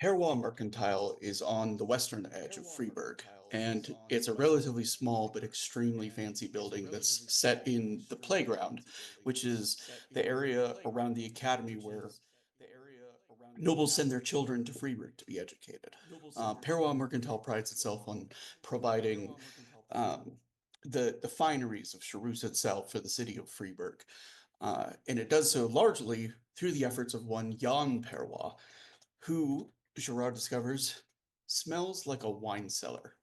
Herwa Mercantile is on the western edge of Freiburg, and it's a relatively small but extremely fancy building that's set in the playground, which is the area around the academy where nobles send their children to Freiburg to be educated. Herwa Mercantile prides itself on providing the fineries of Charus itself for the city of Freiburg. And it does so largely through the efforts of one Jan Perwa, who Gerard discovers smells like a wine cellar.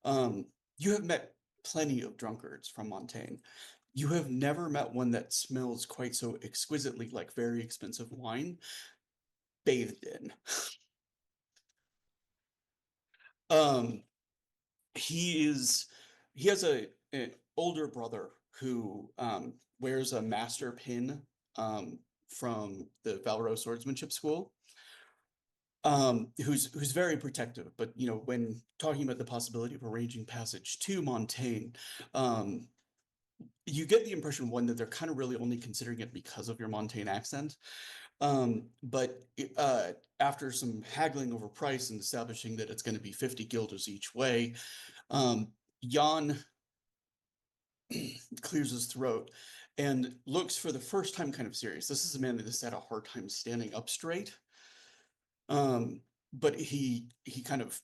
You have met plenty of drunkards from Montaigne. You have never met one that smells quite so exquisitely like very expensive wine bathed in. um, he has an older brother who wears a master pin from the Valero Swordsmanship School. Who's very protective, but when talking about the possibility of arranging passage to Montaigne, you get the impression, one, that they're kind of really only considering it because of your Montaigne accent. But after some haggling over price and establishing that it's going to be 50 guilders each way, Jan clears his throat and looks for the first time kind of serious. This is a man that has had a hard time standing up straight. But he kind of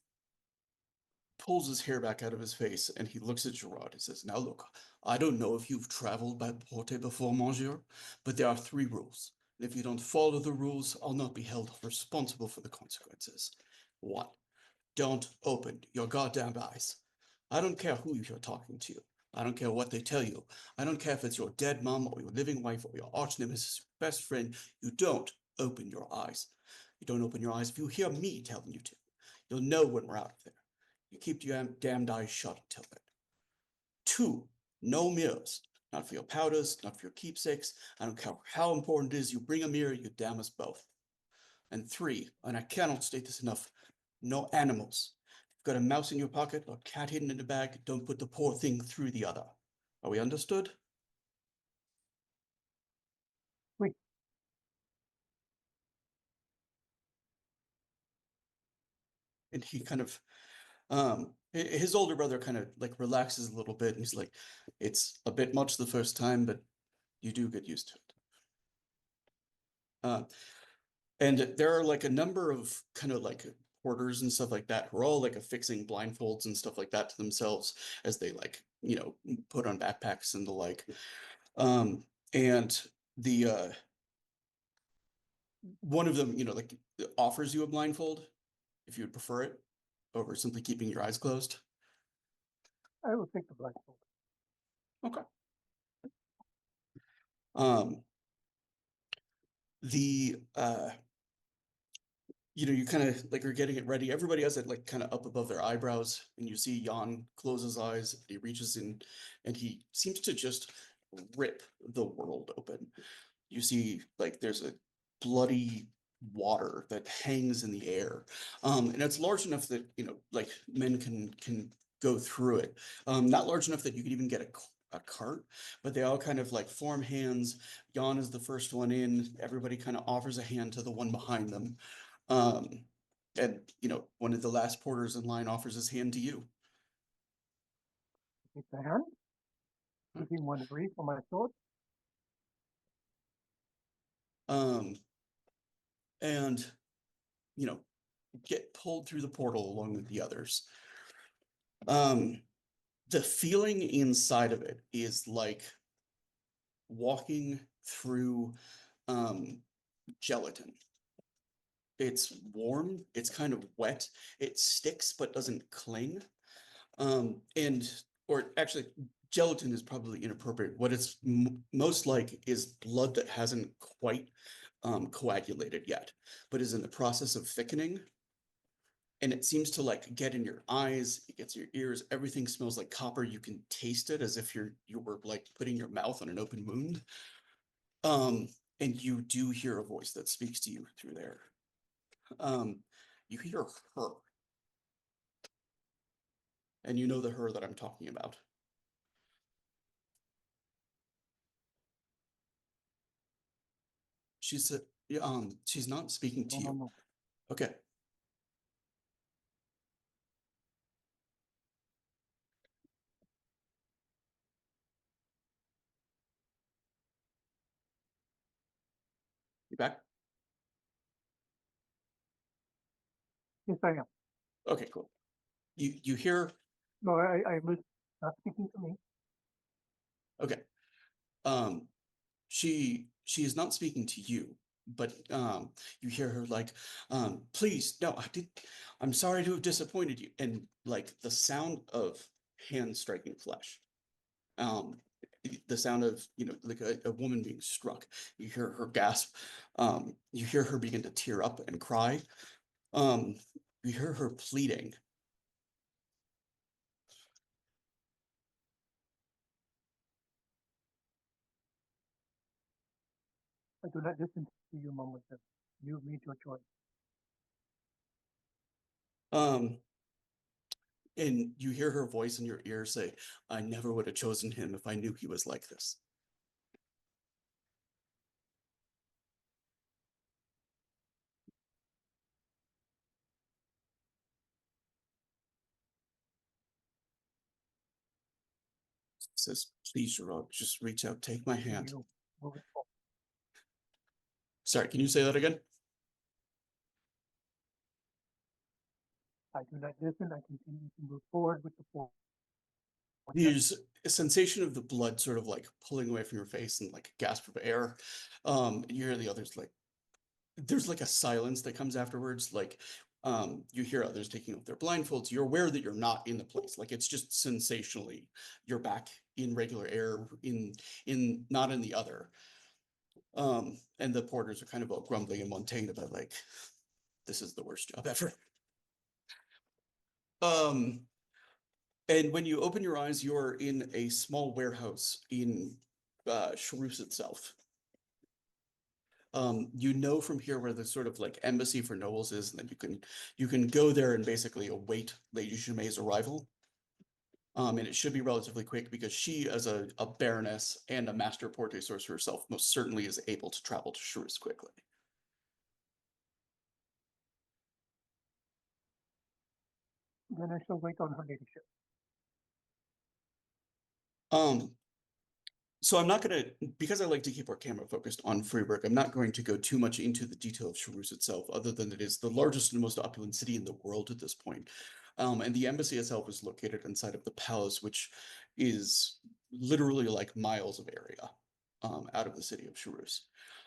pulls his hair back out of his face and he looks at Gerard and says, "Now look, I don't know if you've traveled by Porte before, Monsieur, but there are three rules. And if you don't follow the rules, I'll not be held responsible for the consequences. One, don't open your goddamn eyes. I don't care who you're talking to. I don't care what they tell you. I don't care if it's your dead mom or your living wife or your arch nemesis, best friend. You don't open your eyes. You don't open your eyes if you hear me telling you to. You'll know when we're out of there. You keep your damned eyes shut until then. Two, no mirrors. Not for your powders, not for your keepsakes. I don't care how important it is. You bring a mirror, you damn us both. And three, and I cannot state this enough, no animals. If you've got a mouse in your pocket or a cat hidden in the bag, don't put the poor thing through the other. Are we understood?" Oui. And he kind of his older brother kind of like relaxes a little bit and he's like, "It's a bit much the first time, but you do get used to it." And there are like a number of kind of like porters and stuff like that who are all like affixing blindfolds and stuff like that to themselves as they like, put on backpacks and the like. And the one of them, like offers you a blindfold if you would prefer it over simply keeping your eyes closed. I will take the blindfold. Okay. Um, the you kind of like are getting it ready. Everybody has it like kind of up above their eyebrows, and you see Jan close his eyes. And he reaches in, and he seems to just rip the world open. You see, like there's a bloody water that hangs in the air, and it's large enough that like men can go through it. Not large enough that you could even get a cart, but they all kind of like form hands. Jan is the first one in. Everybody kind of offers a hand to the one behind them. Um, and one of the last porters in line offers his hand to you. Take the hand. Give him one brief for my sword. Um, and get pulled through the portal along with the others. The feeling inside of it is like walking through gelatin. It's warm, it's kind of wet, it sticks but doesn't cling. Or actually, gelatin is probably inappropriate. What it's most like is blood that hasn't quite coagulated yet, but is in the process of thickening. And it seems to like get in your eyes, it gets in your ears, everything smells like copper. You can taste it as if you were like putting your mouth on an open wound. And you do hear a voice that speaks to you through there. You hear her. And you know the her that I'm talking about. She's not speaking to No, no, you. no. Okay. You back? Yes, I am. Okay, cool. You hear No, I was not speaking to me. okay. Um she is not speaking to you, but you hear her like, please, no, I'm sorry to have disappointed you. And like the sound of hands striking flesh. Um the sound of, like a woman being struck. You hear her gasp. You hear her begin to tear up and cry. Um, you hear her pleading. I do not listen to you, mademoiselle. You made your choice. Um, and you hear her voice in your ear say, I never would have chosen him if I knew he was like this. Says, please, Gerard, just reach out, take my hand. Continue moving forward. Sorry, can you say that again? I do not listen. I continue to move forward with the pointer. There's a sensation of the blood sort of like pulling away from your face and like a gasp of air. And you hear the others like, there's like a silence that comes afterwards. Like, you hear others taking off their blindfolds. You're aware that you're not in the place. Like it's just sensationally, you're back in regular air, in not in the other. And the porters are kind of all grumbling and montaigne about like, this is the worst job ever. Um, and when you open your eyes, you're in a small warehouse in Charus itself. You know from here where the sort of like embassy for nobles is, and then you can go there and basically await Lady Jumet's arrival. And it should be relatively quick because she, as a baroness and a master porte sorcerer herself, most certainly is able to travel to Charus quickly. Then I shall wait on her ladyship. Um, So I'm not going to, because I like to keep our camera focused on Freiburg, I'm not going to go too much into the detail of Charus itself, other than it is the largest and most opulent city in the world at this point. And the embassy itself is located inside of the palace, which is literally like miles of area out of the city of Charus.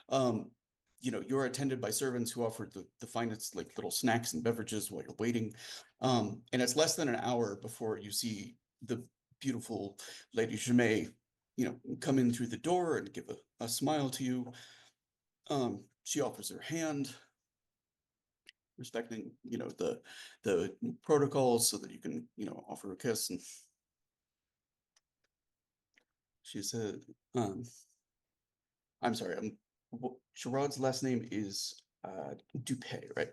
Um, you're attended by servants who offer the finest like little snacks and beverages while you're waiting. And it's less than an hour before you see the beautiful Lady Jumet come in through the door and give a smile to you. She offers her hand, respecting, the protocols so that you can, offer a kiss. And she said, I'm sorry, Gerard's last name is Dupé, right?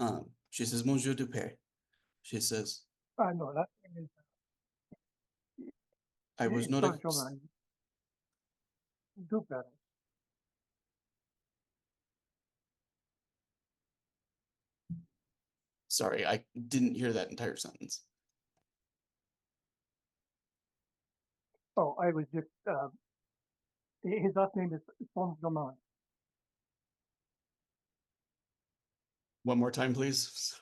Yes. She says, Monsieur Dupé. She says, No, that name I was is not Saint-Germain. Do better. sorry, I didn't hear that entire sentence. Oh, I was just, his last name is Saint-Germain. One more time, please.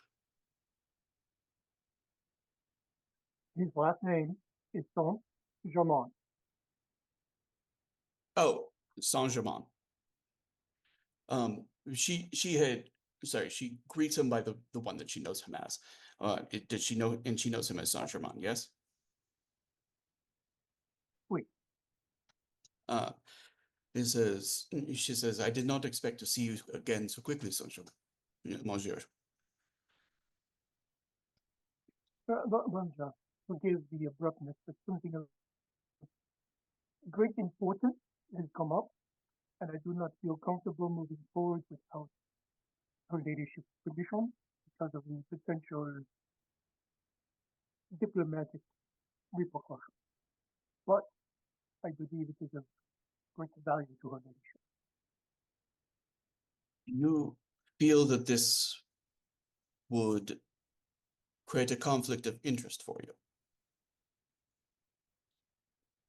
His last name is Saint-Germain. Oh, Saint-Germain. She had sorry, she greets him by the one that she knows him as. Did she know, and she knows him as Saint Germain, yes? Oui. Uh, she says, I did not expect to see you again so quickly, Saint Germain, Monsieur. Bonjour. Forgive the abruptness, but something of great importance has come up, and I do not feel comfortable moving forward without her ladyship's permission because of the potential diplomatic repercussions. But I believe it is of great value to her ladyship. You feel that this would create a conflict of interest for you.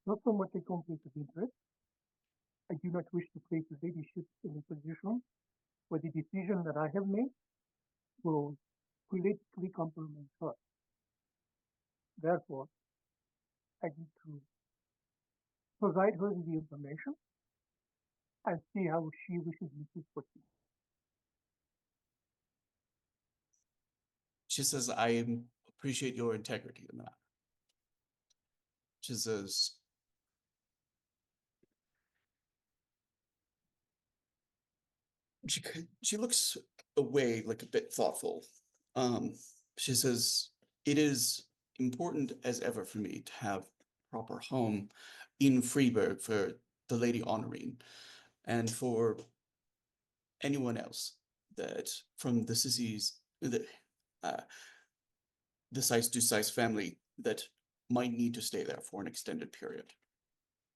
Not so much a conflict of interest, I do not wish to place the ladyship in a position where the decision that I have made will politically compromise her. Therefore, I need to provide her with the information and see how she wishes me to proceed. She says, I appreciate your integrity in that. She says, she she looks away like a bit thoughtful. Um, she says, it is important as ever for me to have proper home in Freiburg for the Lady Honorine and for anyone else that from the Sissies, uh, the Sice du Sice family that might need to stay there for an extended period.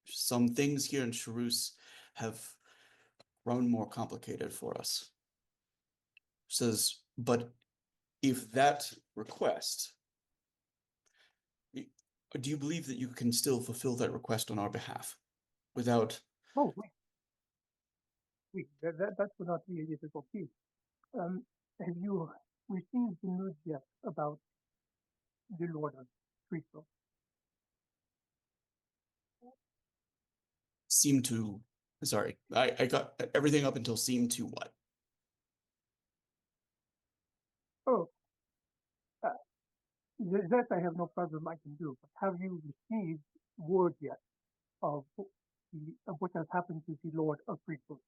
Some things here in Charus have grown more complicated for us. Says, but if that request, do you believe that you can still fulfill that request on our behalf without? Oh, that would not be a difficult feat. Um, have you received the news yet about the Lord of Treacle? Seem to, sorry, I got everything up until seem to what? Oh, uh, that I have no problem I can do. But have you received word yet of what has happened to the Lord of Treacle?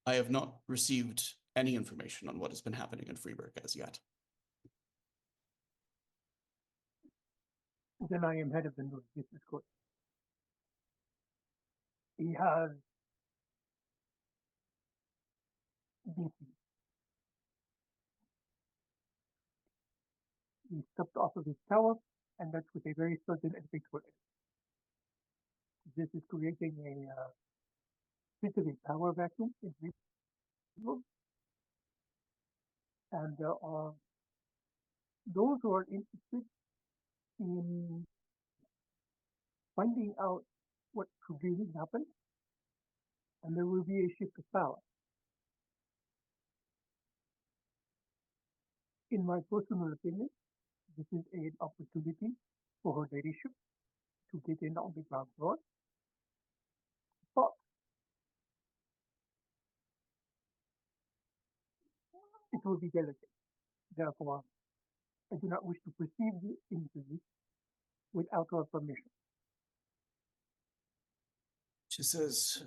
I have not received any information on what has been happening in Freiburg as yet. Then I am head of the news. This is good. He has been he stepped off of his tower, and that's with a very sudden and big word. This is creating a bit of a power vacuum in people, and there are those who are interested in finding out what really happened, and there will be a shift of power. In my personal opinion, this is an opportunity for her ladyship to get in on the ground floor, but it will be delicate. Therefore, I do not wish to proceed into this without her permission. She says,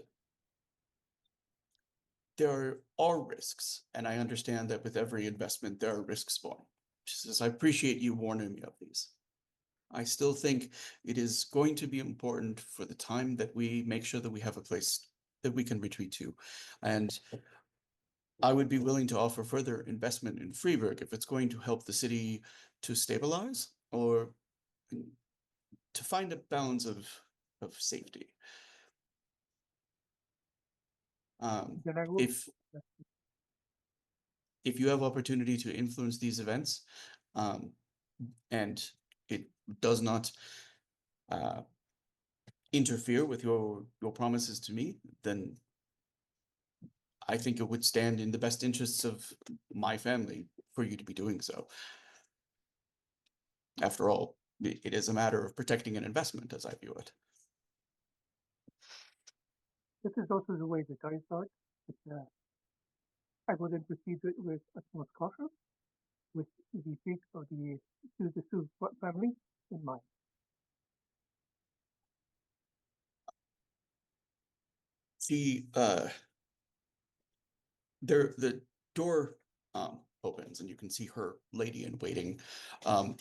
there are risks, and I understand that with every investment, there are risks born. She says, I appreciate you warning me of these. I still think it is going to be important for the time that we make sure that we have a place that we can retreat to. And I would be willing to offer further investment in Freiburg if it's going to help the city to stabilize or to find a balance of safety. Then I will. If you have opportunity to influence these events, and it does not interfere with your promises to me, then I think it would stand in the best interests of my family for you to be doing so. After all, it is a matter of protecting an investment, as I view it. This is also the way that I thought. But, I will then proceed with utmost caution, with the fate of the Sioux family in mind. She the door opens and you can see her lady in waiting.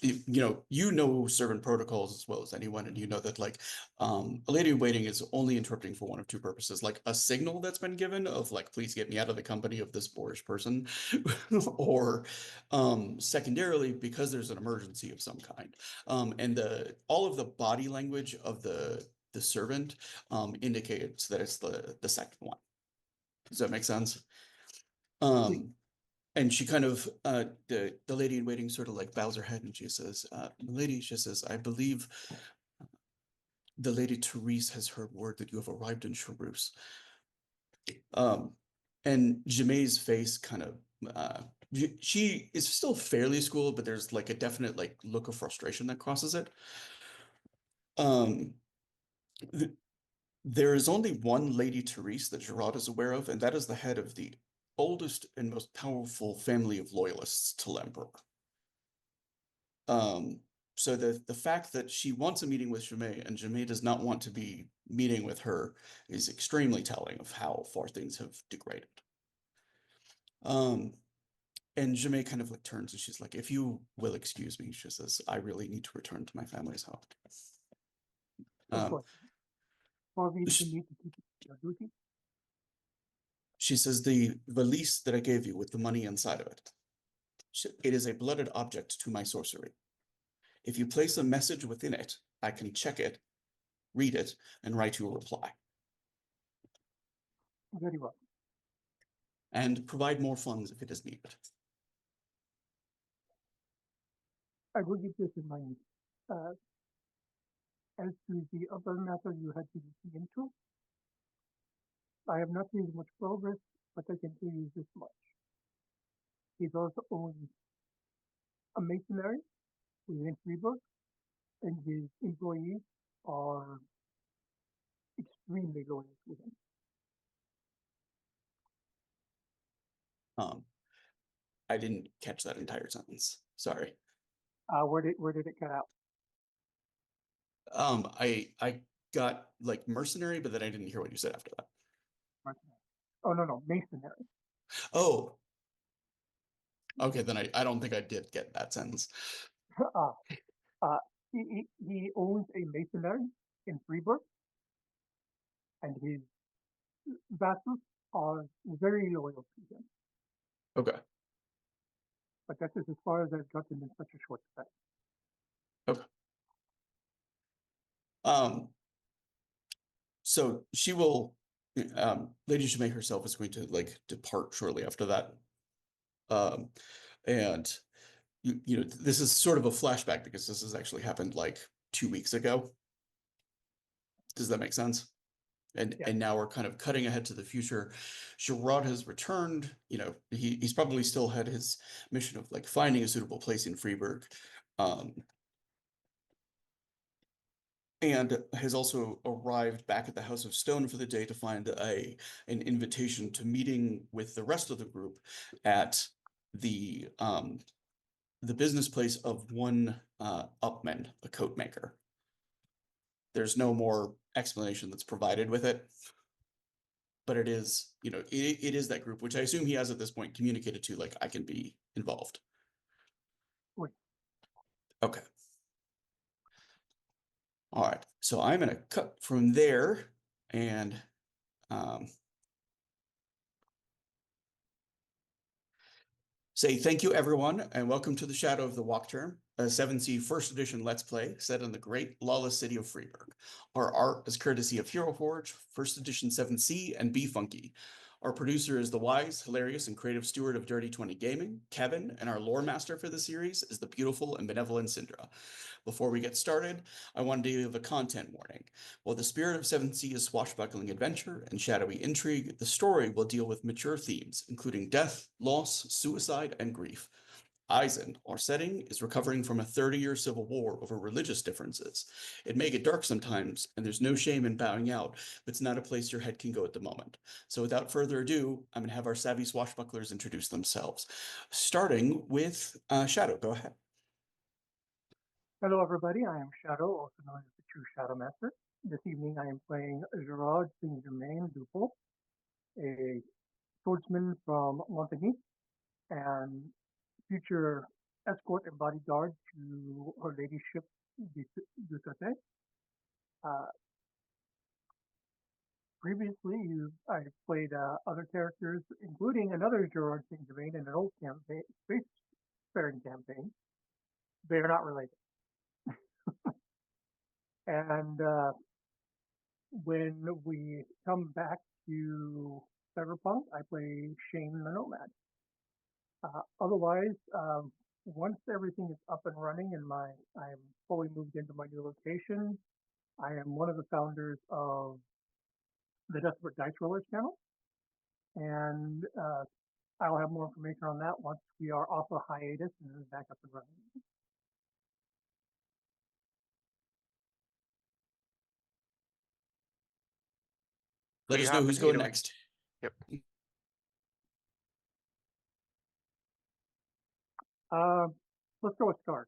You know servant protocols as well as anyone, and you know that like a lady in waiting is only interrupting for one of two purposes, like a signal that's been given of like, please get me out of the company of this boorish person, or secondarily because there's an emergency of some kind. And all of the body language of the servant indicates that it's the second one. Does that make sense? Please, And she kind of the lady in waiting sort of like bows her head and she says, lady, she says, I believe the Lady Therese has heard word that you have arrived in Charus. And Jemaine's face kind of she is still fairly schooled, but there's like a definite like look of frustration that crosses it. Um, th there is only one Lady Therese that Gerard is aware of, and that is the head of the oldest and most powerful family of loyalists to Lembrook. Um, so the fact that she wants a meeting with Jemaine and Jemaine does not want to be meeting with her is extremely telling of how far things have degraded. Um, and Jemaine kind of like turns and she's like, "If you will excuse me," she says, "I really need to return to my family's home." Of Um, course, always you sh need to keep your duty. she says, "The valise that I gave you with the money inside of it, it is a blooded object to my sorcery. If you place a message within it, I can check it, read it, and write you a reply, Very well. and provide more funds if it is needed." I will keep this in mind. Uh, as to the other matter you had been looking into, I have not made much progress, but I can tell you this much. He's also owns a masonry within Freeburg, and his employees are extremely loyal to him. Um, I didn't catch that entire sentence. Sorry. Where did it get out? I got like mercenary, but then I didn't hear what you said after that. Mercenary. Oh no, masonry. Oh, okay, then I don't think I did get that sentence. uh, uh, he owns a masonry in Freeburg, and his vassals are very loyal to him. Okay. But that is as far as I've gotten in such a short time. Okay. Um, so she will Lady Jemay herself is going to like depart shortly after that. Um, and you know, this is sort of a flashback because this has actually happened like 2 weeks ago. Does that make sense? Yeah, And now we're kind of cutting ahead to the future. Gerard has returned. You know, he's probably still had his mission of like finding a suitable place in Freeburg, um, and has also arrived back at the House of Stone for the day to find an invitation to meeting with the rest of the group at the business place of one Upman, a coat maker. There's no more explanation that's provided with it, but it is, you know, it is that group, which I assume he has at this point communicated to, like, I can be involved. wait, Okay. All right. So I'm going to cut from there and um, say thank you, everyone, and welcome to the Shadow of the Wachtturm, a 7th First Edition Let's Play set in the great lawless city of Freeburg. Our art is courtesy of Hero Forge, First Edition 7th and Be Funky. Our producer is the wise, hilarious, and creative steward of Dirty 20 Gaming, Kevin, and our lore master for the series is the beautiful and benevolent Syndra. Before we get started, I wanted to give a content warning. While the spirit of 7th Sea is swashbuckling adventure and shadowy intrigue, the story will deal with mature themes, including death, loss, suicide, and grief. Eisen, our setting, is recovering from a 30-year civil war over religious differences. It may get dark sometimes, and there's no shame in bowing out, but it's not a place your head can go at the moment. So without further ado, I'm going to have our savvy swashbucklers introduce themselves. Starting with Shadow, go ahead. hello everybody. I am Shadow, also known as the True Shadow Master. This evening I am playing Gerard Saint Germain Dupo, a swordsman from Montagny and future escort and bodyguard to Her Ladyship Dutate. Uh, previously, I played other characters, including another Gerard Saint Germain in an old campaign, spacefaring campaign. They are not related. And when we come back to Cyberpunk, I play Shane the Nomad. Otherwise, once everything is up and running and I'm fully moved into my new location, I am one of the founders of the Desperate Dice Rollers channel, and I'll have more information on that once we are off a hiatus and back up and running. Let Who you us know hopping who's going Hito in? next. Yep. Uh, let's go with Scarred.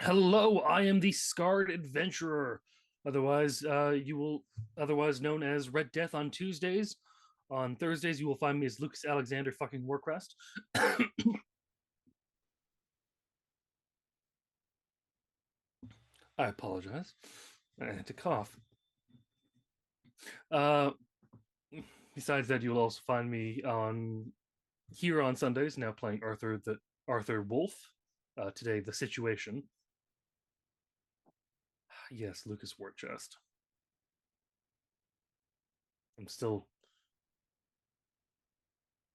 Hello, I am the Scarred Adventurer, otherwise known as Red Death on Tuesdays. On Thursdays, you will find me as Lucas Alexander fucking Warcrest. I apologize. I had to cough. Besides that, you will also find me on Sundays, now playing Arthur Wolf. Today, The Situation. Yes, Lucas Warchest. I'm still.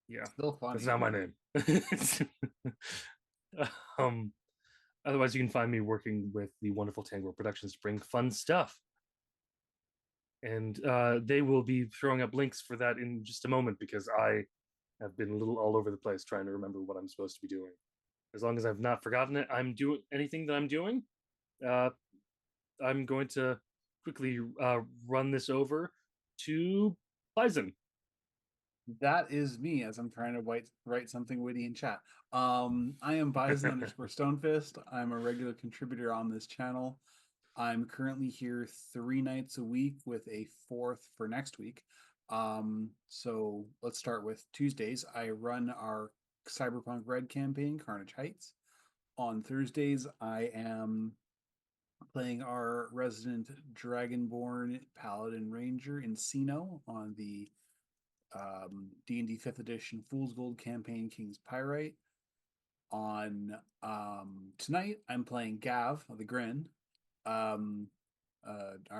Yeah, Still funny. that's not my name. um, Otherwise, you can find me working with the wonderful Tango Productions to bring fun stuff. And they will be throwing up links for that in just a moment because I have been a little all over the place trying to remember what I'm supposed to be doing. As long as I've not forgotten it, I'm doing anything that I'm doing. I'm going to quickly run this over to Bison. That is me as I'm trying to write something witty in chat. I am Bison underscore Stonefist. I'm a regular contributor on this channel. I'm currently here 3 nights a week with a 4th for next week. So let's start with Tuesdays. I run our Cyberpunk Red campaign, Carnage Heights. On Thursdays, I am playing our resident Dragonborn Paladin Ranger in Sino on the D&D 5th edition Fool's Gold campaign, King's Pyrite. On tonight, I'm playing Gav the Grin, our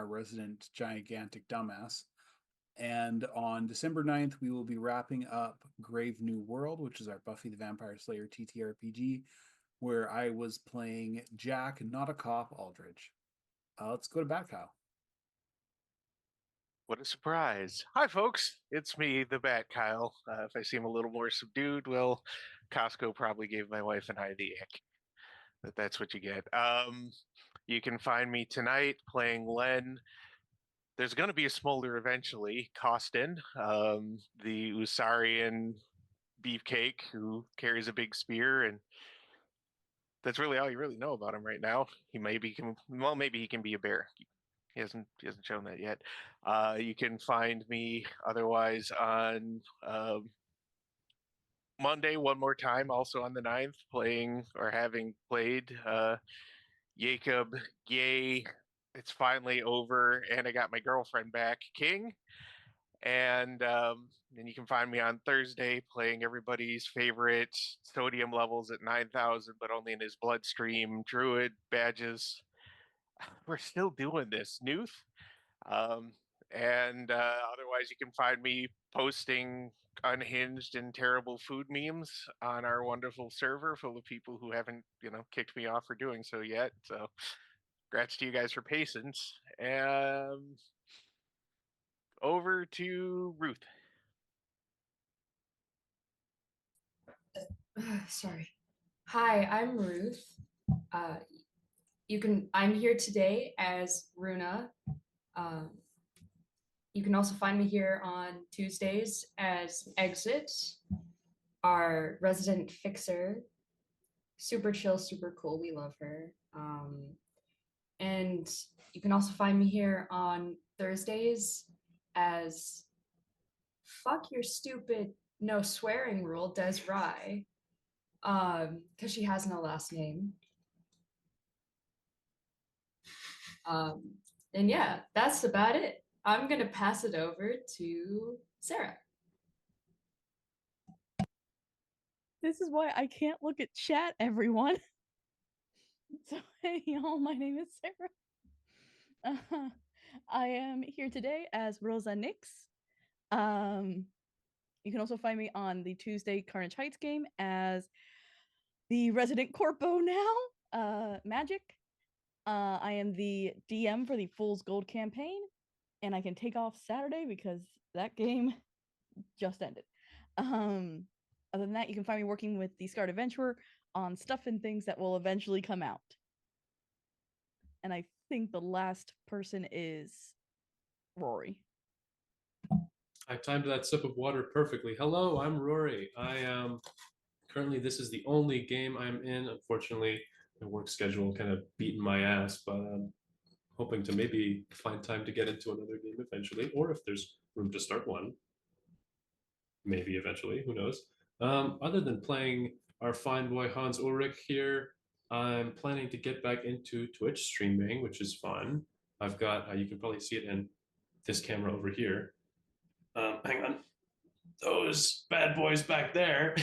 resident gigantic dumbass. And on December 9th, we will be wrapping up Grave New World, which is our Buffy the Vampire Slayer TTRPG, where I was playing Jack, not a cop, Aldridge. Let's go to Bat Kyle. What a surprise. Hi, folks. It's me, the Bat Kyle. If I seem a little more subdued, well, Costco probably gave my wife and I the ick. But that's what you get. You can find me tonight playing Len. There's going to be a smolder eventually. Costin, the Usarian beefcake who carries a big spear, and that's really all you really know about him right now. Maybe he can be a bear. He hasn't shown that yet. You can find me otherwise on Monday one more time, also on the 9th, playing or having played Jacob. Yay! It's finally over, and I got my girlfriend back, King. And then you can find me on Thursday playing everybody's favorite sodium levels at 9,000, but only in his bloodstream, Druid badges. We're still doing this, Newth. And otherwise, you can find me posting unhinged and terrible food memes on our wonderful server full of people who haven't, kicked me off for doing so yet. So, congrats to you guys for patience. And over to Ruth. Sorry. Hi, I'm Ruth. I'm here today as Runa. You can also find me here on Tuesdays as Exit, our resident fixer. Super chill, super cool. We love her. And you can also find me here on Thursdays as fuck your stupid no swearing rule, Des Rye. Because she has no last name. And yeah, that's about it. I'm gonna pass it over to Sarah. This is why I can't look at chat, everyone. So hey y'all, my name is Sarah. I am here today as Rosa Nix. You can also find me on the Tuesday Carnage Heights game as the resident corpo now, Magic. I am the DM for the Fool's Gold campaign, and I can take off Saturday because that game just ended. Other than that, you can find me working with the Scarred Adventurer on stuff and things that will eventually come out. And I think the last person is Rory. I timed that sip of water perfectly. Hello, I'm Rory. I am currently, this is the only game I'm in. Unfortunately, my work schedule kind of beating my ass, but I'm hoping to maybe find time to get into another game eventually, or if there's room to start one, maybe eventually, who knows. Other than playing our fine boy Hans Ulrich here, I'm planning to get back into Twitch streaming, which is fun. I've got, you can probably see it in this camera over here. Hang on. Those bad boys back there.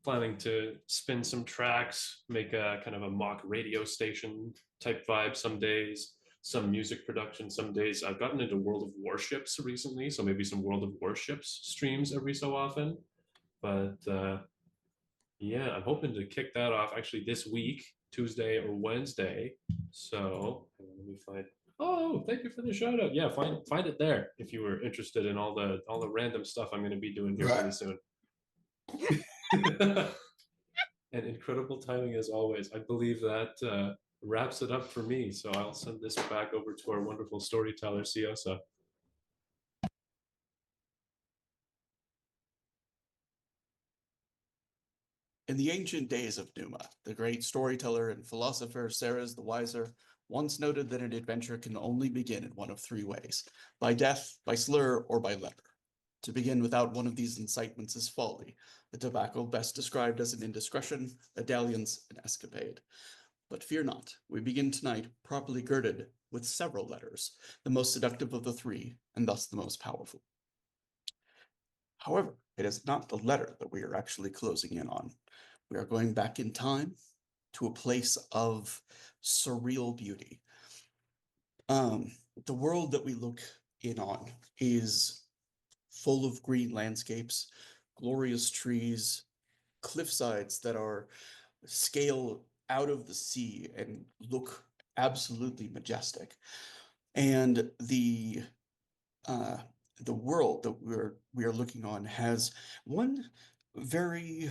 Planning to spin some tracks, make a kind of a mock radio station type vibe some days, some music production some days. I've gotten into World of Warships recently, so maybe some World of Warships streams every so often. But yeah, I'm hoping to kick that off actually this week, Tuesday or Wednesday. So let me find. Oh, thank you for the shout out. Yeah, find it there if you were interested in all the random stuff I'm going to be doing here pretty soon. And incredible timing as always. I believe that wraps it up for me. So I'll send this back over to our wonderful storyteller, Siosa. In the ancient days of Numa, the great storyteller and philosopher Ceres the Wiser once noted that an adventure can only begin in one of three ways: by death, by slur, or by letter. To begin without one of these incitements is folly, the tobacco best described as an indiscretion, a dalliance, an escapade. But fear not, we begin tonight properly girded with several letters, the most seductive of the three, and thus the most powerful. However, it is not the letter that we are actually closing in on. We are going back in time to a place of surreal beauty. The world that we look in on is full of green landscapes, glorious trees, cliffsides that are scale out of the sea and look absolutely majestic. And the world that we are looking on has one very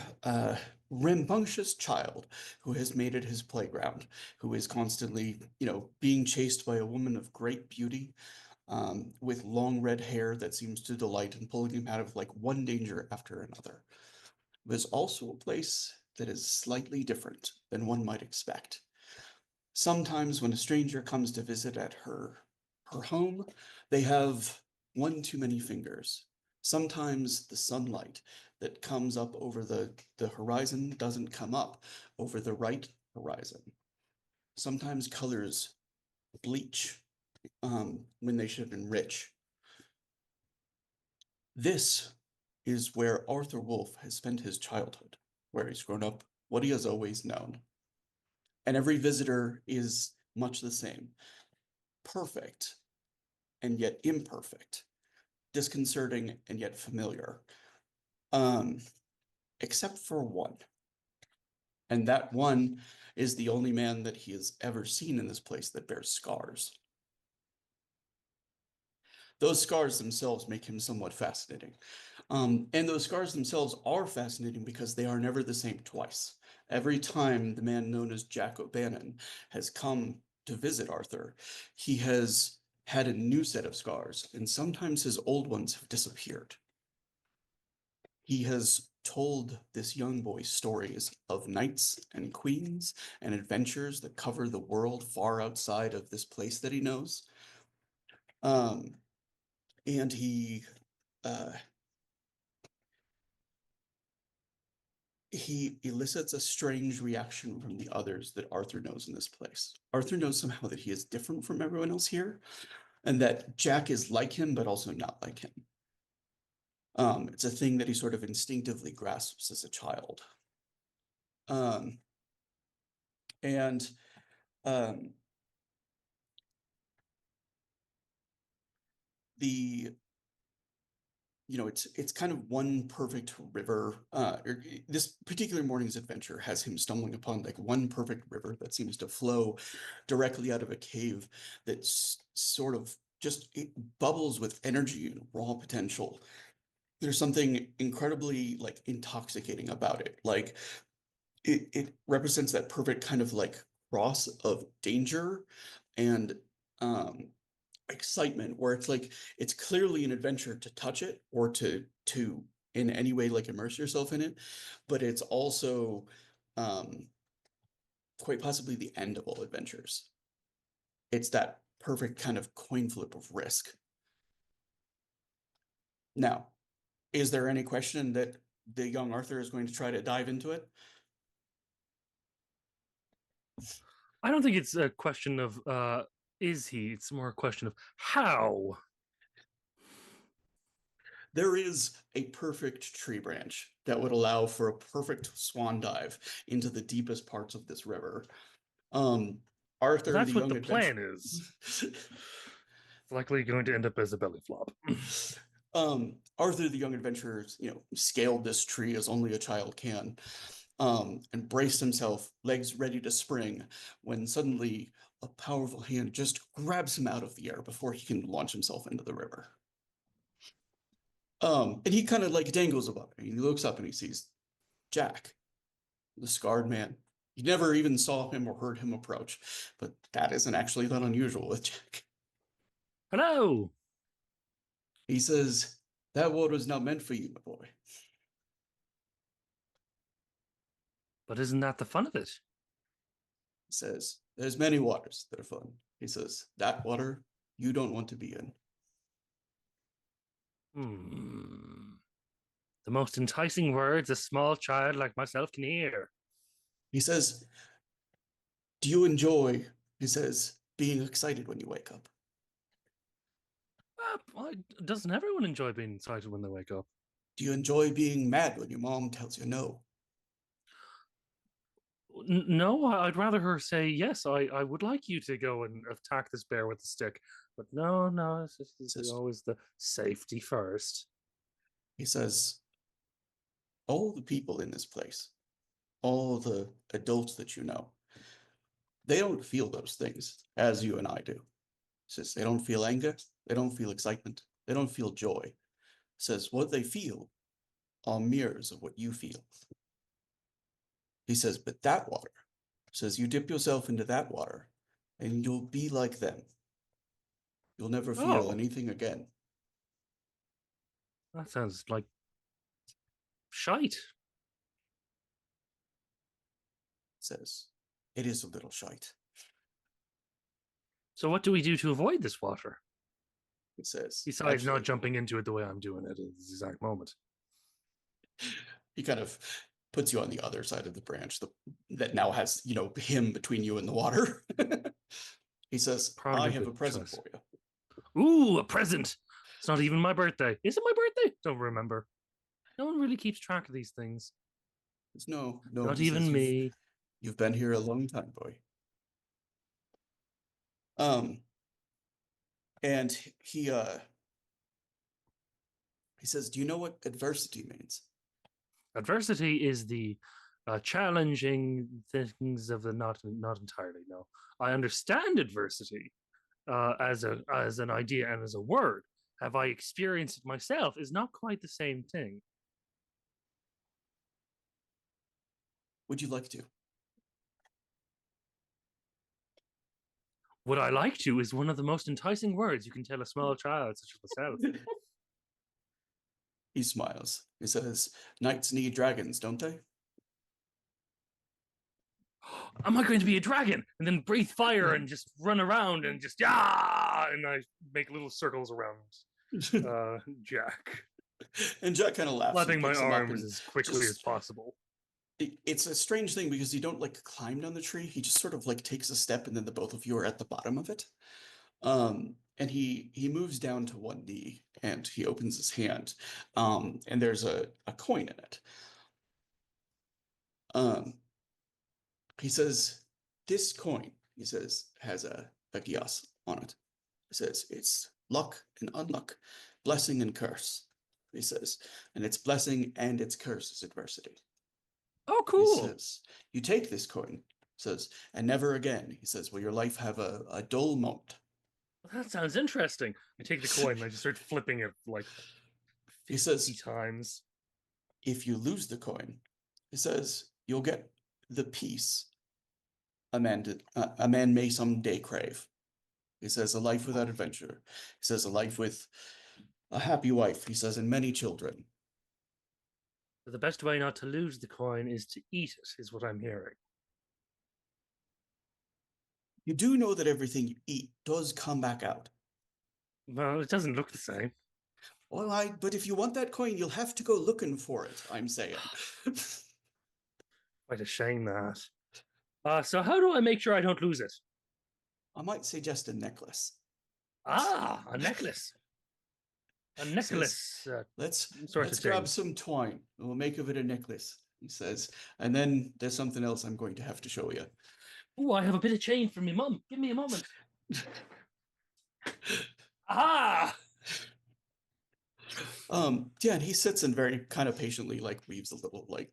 rambunctious child who has made it his playground, who is constantly, being chased by a woman of great beauty, with long red hair that seems to delight in pulling him out of like one danger after another. There's also a place that is slightly different than one might expect. Sometimes when a stranger comes to visit at her home, they have one too many fingers. Sometimes the sunlight that comes up over the horizon doesn't come up over the right horizon. Sometimes colors bleach when they should enrich. This is where Arthur Wolfe has spent his childhood, where he's grown up, what he has always known. And every visitor is much the same. Perfect and yet imperfect, disconcerting and yet familiar, except for one. And that one is the only man that he has ever seen in this place that bears scars. Those scars themselves make him somewhat fascinating. And those scars themselves are fascinating because they are never the same twice. Every time the man known as Jack O'Bannon has come to visit Arthur, he has had a new set of scars, and sometimes his old ones have disappeared. He has told this young boy stories of knights and queens and adventures that cover the world far outside of this place that he knows. And he elicits a strange reaction from the others that Arthur knows in this place. Arthur knows somehow that he is different from everyone else here, and that Jack is like him, but also not like him. It's a thing that he sort of instinctively grasps as a child. The it's kind of one perfect river. This particular morning's adventure has him stumbling upon like one perfect river that seems to flow directly out of a cave that's sort of just it bubbles with energy and raw potential. There's something incredibly like intoxicating about it. Like it represents that perfect kind of like cross of danger and um excitement where it's like it's clearly an adventure to touch it or to in any way like immerse yourself in it, but it's also um quite possibly the end of all adventures. It's that perfect kind of coin flip of risk. Now, is there any question that the young Arthur is going to try to dive into it? I don't think it's a question of is he? It's more a question of how. There is a perfect tree branch that would allow for a perfect swan dive into the deepest parts of this river. Arthur, That's the what young the adventurer. plan is. It's likely going to end up as a belly flop. Arthur, the young adventurer, scaled this tree as only a child can, and braced himself, legs ready to spring, when suddenly a powerful hand just grabs him out of the air before he can launch himself into the river. And he kind of like dangles above it. He looks up and he sees Jack, the scarred man. He never even saw him or heard him approach, but that isn't actually that unusual with Jack. Hello. He says, "That water is not meant for you, my boy." But isn't that the fun of it? He says, "There's many waters that are fun." He says, "That water you don't want to be in." The most enticing words a small child like myself can hear. He says, "Do you enjoy," he says, "being excited when you wake up?" Doesn't everyone enjoy being excited when they wake up? "Do you enjoy being mad when your mom tells you no?" No, I'd rather her say yes. I would like you to go and attack this bear with the stick, but no, it's always the safety first. He says, "All the people in this place, all the adults that you know, they don't feel those things as you and I do." Says they don't feel anger, they don't feel excitement, they don't feel joy. Says what they feel are mirrors of what you feel. He says, but that water, says you dip yourself into that water and you'll be like them. You'll never feel Oh, anything again. that sounds like shite. Says, it is a little shite. So what do we do to avoid this water? He says, Besides not jumping into it the way I'm doing it at this exact moment. He kind of puts you on the other side of the branch that now has, him between you and the water. He says, Probably I a have a good present choice. for you. Ooh, a present. It's not even my birthday. Is it my birthday? Don't remember. No one really keeps track of these things. He says, no, Not he even says, me. You've been here a long time, boy. And he says, do you know what adversity means? Adversity is the challenging things of the not entirely. No, I understand adversity as an idea and as a word. Have I experienced it myself? Is not quite the same thing. Would you like to? Would I like to is one of the most enticing words you can tell a small child such as myself. He smiles. He says, knights need dragons, don't they? Am I going to be a dragon? And then breathe fire and just run around and just, yeah! And I make little circles around Jack. And Jack kind of laughs. Flapping my arms as quickly as possible. It's a strange thing because you don't like climb down the tree. He just sort of like takes a step and then the both of you are at the bottom of it. And he moves down to one knee and he opens his hand. And there's a coin in it. He says, this coin, he says, has a gias on it. He says, it's luck and unluck, blessing and curse. he says, and its blessing and its curse is adversity. Oh, He cool. says, you take this coin, says, and never again, he says, will your life have a dull moment. That sounds interesting. I take the coin and I just start flipping it like 50 He says, times. if you lose the coin, he says, you'll get the peace a man may someday crave. He says, a life without adventure. He says, a life with a happy wife. He says, and many children. The best way not to lose the coin is to eat it, is what I'm hearing. You do know that everything you eat does come back out. Well, it doesn't look the same. Well, but if you want that coin, you'll have to go looking for it, I'm saying. Quite a shame that. So how do I make sure I don't lose it? I might suggest a necklace. Ah, a necklace. A necklace. Let's sort of grab thing. some twine and we'll make of it a necklace, he says. And then there's something else I'm going to have to show you. Oh, I have a bit of chain from my mum. Give me a moment. Aha! Yeah, and he sits and very kind of patiently like weaves a little like,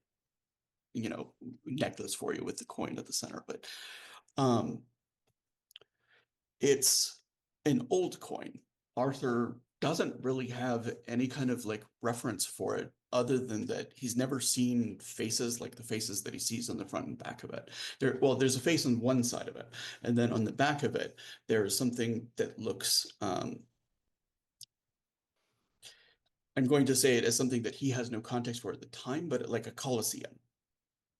necklace for you with the coin at the center. But it's an old coin. Arthur doesn't really have any kind of like reference for it other than that he's never seen faces like the faces that he sees on the front and back of it. There's a face on one side of it, and then on the back of it, there's something that looks, I'm going to say it as something that he has no context for at the time, but like a Colosseum.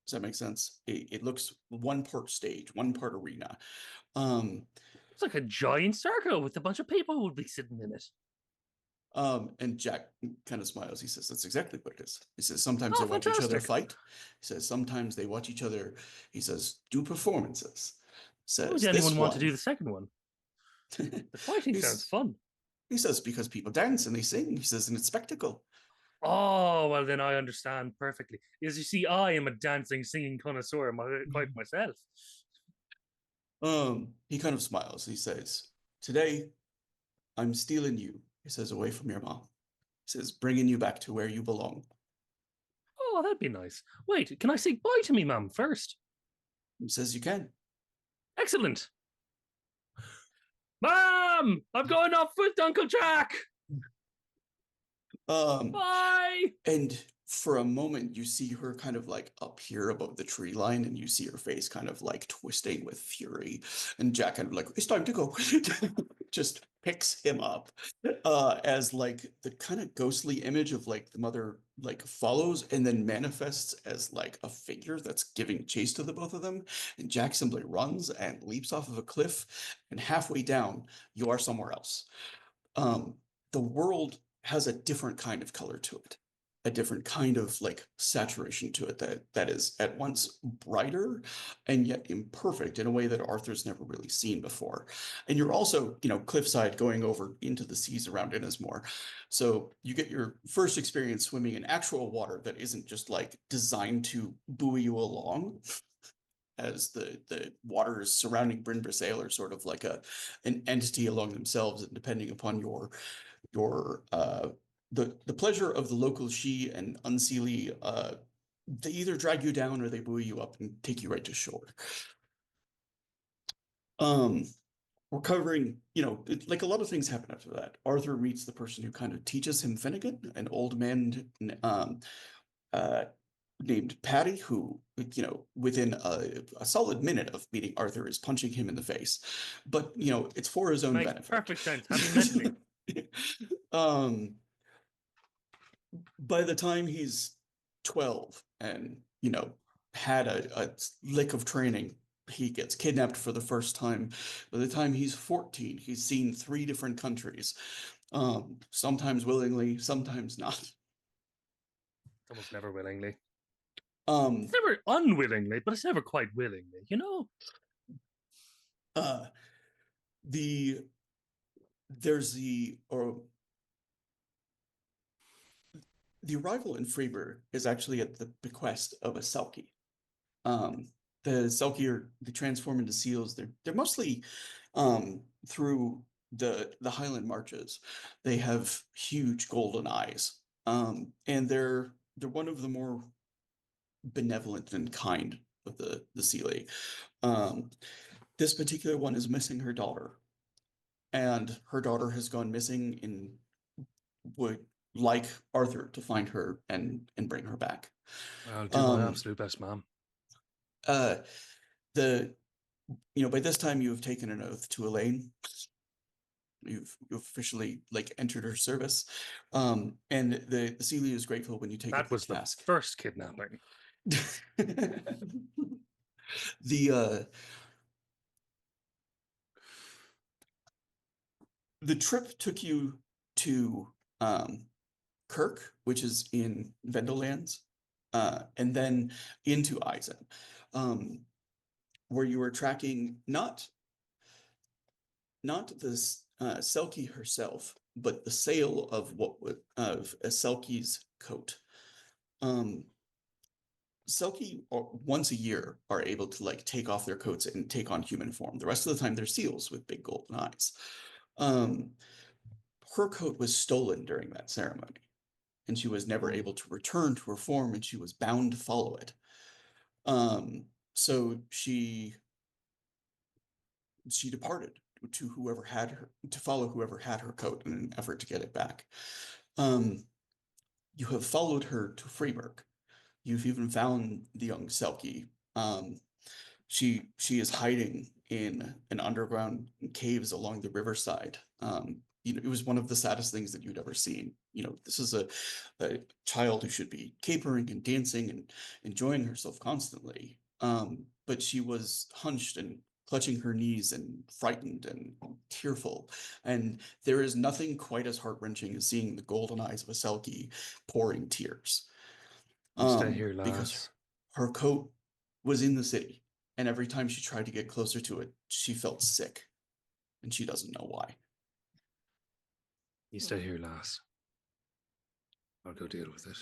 Does that make sense? It looks one part stage, one part arena. It's like a giant circle with a bunch of people who would be sitting in it. And Jack kind of smiles. He says, that's exactly what it is. He says, sometimes Oh, they watch each other fantastic. fight. He says, sometimes they watch each other, he says, do performances. Why would Says, this anyone want to one. do the second one? The fighting sounds fun. He says, because people dance and they sing. He says, and it's spectacle. Oh, well, then I understand perfectly. As you see, I am a dancing, singing connoisseur quite myself. He kind of smiles. He says, today, I'm stealing you, he says, away from your mom. He says, bringing you back to where you belong. Oh, that'd be nice. Wait, can I say bye to me mum first? He says, you can. Excellent. Mom, I'm going off with Uncle Jack. Bye. And for a moment, you see her kind of like up here above the tree line, and you see her face kind of like twisting with fury. And Jack kind of like, it's time to go. Just picks him up as like the kind of ghostly image of like the mother like follows and then manifests as like a figure that's giving chase to the both of them. And Jack simply runs and leaps off of a cliff, and halfway down, you are somewhere else. The world has a different kind of color to it, a different kind of like saturation to it that is at once brighter and yet imperfect in a way that Arthur's never really seen before. And you're also, cliffside going over into the seas around Innismore. So you get your first experience swimming in actual water that isn't just like designed to buoy you along. As the waters surrounding Bryn Brissail are sort of like an entity along themselves, and depending upon the pleasure of the local she and unseelie, they either drag you down or they buoy you up and take you right to shore. We're covering, like a lot of things happen after that. Arthur meets the person who kind of teaches him Finnegan, an old man named Patty, who, within a solid minute of meeting Arthur is punching him in the face. But, it's for his own Makes benefit. perfect sense. Happy mentally. By the time he's 12 and, had a lick of training, he gets kidnapped for the first time. By the time he's 14, he's seen 3 different countries, sometimes willingly, sometimes not. Almost never willingly. It's never unwillingly, but it's never quite willingly, The arrival in Freiburg is actually at the bequest of a Selkie. The Selkie are they transform into seals. They're mostly through the Highland marches. They have huge golden eyes, And they're one of the more benevolent and kind of the Sealy. This particular one is missing her daughter, and her daughter has gone missing and would like Arthur to find her and bring her back. I'll do my absolute best, ma'am. By this time you have taken an oath to Elaine. You've officially like entered her service. And the Celia is grateful when you take That was the task. first kidnapping. The trip took you to Kirk, which is in Vendellands, and then into Eisen, where you were tracking not this Selkie herself, but the sale of a Selkie's coat. Selkie once a year are able to like take off their coats and take on human form. The rest of the time they're seals with big golden eyes. Her coat was stolen during that ceremony, and she was never able to return to her form, and she was bound to follow it. So she departed to follow whoever had her coat in an effort to get it back. You have followed her to Freiburg. You've even found the young Selkie. She is hiding in an underground caves along the riverside. It was one of the saddest things that you'd ever seen. This is a child who should be capering and dancing and enjoying herself constantly. But she was hunched and clutching her knees and frightened and tearful. And there is nothing quite as heart-wrenching as seeing the golden eyes of a Selkie pouring tears. Stay here, lass. Because her coat was in the city, and every time she tried to get closer to it, she felt sick, and she doesn't know why. You stay here, lass. I'll go deal with it.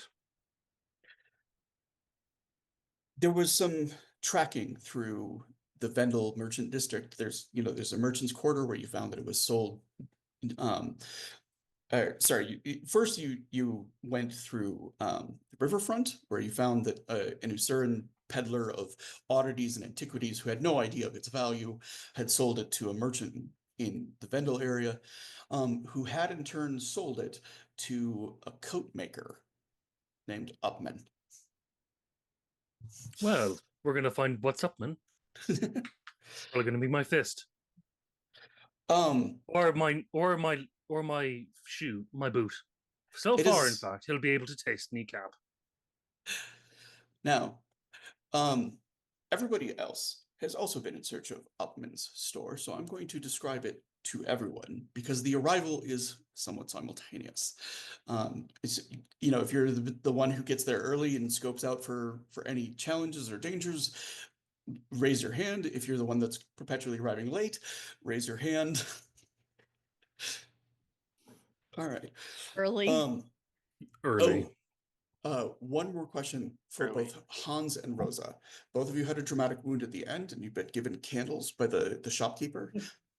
There was some tracking through the Vendel merchant district. There's a merchant's quarter where you found that it was sold. First you went through the riverfront, where you found that an Usuran peddler of oddities and antiquities who had no idea of its value had sold it to a merchant in the Vendel area, who had in turn sold it to a coat maker named Upman. Well, we're gonna find what's up, man. Probably gonna be my fist. Or my shoe, my boot. So far, in fact, he'll be able to taste kneecap. Now, everybody else has also been in search of Upman's store, so I'm going to describe it to everyone because the arrival is somewhat simultaneous. If you're the one who gets there early and scopes out for any challenges or dangers, raise your hand. If you're the one that's perpetually arriving late, raise your hand. All right. Early. Early. One more question for both Hans and Rosa. Both of you had a dramatic wound at the end, and you've been given candles by the shopkeeper.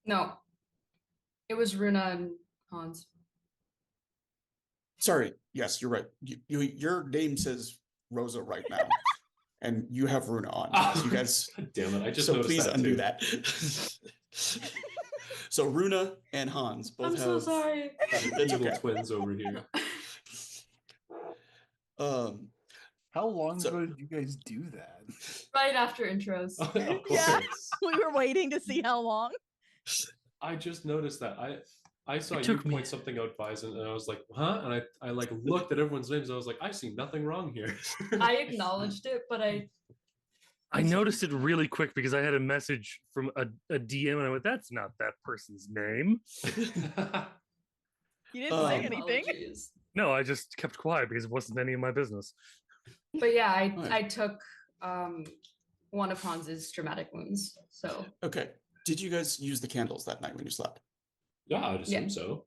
No. It was Runa and Hans. Sorry. Yes, you're right. Your name says Rosa right now, and you have Runa on. Oh, you guys, God damn it! I just so noticed please that undo too. that. So Runa and Hans both I'm have. so sorry. That's Evil okay. twins over here. How long ago did you guys do that? Right after intros. Of course. Yeah. We were waiting to see how long. I just noticed that. I saw It you took me- point something out, Bison, and I was like, huh? And I like looked at everyone's names. And I was like, I see nothing wrong here. I acknowledged it, but I noticed it really quick because I had a message from a DM, and I went, "That's not that person's name." You didn't say Um, anything. apologies. No, I just kept quiet because it wasn't any of my business. But yeah, Right. I took one of Hans's dramatic wounds. So Okay. Did you guys use the candles that night when you slept? Yeah, I'd assume Yeah. so.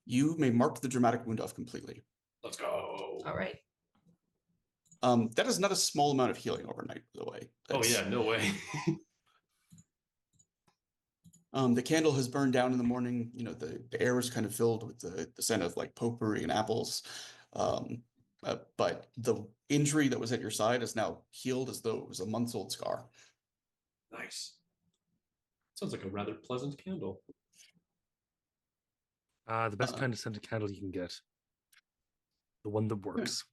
You may mark the dramatic wound off completely. Let's go. all right. That is not a small amount of healing overnight, by the way. Oh That's- yeah, no way. The candle has burned down in the morning. The air was kind of filled with the scent of like potpourri and apples. But the injury that was at your side is now healed as though it was a month's old scar. Nice. Sounds like a rather pleasant candle. The best kind of scented candle you can get. The one that works.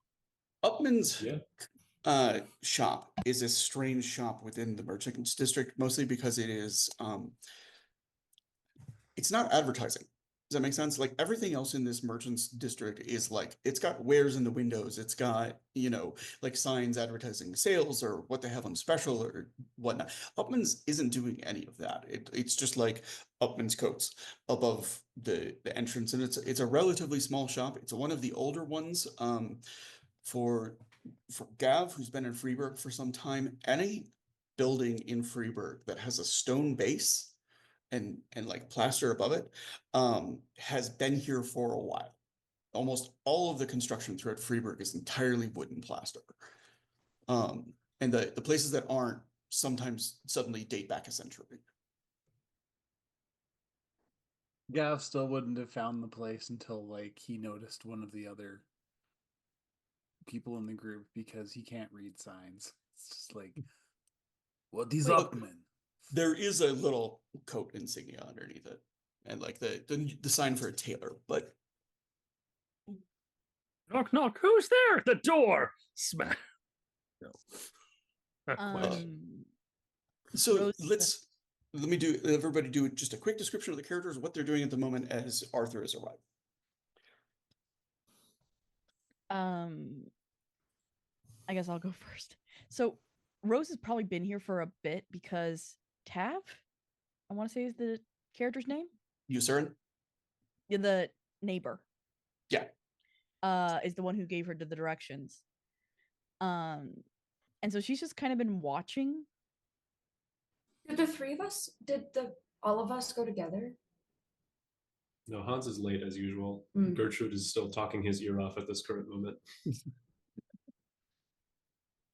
Upman's Yeah. shop is a strange shop within the merchants district, mostly because it is it's not advertising. Does that make sense? Like everything else in this merchants district is like it's got wares in the windows, it's got, you know, like signs advertising sales or what they have on special or whatnot. Upman's isn't doing any of that. It's just like Upman's coats above the entrance, and it's a relatively small shop. It's one of the older ones. For Gav, who's been in Freeburg for some time, any building in Freeburg that has a stone base and like plaster above it has been here for a while. Almost all of the construction throughout Freeburg is entirely wooden plaster. And the places that aren't sometimes suddenly date back a century. Gav still wouldn't have found the place until like he noticed one of the other people in the group because he can't read signs. It's just like, what is Wait, up, man? There is a little coat insignia underneath it, and like the sign for a tailor, but Knock, knock. Who's there? The door. Smack. No. Not quite. so Rose- let me do everybody do just a quick description of the characters, what they're doing at the moment as Arthur has arrived. I guess I'll go first. So Rose has probably been here for a bit because Tav, I want to say is the character's name. Usurin? Yeah, the neighbor. Yeah. Is the one who gave her the directions. And so she's just kind of been watching. Did the three of us, all of us go together? No, Hans is late as usual. Mm. Gertrude is still talking his ear off at this current moment.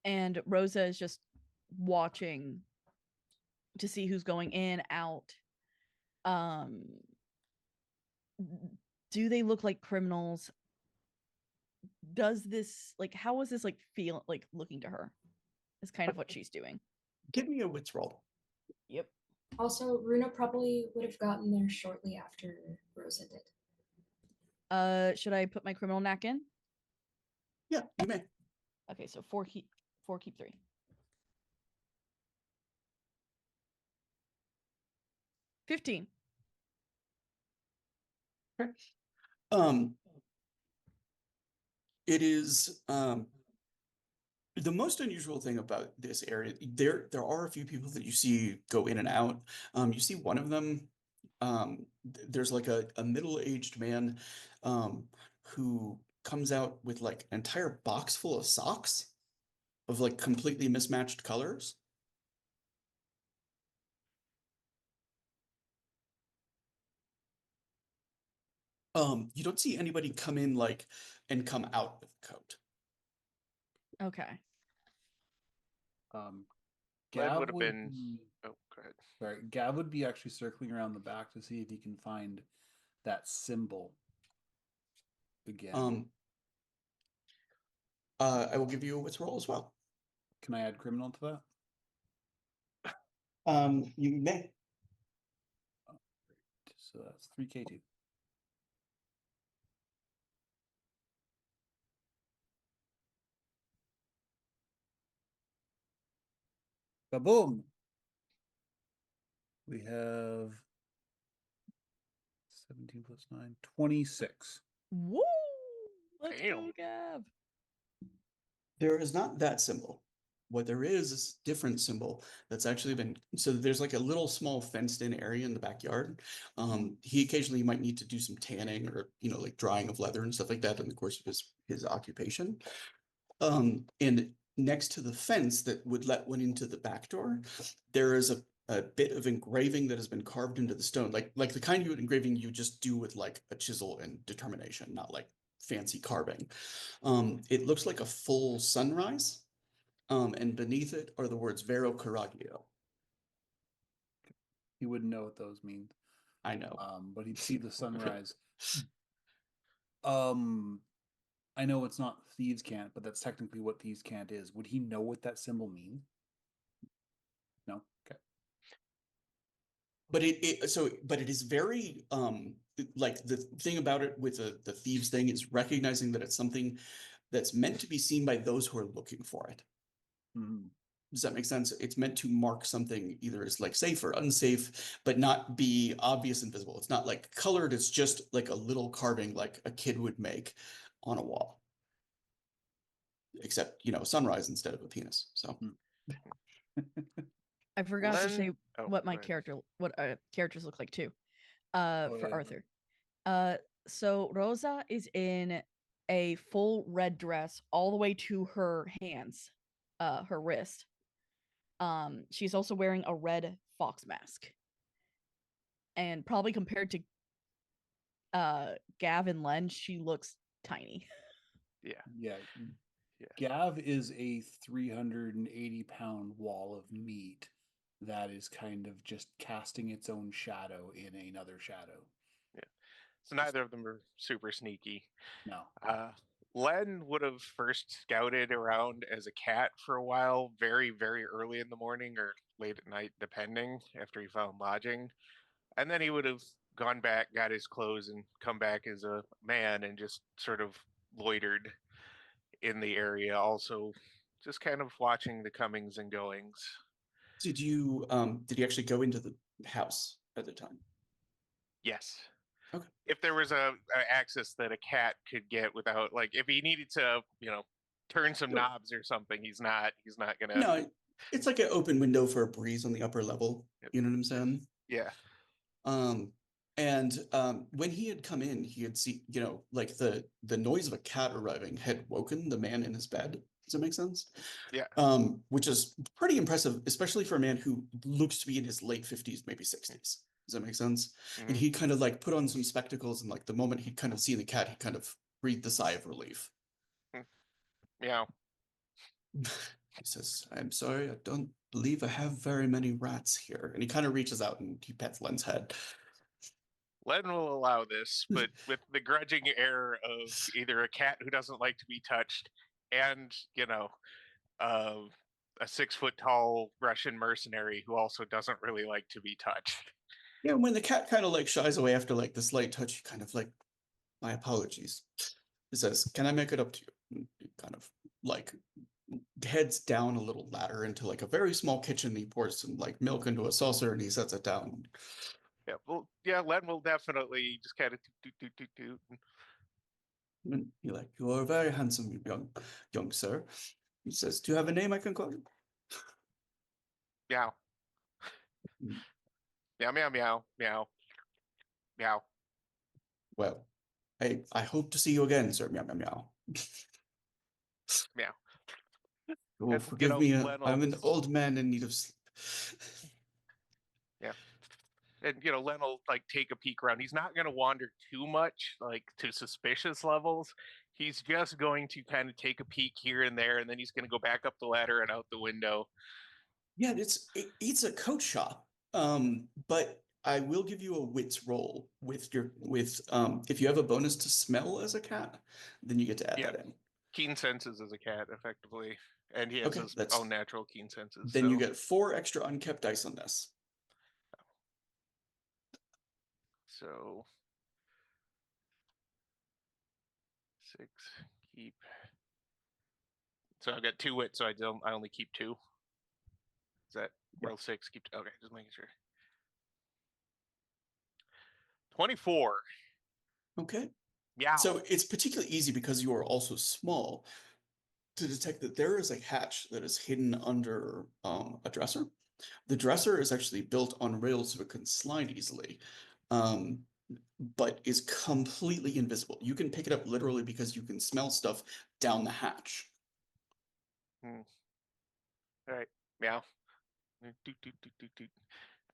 And Rosa is just watching to see who's going in, out. Do they look like criminals? Does this like how is this like feel like looking to her? Is kind of what she's doing. Give me a wits roll. Yep. Also, Runa probably would have gotten there shortly after Rosa did. Should I put my criminal knack in? Yeah, you may. Okay, so four keep 3. $15. Okay. It is the most unusual thing about this area. There are a few people that you see go in and out. You see one of them. There's like a middle-aged man who comes out with like an entire box full of socks of like completely mismatched colors. You don't see anybody come in like and come out with a coat. Okay. Glenn Gav would have been. be, Oh, go ahead. sorry, Gav would be actually circling around the back to see if he can find that symbol again. I will give you a wits roll as well. Can I add criminal to that? You may. So that's 3K2. Kaboom! We have 17 plus 9, 26. Woo! Let's go, Damn. Gav. There is not that symbol. What there is a different symbol that's actually been, so there's like a little small fenced in area in the backyard. He occasionally might need to do some tanning or, you know, like drying of leather and stuff like that in the course of his occupation. And next to the fence that would let one into the back door, there is a bit of engraving that has been carved into the stone, like the kind of engraving you just do with like a chisel and determination, not like fancy carving. It looks like a full sunrise, and beneath it are the words Vero Caragio. He wouldn't know what those mean. I know. But he'd see the sunrise. Um, I know it's not thieves' cant, but that's technically what thieves' cant is. Would he know what that symbol means? No. Okay. But but it is very like the thing about it with the thieves thing is recognizing that it's something that's meant to be seen by those who are looking for it. Mhm. Does that make sense? It's meant to mark something either as like safe or unsafe, but not be obvious and visible. It's not like colored, it's just like a little carving like a kid would make on a wall. Except, sunrise instead of a penis. So I forgot to say Oh, what my go ahead. characters look like too. Oh, For yeah. Arthur. So Rosa is in a full red dress all the way to her hands, her wrist. She's also wearing a red fox mask. And probably compared to Gav and Len, she looks tiny. Yeah. Yeah. Yeah. Gav is a 380-pound wall of meat that is kind of just casting its own shadow in another shadow. Yeah. So neither of them are super sneaky. No. Len would have first scouted around as a cat for a while, very, very early in the morning or late at night, depending, after he found lodging. And then he would have gone back, got his clothes, and come back as a man and just sort of loitered in the area, also just kind of watching the comings and goings. did you actually go into the house at the time? Yes. Okay. If there was a access that a cat could get without, like, if he needed to, turn some Sure. knobs or something, he's not gonna. No, it's like an open window for a breeze on the upper level. Yep. You know what I'm saying? Yeah. And when he had come in, he had seen, like the noise of a cat arriving had woken the man in his bed. Does that make sense? Yeah. Which is pretty impressive, especially for a man who looks to be in his late 50s, maybe 60s. Does that make sense? And Mhm. he kind of like put on some spectacles, and like the moment he'd kind of seen the cat, he kind of breathed a sigh of relief. Meow. He says, "I'm sorry, I don't believe I have very many rats here." And he kind of reaches out and he pets Len's head. Len will allow this, but with the grudging air of either a cat who doesn't like to be touched and, uh, a 6 foot tall Russian mercenary who also doesn't really like to be touched. Yeah, when the cat kind of like shies away after like the slight touch, he kind of like, "My apologies." He says, "Can I make it up to you?" And he kind of like heads down a little ladder into like a very small kitchen. He pours some like milk into a saucer and he sets it down. Yeah, well, yeah, Len will definitely just kind of do. And he like, "You are very handsome, young sir." He says, "Do you have a name I can call you?" Meow. Mm, Meow, meow, meow, meow, meow. Well, I hope to see you again, sir. Meow meow meow. Meow. Oh, And, forgive me. Len will, I'm an old man in need of sleep. yeah. And, Len will, like, take a peek around. He's not going to wander too much, like, to suspicious levels. He's just going to kind of take a peek here and there, and then he's going to go back up the ladder and out the window. Yeah, it's a coat shop. But I will give you a wits roll with if you have a bonus to smell as a cat, then you get to add Yeah. that in. Keen senses as a cat, effectively. And he has Okay, his that's own natural keen senses. then So you get 4 extra unkept dice on this. So 6, keep. So I've got 2 wits, so I only keep 2. Is that roll 6? Keep. Okay, just making sure. 24. Okay. Yeah. So it's particularly easy because you are also small to detect that there is a hatch that is hidden under a dresser. The dresser is actually built on rails so it can slide easily, but is completely invisible. You can pick it up literally because you can smell stuff down the hatch. All right. Meow. Doot, doot, doot, doot, doot.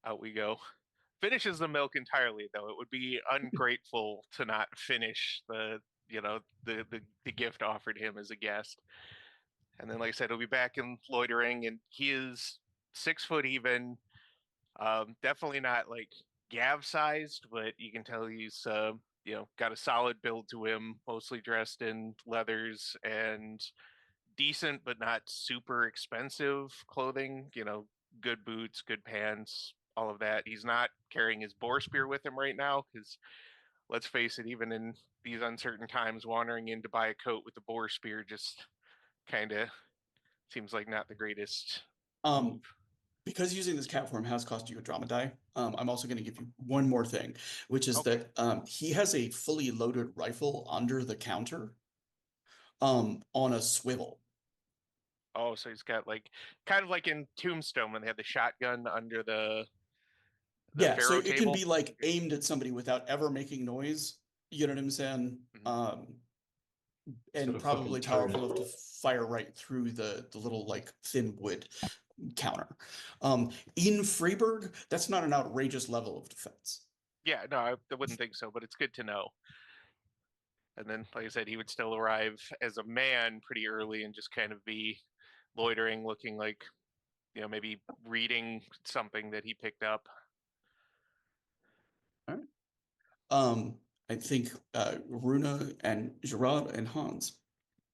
Out we go. Finishes the milk entirely, though. It would be ungrateful to not finish the gift offered him as a guest. And then, like I said, he'll be back in loitering, and he is 6 foot even. Definitely not like Gav sized, but you can tell he's got a solid build to him, mostly dressed in leathers and decent but not super expensive clothing, good boots, good pants, all of that. He's not carrying his boar spear with him right now because let's face it, even in these uncertain times, wandering in to buy a coat with a boar spear just kind of seems like not the greatest move. Because using this cat form has cost you a drama die, I'm also going to give you one more thing, which is Okay. that he has a fully loaded rifle under the counter on a swivel. Oh, so he's got kind of like in Tombstone when they had the shotgun under the Yeah, so Pharaoh it can table. be like aimed at somebody without ever making noise. You know what I'm saying? Instead And of probably fucking powerful turret. enough to fire right through the little like thin wood counter. In Freiburg, that's not an outrageous level of defense. Yeah, no, I wouldn't think so, but it's good to know. And then, like I said, he would still arrive as a man pretty early and just kind of be loitering, looking like, maybe reading something that he picked up. All right. I think Runa and Gerard and Hans.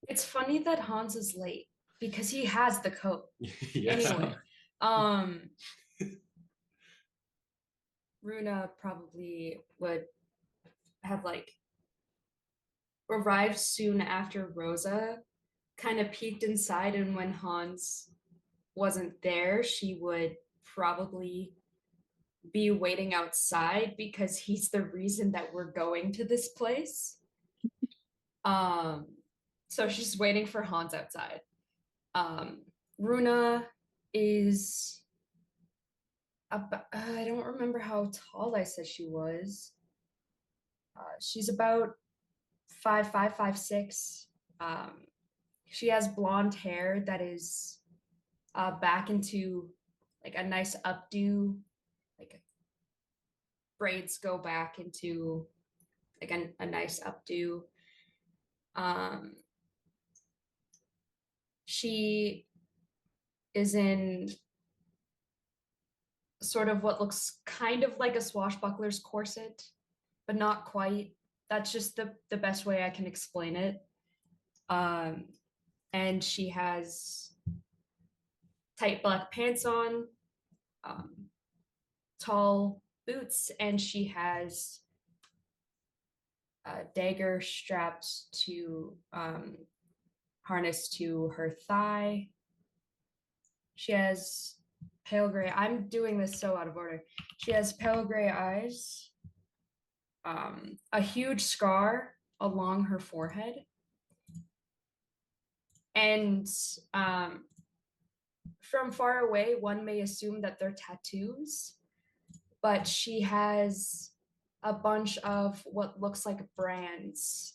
It's funny that Hans is late because he has the coat. Yes. Anyway, Runa probably would have arrived soon after Rosa kind of peeked inside, and when Hans wasn't there, she would probably be waiting outside because he's the reason that we're going to this place. So she's waiting for Hans outside. Runa is I don't remember how tall I said she was. She's about 5'5", 5'6". She has blonde hair that is back into like a nice updo, like braids go back into like a nice updo. She is in sort of what looks kind of like a swashbuckler's corset, but not quite. That's just the best way I can explain it. And she has tight black pants on, tall boots, and she has a dagger strapped to harness to her thigh. She has pale gray. I'm doing this so out of order. She has pale gray eyes, a huge scar along her forehead, and from far away, one may assume that they're tattoos, but she has a bunch of what looks like brands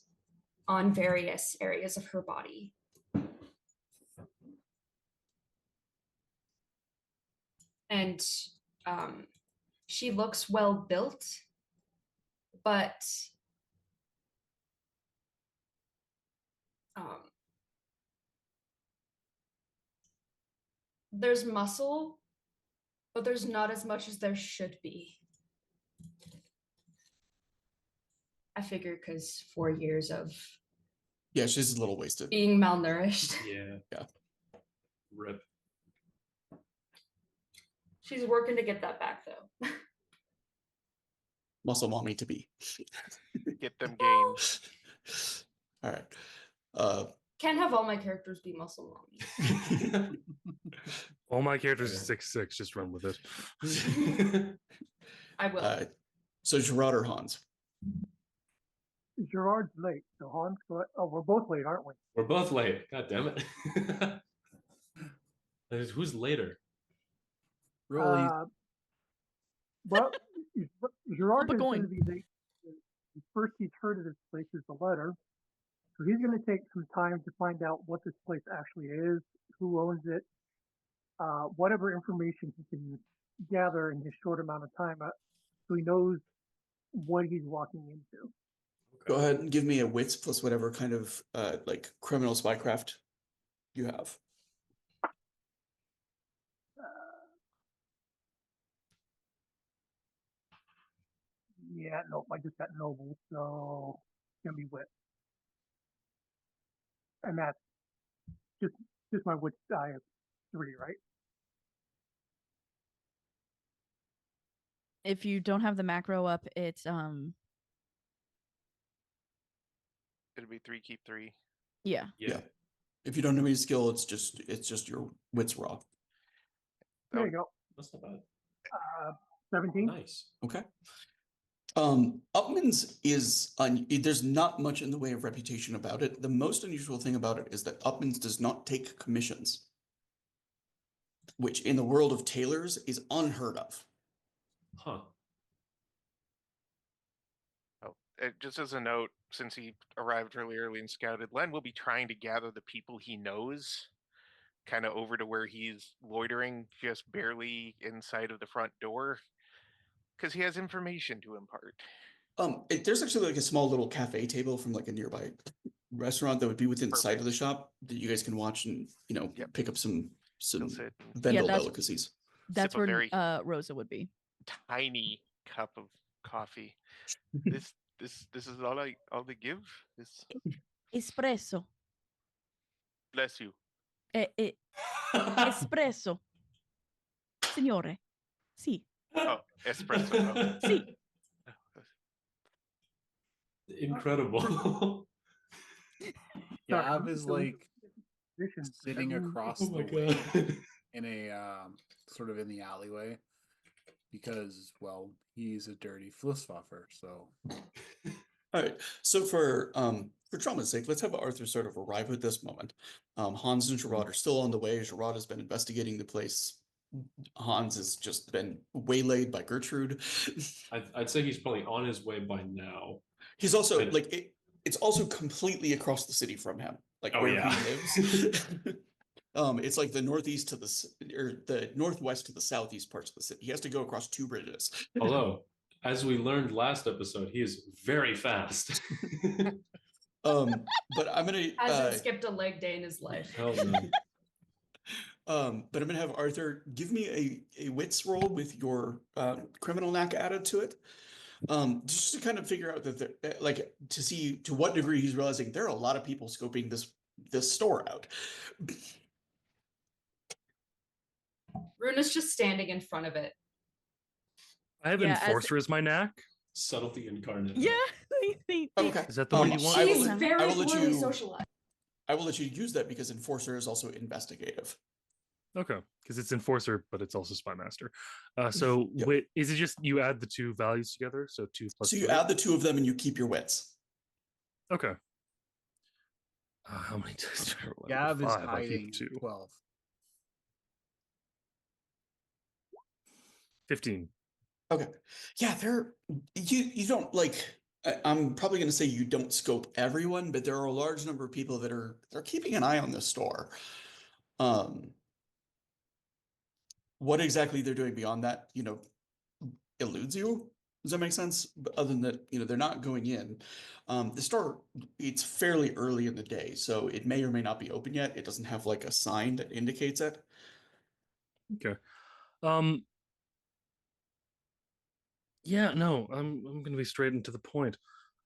on various areas of her body. And she looks well built, but there's muscle, but there's not as much as there should be. I figure because 4 years of Yeah, she's a little wasted. being malnourished. Yeah. Rip. She's working to get that back though. Muscle mommy to be. Get them gains. All right. Can't have all my characters be muscle mommy. All my characters are 6'6". Just run with it. I will. So Gerard or Hans? Gerard's late, so Hans. Oh, we're both late, aren't we? We're both late. God damn it. Who's later? Really? Well, Gerard Flip is a going coin. to be late. First, he's heard of this place is the letter, so he's going to take some time to find out what this place actually is, who owns it, whatever information he can gather in his short amount of time, so he knows what he's walking into. Go ahead and give me a wits plus whatever kind of like criminal spycraft you have. Yeah, nope, I just got noble, so it's gonna be wit. And that's just my wit die of 3, right? If you don't have the macro up, it's It'll be 3, keep 3. yeah. Yeah. If you don't have any skill, it's just your wits raw. There you go. That's not bad. 17. Nice. Okay. Upman's is there's not much in the way of reputation about it. The most unusual thing about it is that Upman's does not take commissions, which in the world of tailors is unheard of. Huh. Oh, just as a note, since he arrived really early and scouted, Len will be trying to gather the people he knows kind of over to where he's loitering just barely inside of the front door because he has information to impart. There's actually like a small little cafe table from like a nearby restaurant that would be within sight of the shop that you guys can watch and Yep. pick up some He'll sit and Vendel that's- delicacies. That's sip a where very Rosa would be. tiny cup of coffee. This is all they give. This Espresso. bless you. Espresso. Signore. Sì. Oh, espresso. Oh. Sì. Incredible. Gav is like Position, sitting that means- across Oh my the way god. in a sort of in the alleyway because, well, he's a dirty flusswaffer. So All right. So for drama's sake, let's have Arthur sort of arrive at this moment. Hans and Gerard are still on the way. Gerard has been investigating the place. Hans has just been waylaid by Gertrude. I'd say he's probably on his way by now. He's also And- like it's also completely across the city from him, like Oh, where yeah. he lives. It's like the northeast to the northwest to the southeast parts of the city. He has to go across 2 bridges. Although, as we learned last episode, he is very fast. But I'm gonna Hasn't skipped a leg day in his life. Hell no. but I'm gonna have Arthur give me a wits roll with your criminal knack added to it. Just to kind of figure out that like to see to what degree he's realizing there are a lot of people scoping this store out. Runa's just standing in front of it. I have Yeah, as- Enforcer as my knack. Subtlety incarnate. Yeah. Okay. Is that the one you want? I will She's let- very I will let poorly you- socialized. I will let you use that because Enforcer is also investigative. Okay, because it's Enforcer, but it's also Spy Master. So Yep. wait, is it just you add the 2 values together? So 2 plus So you 3? add the 2 of them and you keep your wits. Okay. How many times do I roll? Gav is 5. I keep hiding 2. 12. 15. Okay. Yeah, you don't like I'm probably going to say you don't scope everyone, but there are a large number of people that they're keeping an eye on this store. What exactly they're doing beyond that, eludes you. Does that make sense? But other than that, they're not going in. The store, it's fairly early in the day, so it may or may not be open yet. It doesn't have like a sign that indicates it. Okay. Yeah, no, I'm gonna be straight into the point.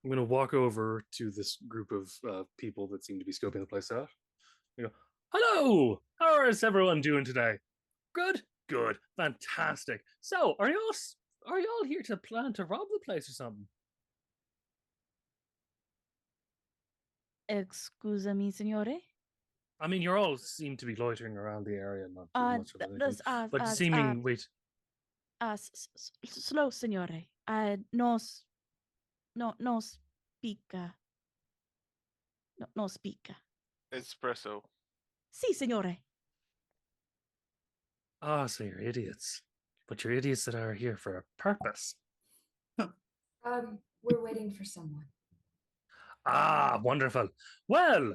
I'm gonna walk over to this group of people that seem to be scoping the place out. I go, hello, how is everyone doing today? Good, good, fantastic. So, are y'all here to plan to rob the place or something? Excusa me, signore. I mean, you all seem to be loitering around the area, and not doing much of anything. But seeming, wait, Slow, signore. No speak. No speak. Espresso. Si, signore. so you're idiots. But you're idiots that are here for a purpose. We're waiting for someone. Ah, wonderful. Well,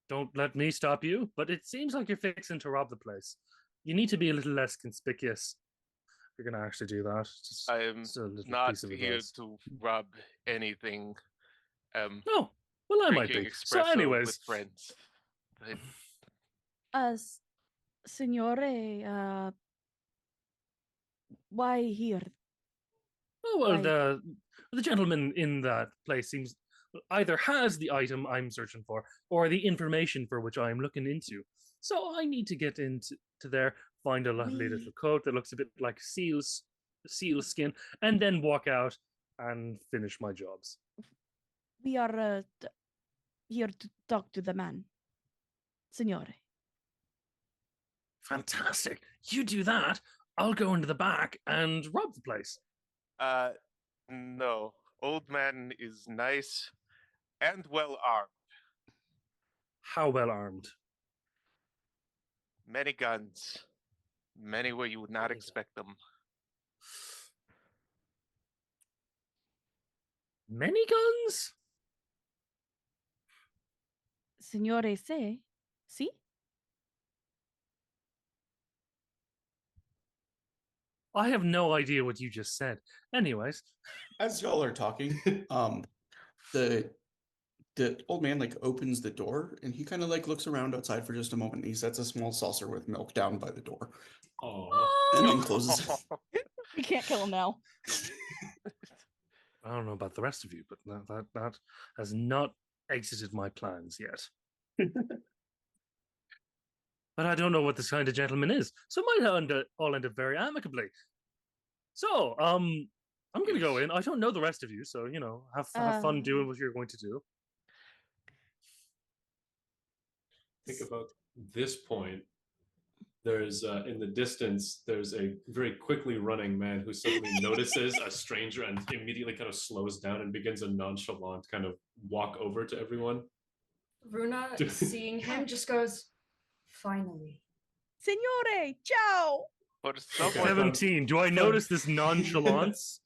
don't let me stop you, but it seems like you're fixing to rob the place. You need to be a little less conspicuous if you're going to actually do that. I am just a little not piece of here advice. to rob anything. Oh, well, I might Drinking be. So, espresso anyways, with friends. I- Signore, why here? Oh well, Why- the gentleman in that place seems either has the item I'm searching for or the information for which I am looking into. So I need to get into there, find a lovely We- little coat that looks a bit like seal skin, and then walk out and finish my jobs. We are here to talk to the man, Signore. Fantastic! You do that, I'll go into the back and rob the place. No. Old man is nice and well armed. How well armed? Many guns. Many where you would not Many expect them. Many guns? Signore say, see? I have no idea what you just said. Anyways, As y'all are talking, the old man like opens the door and he kind of like looks around outside for just a moment. And he sets a small saucer with milk down by the door Oh, and then closes it. We can't kill him now. I don't know about the rest of you, but that has not exited my plans yet. But I don't know what this kind of gentleman is, so it might all end up very amicably. So, I'm gonna go in. I don't know the rest of you, so have fun doing what you're going to do. think about this point. There's in the distance, there's a very quickly running man who suddenly notices a stranger and immediately kind of slows down and begins a nonchalant kind of walk over to everyone. Runa, seeing him, just goes, finally. Signore, ciao! For someone, 17. Do I notice this nonchalance?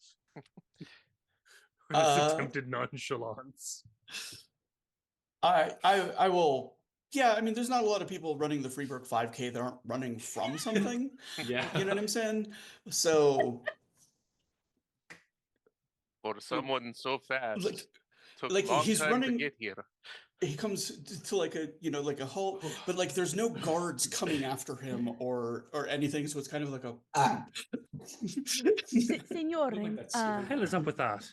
Or this attempted nonchalance? I will. Yeah, I mean, there's not a lot of people running the Freeburg 5K that aren't running from something. Yeah. You know what I'm saying? So, for someone so fast, took like long he's time running. to get here. He comes to like a like a halt, but like there's no guards coming after him or anything. So it's kind of like a. Signore, Like that What the hell is up with that?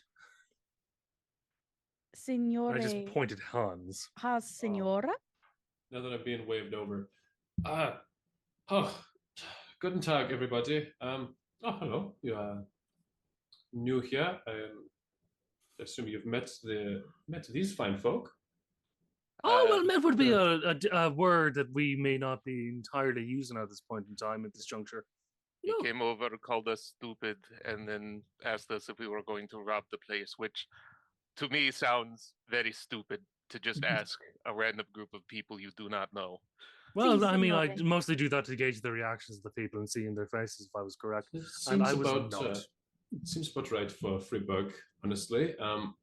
Signore, I just pointed at Hans. has Signora? Now that I'm being waved over. Oh, guten Tag, everybody. Oh, hello. You are new here. I assume you've met these fine folk. Oh, well, met would be sure. a word that we may not be entirely using at this point in time, at this juncture. He No. came over, called us stupid, and then asked us if we were going to rob the place, which to me sounds very stupid to just ask a random group of people you do not know. Well, Si, I mean, I signore. mostly do that to gauge the reactions of the people and see in their faces if I was correct. It And I seems was about not. seems about right for Freeburg, honestly. Gav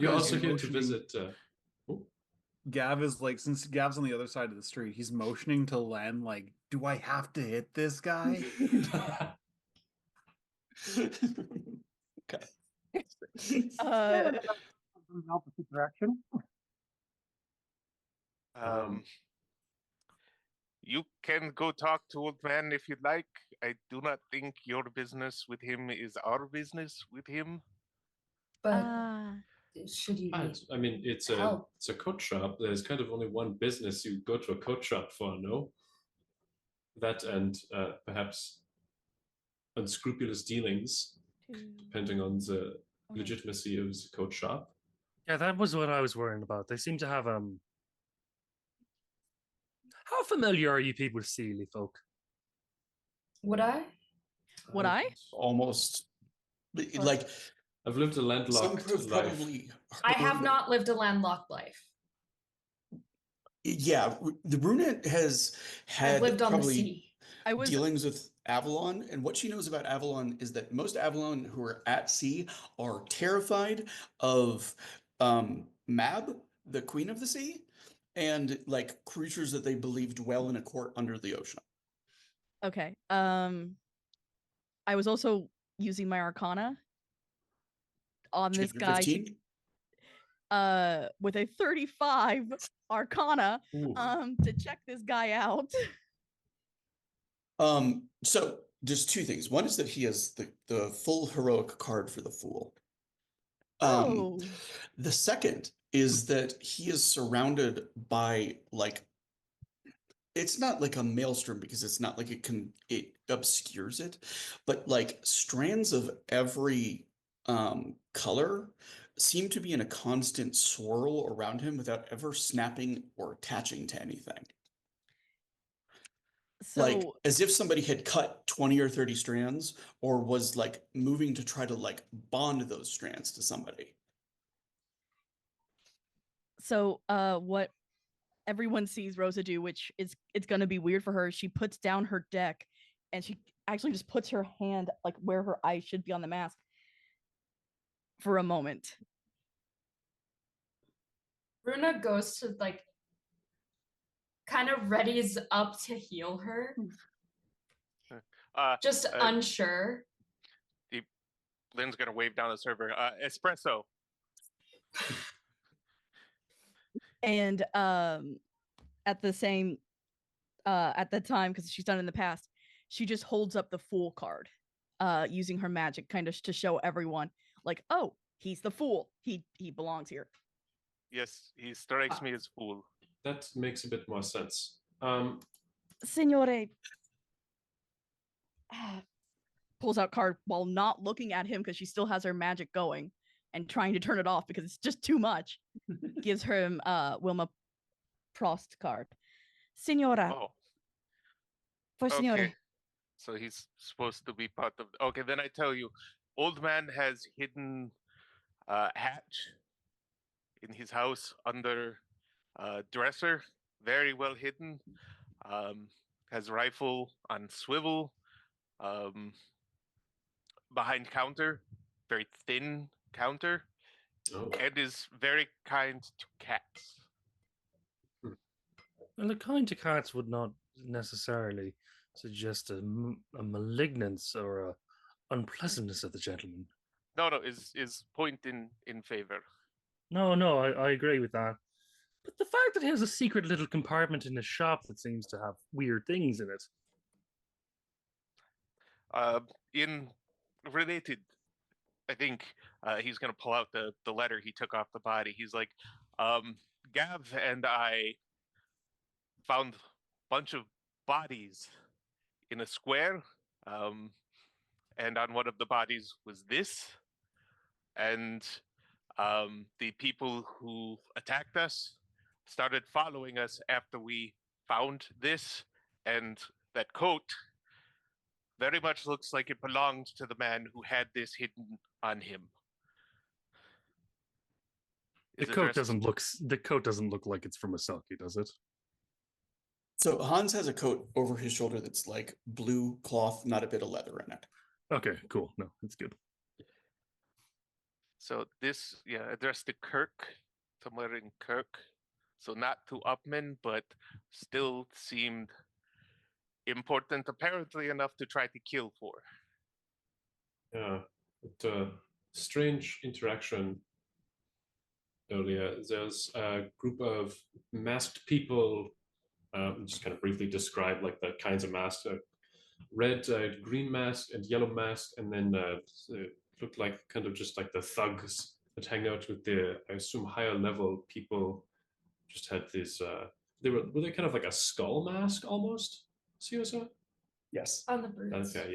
You're is also here to motioning- visit. Gav is like, since Gav's on the other side of the street, he's motioning to Len, like, do I have to hit this guy? Okay. In the opposite direction. You can go talk to old man if you'd like. I do not think your business with him is our business with him. But should you need I mean, it's help? a coat shop. There's kind of only one business you go to a coat shop for, no? That and perhaps unscrupulous dealings, depending on the legitimacy of the coat shop. Yeah, that was what I was worrying about. They seem to have How familiar are you people with Sealy folk? Would I? Would I? Almost like I've lived a some landlocked have life. probably. I have heard- not lived a landlocked life. Yeah, the brunette has had I've lived on the probably sea. I was dealings with Avalon, and what she knows about Avalon is that most Avalon who are at sea are terrified of Mab, the queen of the sea, and like creatures that they believe dwell in a court under the ocean. okay. I was also using my Arcana on Did you this get your guy 15? with a 35 Arcana Ooh. to check this guy out. So There's two things. One is that he has the full heroic card for the Fool. Oh. The second is that he is surrounded by like it's not like a maelstrom because it's not like it obscures it, but like strands of every color seem to be in a constant swirl around him without ever snapping or attaching to anything. Like So as if somebody had cut 20 or 30 strands or was like moving to try to like bond those strands to somebody. what everyone sees Rosa do, which is it's gonna be weird for her, she puts down her deck and she actually just puts her hand like where her eyes should be on the mask for a moment. Runa goes to like kind of readies up to heal her, just unsure. Lynn's gonna wave down the server. Espresso. And at the same at the time, because she's done it in the past, she just holds up the Fool card using her magic kind of to show everyone like, oh, he's the Fool, he belongs here. Yes, he strikes me as Fool. That makes a bit more sense. Signore pulls out card while not looking at him because she still has her magic going and trying to turn it off because it's just too much. Gives her Wilma Prost card. Signora. Oh. For Signore. Okay. So he's supposed to be part of. Okay, then I tell you, old man has hidden hatch in his house under dresser, very well hidden. Has rifle on swivel, behind counter, very thin counter, Oh. and is very kind to cats. Well, the kind to cats would not necessarily suggest a malignance or a unpleasantness of the gentleman. No, is point in favor. No, I agree with that. But the fact that he has a secret little compartment in his shop that seems to have weird things in it. In related, I think he's gonna pull out the letter he took off the body. He's like, Gav and I found a bunch of bodies in a square, and on one of the bodies was this, and the people who attacked us started following us after we found this, and that coat very much looks like it belonged to the man who had this hidden on him. The coat doesn't look like it's from Asaki, does it? So Hans has a coat over his shoulder that's like blue cloth, not a bit of leather in it. Okay, cool. No, that's good. So this, addressed to Kirk, somewhere in Kirk. So not to Upman, but still seemed important, apparently enough to try to kill for. Yeah, but strange interaction earlier. There's a group of masked people. Just kind of briefly describe like the kinds of masks: red, green mask, and yellow mask, and then it looked like kind of just like the thugs that hang out with the, I assume, higher level people. Just had this. Were they kind of like a skull mask almost? CSO? Yes. On the brutes. Okay,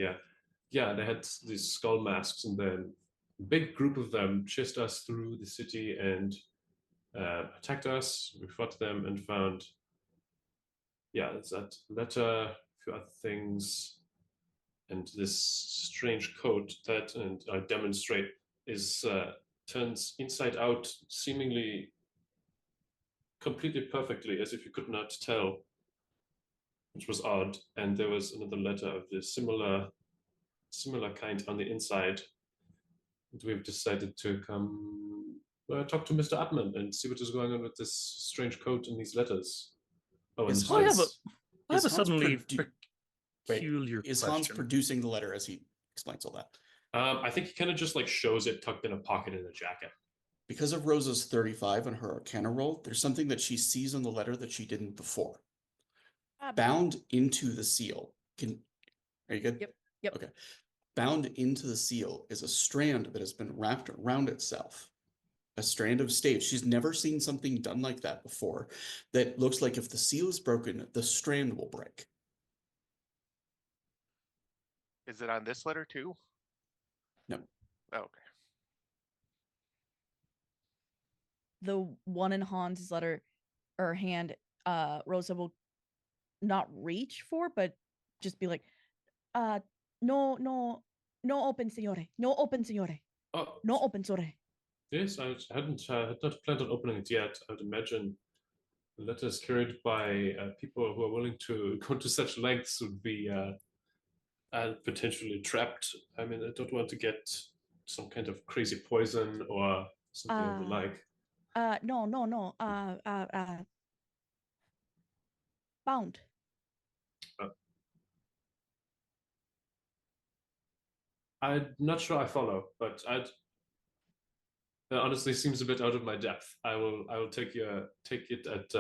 yeah. They had these skull masks, and then a big group of them chased us through the city and attacked us. We fought them and found, that letter, a few other things, and this strange coat that, and I demonstrate, is turns inside out, seemingly completely perfectly, as if you could not tell, which was odd. And there was another letter of this similar kind on the inside. And we've decided to come talk to Mr. Upman and see what is going on with this strange coat and these letters. Oh, and Is I have Hans- a is Hans suddenly Wait, peculiar is question. Hans producing the letter as he explains all that? I think he kind of just like shows it tucked in a pocket in a jacket. Because of Rosa's 35 on her Arcana roll, there's something that she sees on the letter that she didn't before. Bound into the seal. Are you good? Yep. Yep. Okay. Bound into the seal is a strand that has been wrapped around itself. A strand of stave. She's never seen something done like that before. That looks like if the seal is broken, the strand will break. Is it on this letter too? No. Oh, okay. The one in Hans's letter or hand, Rosa will not reach for, but just be like, no, no, no open, signore. No open, signore. Oh, No open, signore. yes, I had not planned on opening it yet. I would imagine letters carried by people who are willing to go to such lengths would be potentially trapped. I mean, I don't want to get some kind of crazy poison or something of the like. No, no, no. Bound. I'm not sure I follow, but that honestly seems a bit out of my depth. I will take it at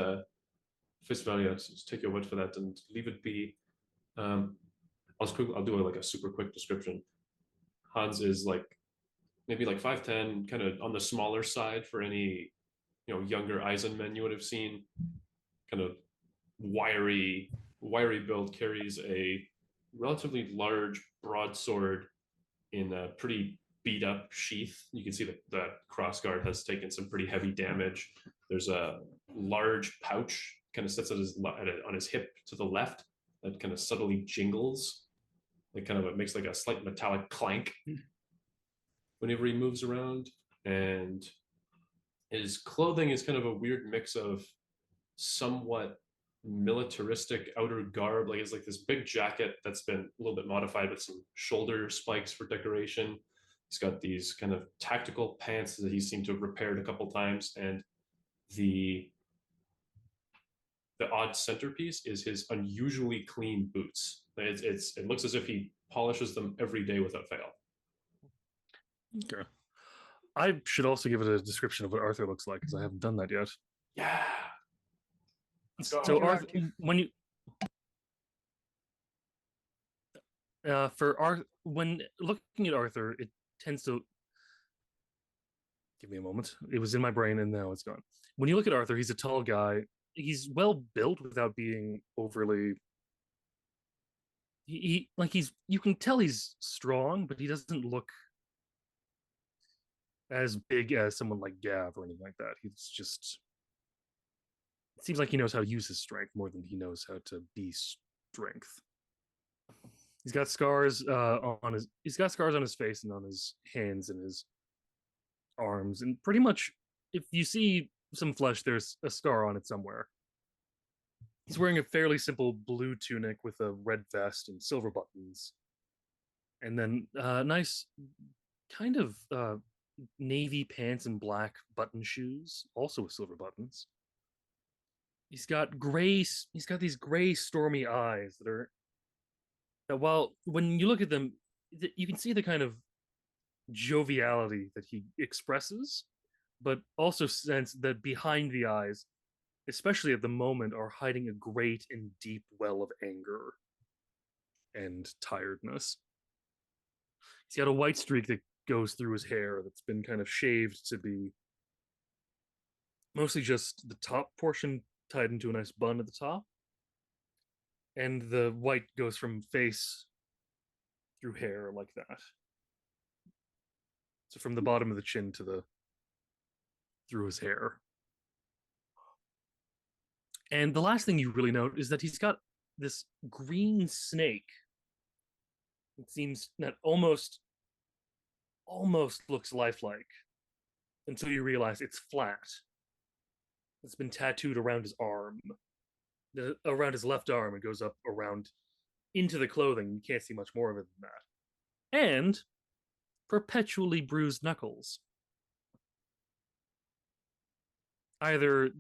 face value. Just take your word for that and leave it be. I'll do like a super quick description. Hans is like maybe like 5'10", kind of on the smaller side for any younger Eisenmen you would have seen. Kind of wiry build, carries a relatively large broadsword in a pretty beat up sheath. You can see that the crossguard has taken some pretty heavy damage. There's a large pouch kind of sits on his hip to the left that kind of subtly jingles. It makes like a slight metallic clank whenever he moves around. And his clothing is kind of a weird mix of somewhat militaristic outer garb. Like it's like this big jacket that's been a little bit modified with some shoulder spikes for decoration. He's got these kind of tactical pants that he seemed to have repaired a couple times, and the odd centerpiece is his unusually clean boots. It looks as if he polishes them every day without fail. Okay. I should also give it a description of what Arthur looks like because I haven't done that yet. Yeah. So Arthur, when you when looking at Arthur, it tends to give me a moment. It was in my brain and now it's gone. When you look at Arthur, he's a tall guy. He's well built without being overly. He's you can tell he's strong, but he doesn't look as big as someone like Gav or anything like that. He's just. It seems like he knows how to use his strength more than he knows how to be strength. He's got scars on his face and on his hands and his arms, and pretty much if you see some flesh, there's a scar on it somewhere. He's wearing a fairly simple blue tunic with a red vest and silver buttons, and then nice kind of navy pants and black button shoes, also with silver buttons. He's got these gray stormy eyes that while when you look at them, you can see the kind of joviality that he expresses, but also sense that behind the eyes, especially at the moment, are hiding a great and deep well of anger and tiredness. He's got a white streak that goes through his hair that's been kind of shaved to be mostly just the top portion tied into a nice bun at the top. And the white goes from face through hair like that. So from the bottom of the chin to through his hair. And the last thing you really note is that he's got this green snake. It seems that almost looks lifelike until you realize it's flat. It's been tattooed around his arm, around his left arm. It goes up around into the clothing. You can't see much more of it than that. And perpetually bruised knuckles. Either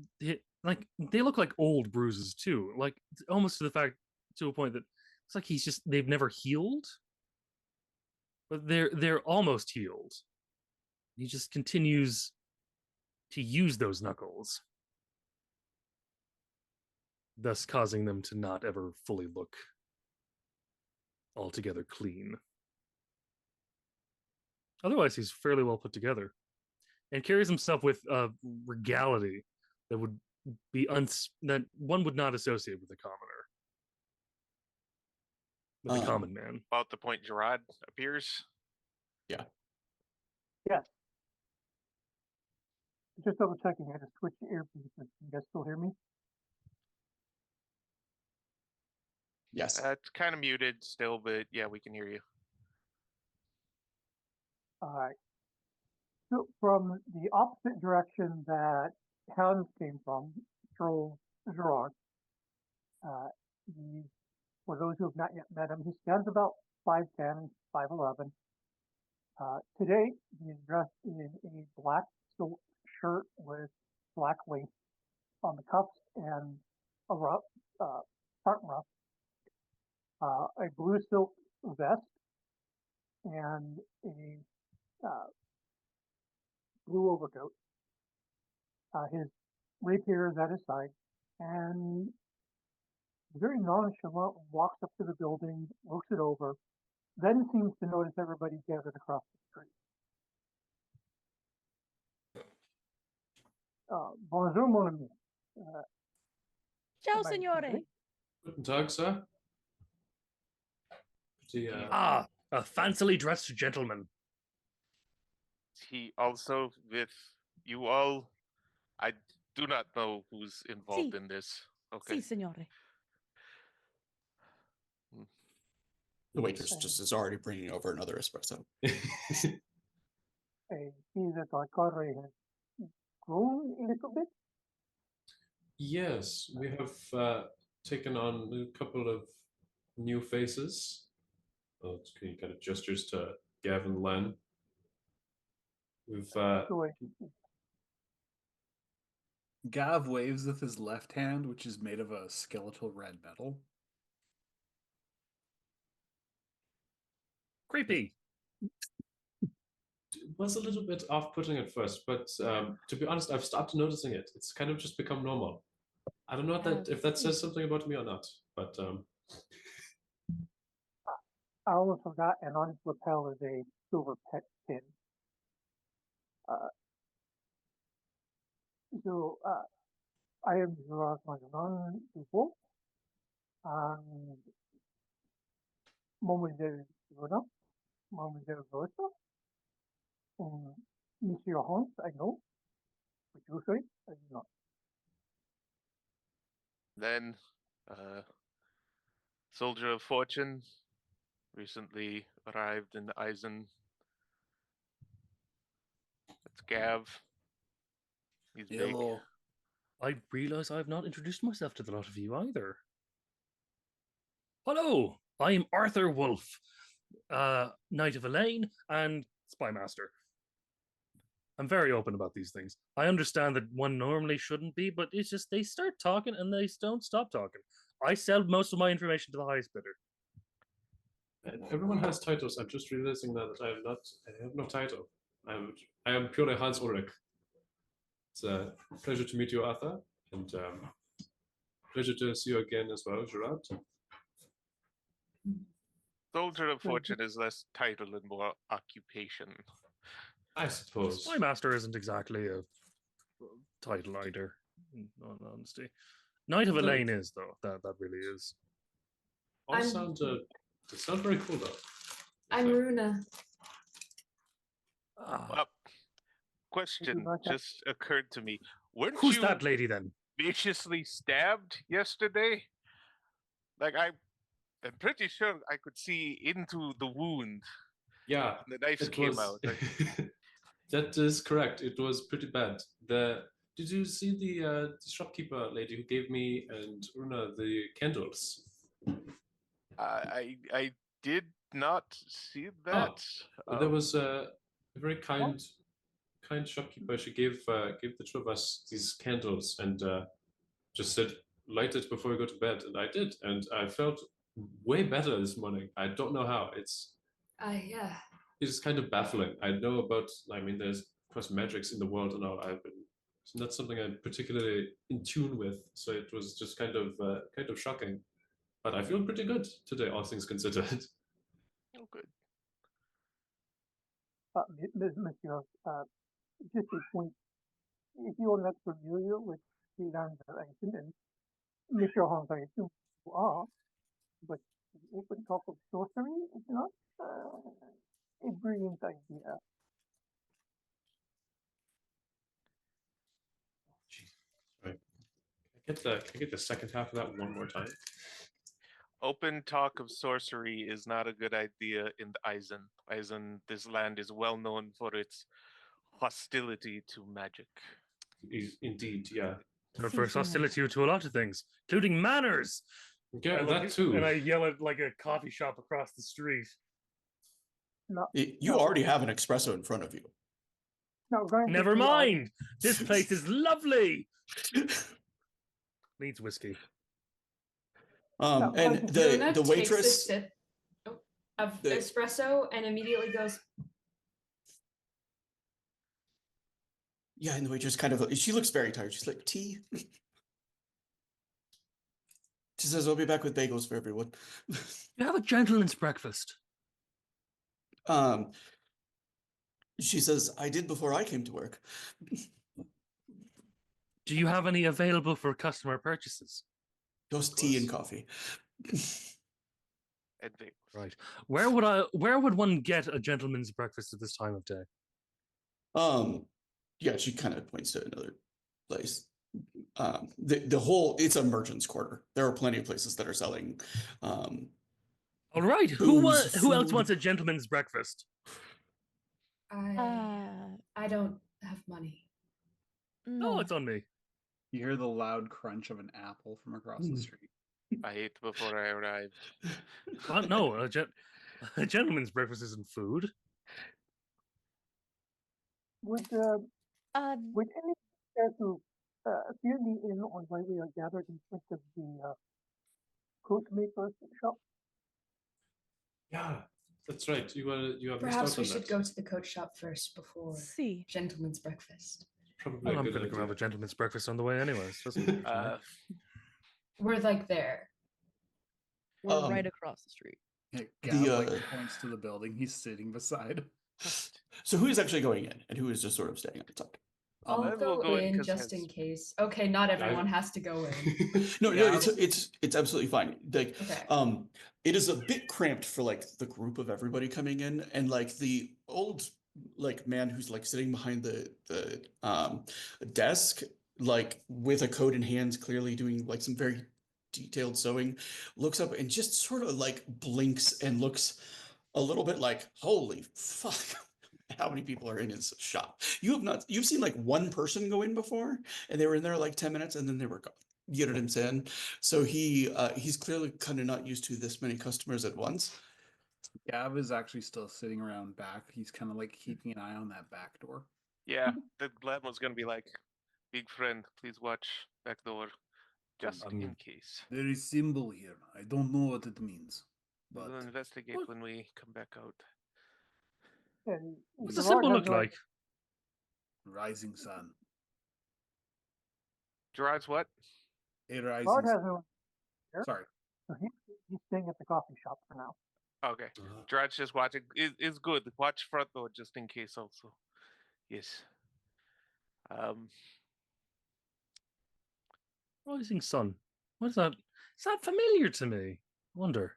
like they look like old bruises too, like almost to a point that it's like they've never healed, but they're almost healed. He just continues to use those knuckles, thus causing them to not ever fully look altogether clean. Otherwise, he's fairly well put together and carries himself with a regality that would be that one would not associate with a commoner, with a common man. About the point Gerard appears. Yeah. Yes. Just double checking. I had to switch to earpieces. Can you guys still hear me? Yes. It's kind of muted still, but yeah, we can hear you. All right. So from the opposite direction that Hans came from, drove Gerard. He, for those who have not yet met him, he stands about 5'10", 5'11". Today, he is dressed in a black silk shirt with black lace on the cuffs and a ruff, front ruff, a blue silk vest, and a blue overcoat. His rapier is at his side, and very nonchalant walks up to the building, looks it over, then seems to notice everybody gathered across the street. Bonjour, mon ami. Ciao, am I signore. correct? Guten Tag, sir. Pretty, A fancily dressed gentleman. Is he also with you all? I do not know who's involved Si. in this. Okay. Si, signore. The waitress just is already bringing over another espresso. I see that our corre has grown a little bit. Yes, we have taken on a couple of new faces. He kind of gestures to Gavin Len. We've So Gav waves with his left hand, which is made of a skeletal red metal. Creepy. it was a little bit off-putting at first, but to be honest, I've stopped noticing it. It's kind of just become normal. I don't know if that says something about me or not, but I almost forgot, and on his lapel is a silver pin. I am Gerard Magellan Dubois, and Mademoiselle Rona, Mademoiselle Rosa, Monsieur Hans, I know, but you say I do not. Then, Soldier of Fortune recently arrived in Eisen. It's Gav. He's big. Hello. I realize I have not introduced myself to the lot of you either. Hello, I am Arthur Wolf, Knight of Elaine and Spymaster. I'm very open about these things. I understand that one normally shouldn't be, but it's just they start talking and they don't stop talking. I sell most of my information to the highest bidder. everyone has titles. I'm just realizing that I have no title. I am purely Hans Ulrich. It's a pleasure to meet you, Arthur, and pleasure to see you again as well, Gerard. Soldier of Fortune is less title and more occupation. I suppose. Spymaster isn't exactly a title either, in all honesty. Knight of Elaine is, though. That really is. All sound very cool, though. I'm Runa. Well, question just occurred to me. Weren't Who's you that lady then? viciously stabbed yesterday? Like I'm pretty sure I could see into the wound. Yeah, The knife came out. That is correct. It was pretty bad. Did you see the shopkeeper lady who gave me and Runa the candles? I did not see that. There was a very kind shopkeeper. She gave the two of us these candles and just said, light it before we go to bed. And I did. And I felt way better this morning. I don't know how. Yeah. It's kind of baffling. I know about, there's, of course, magics in the world and all. It's not something I'm particularly in tune with. So it was just kind of shocking. But I feel pretty good today, all things considered. good. Monsieur, just a point. If you are not familiar with the land of Ancient, and Monsieur Hans, I assume you are, but the open talk of sorcery is not a brilliant idea. Jeez. Right. Can I get the second half of that one more time? Open talk of sorcery is not a good idea in Eisen. Eisen, this land is well known for its hostility to magic. Indeed, yeah. First hostility to a lot of things, including manners. Yeah, that too. And I yell at like a coffee shop across the street. You already have an espresso in front of you. Now, granted, Never we are- mind. This place is lovely. Needs whiskey. No, And Luna the takes a waitress. sip of the- espresso and immediately goes, Yeah, and the waitress kind of, she looks very tired. She's like, tea? She says, I'll be back with bagels for everyone. You have a gentleman's breakfast. She says, I did before I came to work. Do you have any available for customer purchases? Just tea and coffee. And bagels. Right. Where would one get a gentleman's breakfast at this time of day? Yeah, she kind of points to another place. The whole, it's a merchant's quarter. There are plenty of places that are selling. All right. Booze, Who else food. wants a gentleman's breakfast? I don't have money. No. Oh, it's on me. You hear the loud crunch of an apple from across the street. I ate before I arrived. Well, no, a gentleman's breakfast isn't food. Would Uh, any care to fill me in on why we are gathered in front of the coat maker's shop? Yeah, that's right. You have missed Perhaps out we on should that. go to the coat shop first before see. gentleman's breakfast. Probably Well, a I'm good going to idea. grab a gentleman's breakfast on the way, anyways. Doesn't We're like there. We're right across the street. Yeah, The, Gav like points to the building he's sitting beside. So who is actually going in and who is just sort of staying outside? I'll We'll go go in in 'cause just his- in case. Okay, not everyone has to go in. No, Yeah. it's absolutely fine. Like, Okay. it is a bit cramped for like the group of everybody coming in, and like the old like man who's like sitting behind the desk, like with a coat in hands, clearly doing like some very detailed sewing, looks up and just sort of like blinks and looks a little bit like, holy fuck. How many people are in his shop? You've seen like one person go in before, and they were in there like 10 minutes and then they were gone. You know what I'm saying? So he's clearly kind of not used to this many customers at once. Gav is actually still sitting around back. He's kind of like keeping an eye on that back door. Yeah, the lad was gonna be like, big friend, please watch back door, just in case. There is symbol here. I don't know what it means, but We'll investigate when we come back out. And What's the Gerard symbol has look no- like? rising sun. Gerard's what? A rising Gerard has sun. no. Sorry. So he's staying at the coffee shop for now. Okay. Gerard's just watching. It's good. Watch front door just in case also. Yes. Rising sun. What is that? Is that familiar to me? Wonder.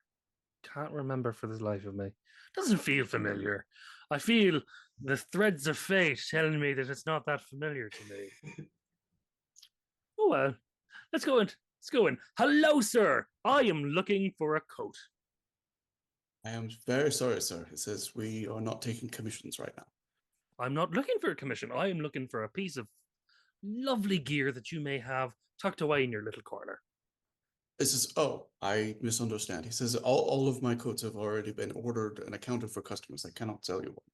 Can't remember for the life of me. Doesn't feel familiar. I feel the threads of fate telling me that it's not that familiar to me. Oh well. Let's go in. Let's go in. Hello, sir. I am looking for a coat. I am very sorry, sir. It says we are not taking commissions right now. I'm not looking for a commission. I am looking for a piece of lovely gear that you may have tucked away in your little corner. This is, oh, I misunderstand. He says all of my coats have already been ordered and accounted for customers. I cannot sell you one.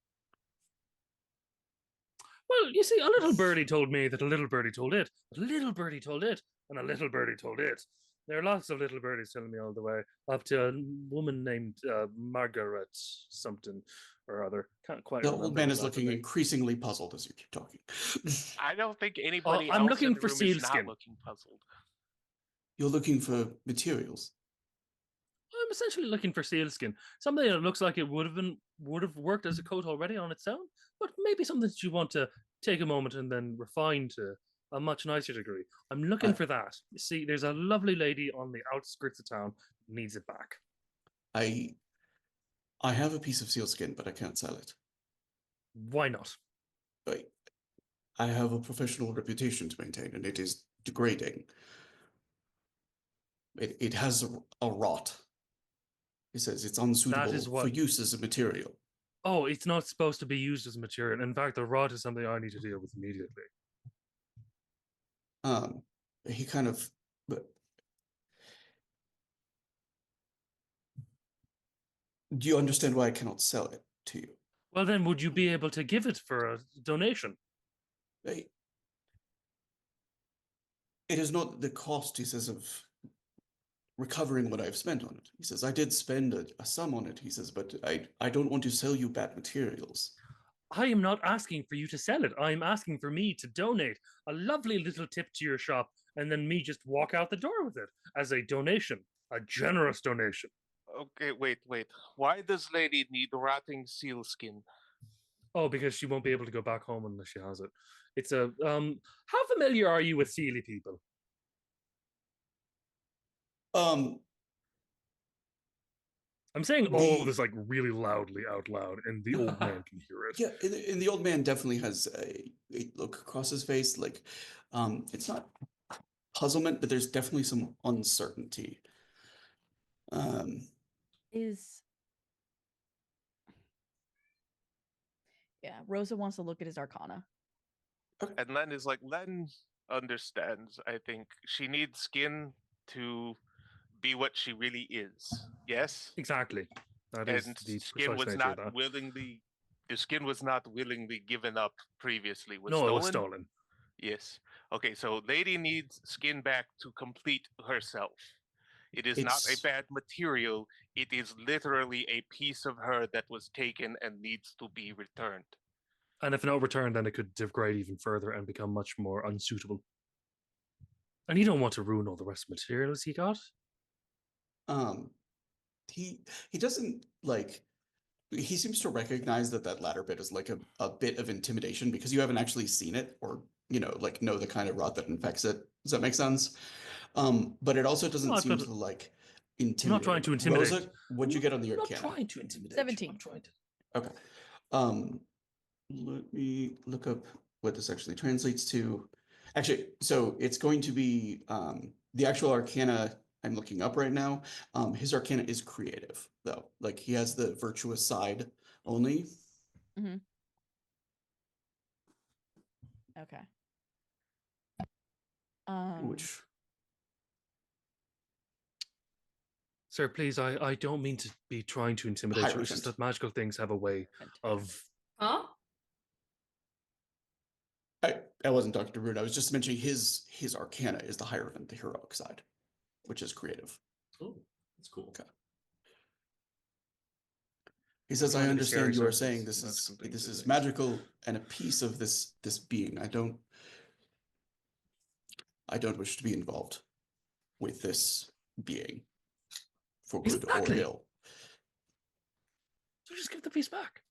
Well, you see, a little birdie told me that a little birdie told it, a little birdie told it, and a little birdie told it. There are lots of little birdies telling me all the way, up to a woman named Margaret something or other. Can't quite The remember. old man her is last looking name. increasingly puzzled as you keep talking. I don't think anybody I'm else looking in the for room is sealskin. not looking puzzled. You're looking for materials. I'm essentially looking for sealskin, something that looks like it would have worked as a coat already on its own, but maybe something that you want to take a moment and then refine to a much nicer degree. I'm looking I- for that. You see, there's a lovely lady on the outskirts of town who needs it back. I have a piece of sealskin, but I can't sell it. Why not? I have a professional reputation to maintain, and it is degrading. It has a rot. He says it's That unsuitable is for what. use as a material. Oh, it's not supposed to be used as material. In fact, the rot is something I need to deal with immediately. He kind of, but do you understand why I cannot sell it to you? Well, then, would you be able to give it for a donation? It is not the cost, he says, of recovering what I've spent on it. He says, I did spend a sum on it, he says, but I don't want to sell you bad materials. I am not asking for you to sell it. I am asking for me to donate a lovely little tip to your shop and then me just walk out the door with it as a donation, a generous donation. Okay, wait. Why does lady need rotting sealskin? Oh, because she won't be able to go back home unless she has it. It's a how familiar are you with Sealy people? Um, I'm saying all The- of this like really loudly out loud, and the old man can hear it. yeah, and the old man definitely has a look across his face, like, it's not puzzlement, but there's definitely some uncertainty. Is yeah, Rosa wants to look at his arcana. And Len is like, Len understands, I think. She needs skin to be what she really is. Yes? Exactly. That is And the skin precise was nature of not that. willingly the skin was not willingly given up previously. Was No, stolen? it was stolen. Yes. Okay, so lady needs skin back to complete herself. It is not a It's bad material. It is literally a piece of her that was taken and needs to be returned. And if not returned, then it could degrade even further and become much more unsuitable. And you don't want to ruin all the rest of the materials he got. um he doesn't like he seems to recognize that latter bit is like a bit of intimidation because you haven't actually seen it or like know the kind of rot that infects it. Does that make sense? But it also doesn't No, seem to like I'm not intimidate trying him. to intimidate. Rosa, what'd you get on the I'm not Arcana? trying to intimidate. 17. I'm trying to. Okay. Let me look up what this actually translates to. Actually, so it's going to be the actual Arcana I'm looking up right now. His Arcana is creative, though. Like he has the virtuous side only. Okay. Which Sir, please, I don't mean to be trying to intimidate you. It's just Hierophant. that magical things have a way of. Huh? I wasn't talking to Rude. I was just mentioning his Arcana is the Hierophant, the heroic side, which is creative. Oh, that's cool. Okay. He says, Join "I the understand you scary are saying surface. this That's completely is nice. magical and a piece of this being. I don't wish to be involved with this being for good or Exactly. ill." So just give the piece back.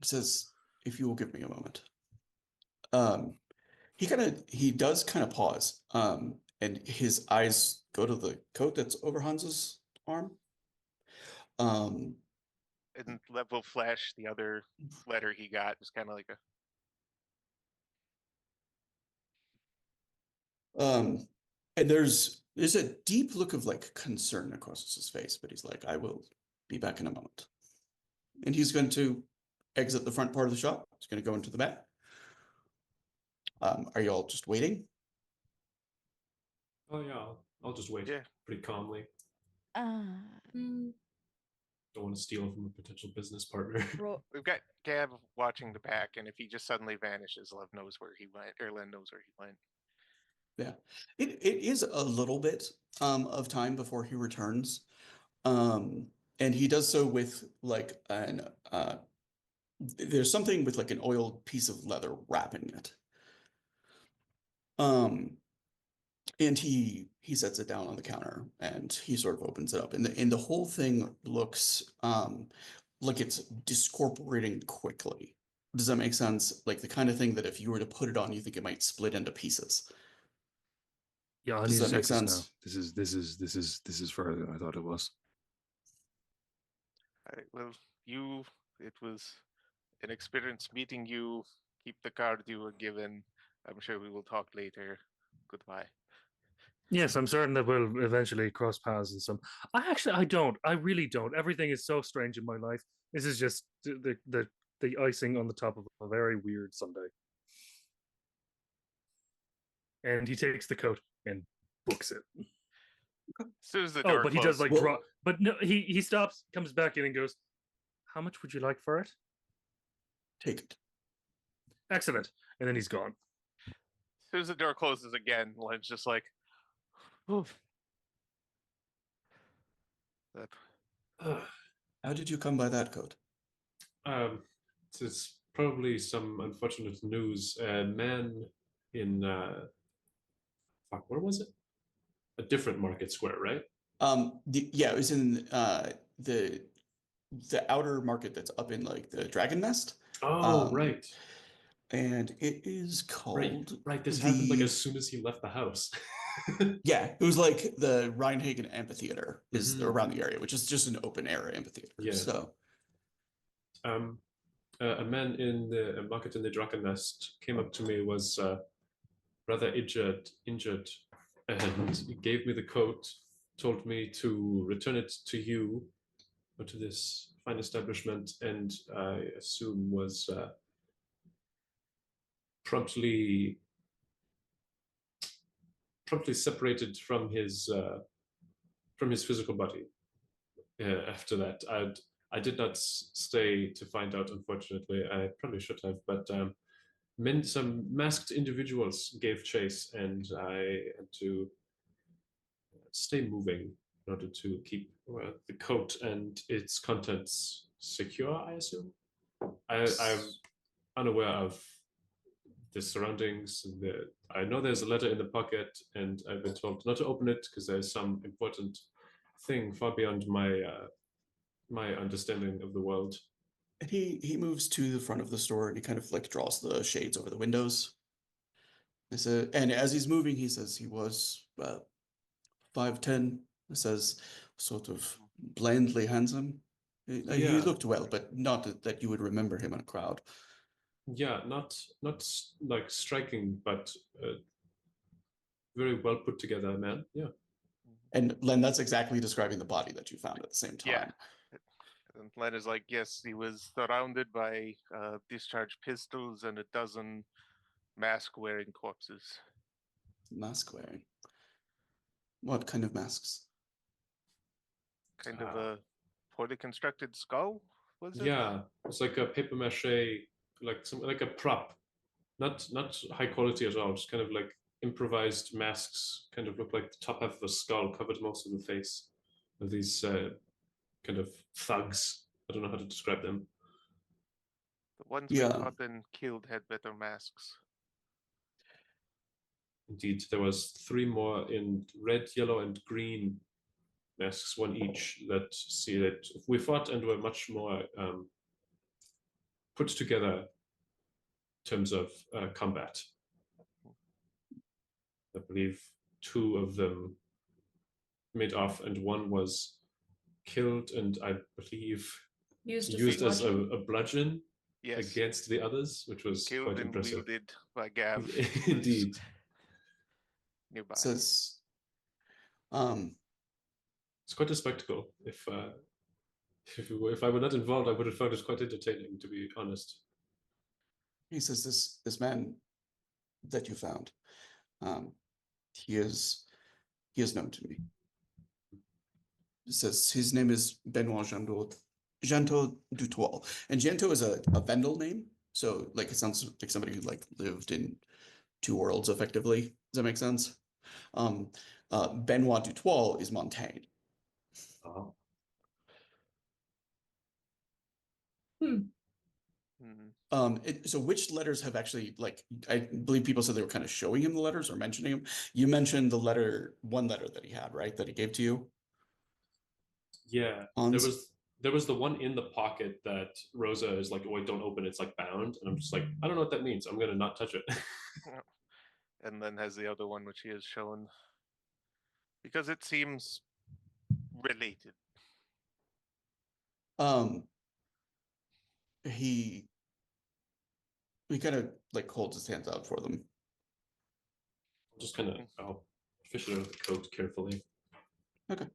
Says, "If you will give me a moment." He does kind of pause. And his eyes go to the coat that's over Hans's arm. And will flash the other letter he got. It's kind of like a And there's a deep look of like concern across his face, but he's like, "I will be back in a moment." And he's going to exit the front part of the shop. He's going to go into the back. Are you all just waiting? Oh yeah, I'll just wait. Yeah. Pretty calmly. Mm, Don't want to steal from a potential business partner. we've got Gab watching the back, and if he just suddenly vanishes, Lev knows where he went, or Len knows where he went. Yeah, it is a little bit of time before he returns, and he does so with like an there's something with like an oiled piece of leather wrapping it. And he sets it down on the counter and he sort of opens it up. And the whole thing looks like it's discorporating quickly. Does that make sense? Like the kind of thing that if you were to put it on, you think it might split into pieces. Yeah, I Does need to that make check this now. sense? This is further than I thought it was. Well, it was an experience meeting you. Keep the card you were given. I'm sure we will talk later. Goodbye. Yes, I'm certain that we'll eventually cross paths in some. I don't. I really don't. Everything is so strange in my life. This is just the icing on the top of a very weird Sunday. And he takes the coat and books it. As soon as the Oh, door but he does closes, like draw. But no, he stops, comes back in, and goes, "How much would you like for it?" Take it. Excellent. And then he's gone. as soon as the door closes again, Len's just like, oof. That How did you come by that coat? It's probably some unfortunate news. A man in fuck, where was it? A different market square, right? Yeah, it was in the outer market that's up in like the Dragon Nest. Oh, right. And it is called Right. This happened like as soon as he left the house. Yeah, it was like the Rheinhagen Amphitheater is Mhm. around the area, which is just an open air amphitheater. Yeah. So A man in the market in the Draken Nest came up to me, was rather injured, and he gave me the coat, told me to return it to you or to this fine establishment, and I assume was promptly separated from his physical body. After that, I did not stay to find out. Unfortunately, I probably should have, but some masked individuals gave chase, and I had to stay moving in order to keep the coat and its contents secure, I assume. I'm unaware of the surroundings. I know there's a letter in the pocket, and I've been told not to open it because there's some important thing far beyond my understanding of the world. and he moves to the front of the store and he kind of like draws the shades over the windows. And as he's moving, he says he was 5'10". It says sort of blandly handsome. He Yeah. looked well, but not that you would remember him in a crowd. Yeah, not like striking, but very well put together, man. Yeah. And Len, that's exactly describing the body that you found at the same yeah. time. And Len is like, yes, he was surrounded by discharged pistols and a dozen mask-wearing corpses. Mask wearing. What kind of masks? Kind of a poorly constructed skull, was it? Yeah, it's like a paper mache, like a prop, not high quality at all. Just kind of like improvised masks. Kind of look like the top half of a skull covered most of the face of these kind of thugs. I don't know how to describe them. The ones we caught and killed had better masks. Indeed, there was 3 more in red, yellow, and green masks, one each, that see that we fought and were much more put together in terms of combat. I believe 2 of them made off, and one was killed, and I believe used as a bludgeon against the others, which was killed quite and impressive. wielded by Gav. Indeed. Nearby. Says, it's quite a spectacle. If I were not involved, I would have found it quite entertaining, to be honest. He says, this man that you found, he is known to me. He says his name is Benoit Jantot Dutoil. And Jantot is a Vendel name. So like it sounds like somebody who like lived in 2 worlds effectively. Does that make sense? Benoit Dutoil is Montaigne. Oh. So which letters have actually, like, I believe people said they were kind of showing him the letters or mentioning him. You mentioned one letter that he had, right? That he gave to you. Yeah, there was the one in the pocket that Rosa is like, "Oh, don't open it, it's like bound," and I'm just like, I don't know what that means. I'm gonna not touch it. And then has the other one which he has shown because it seems related. He kind of like holds his hands out for them. I'm just kind of I'll fish it out of the coat carefully. Okay.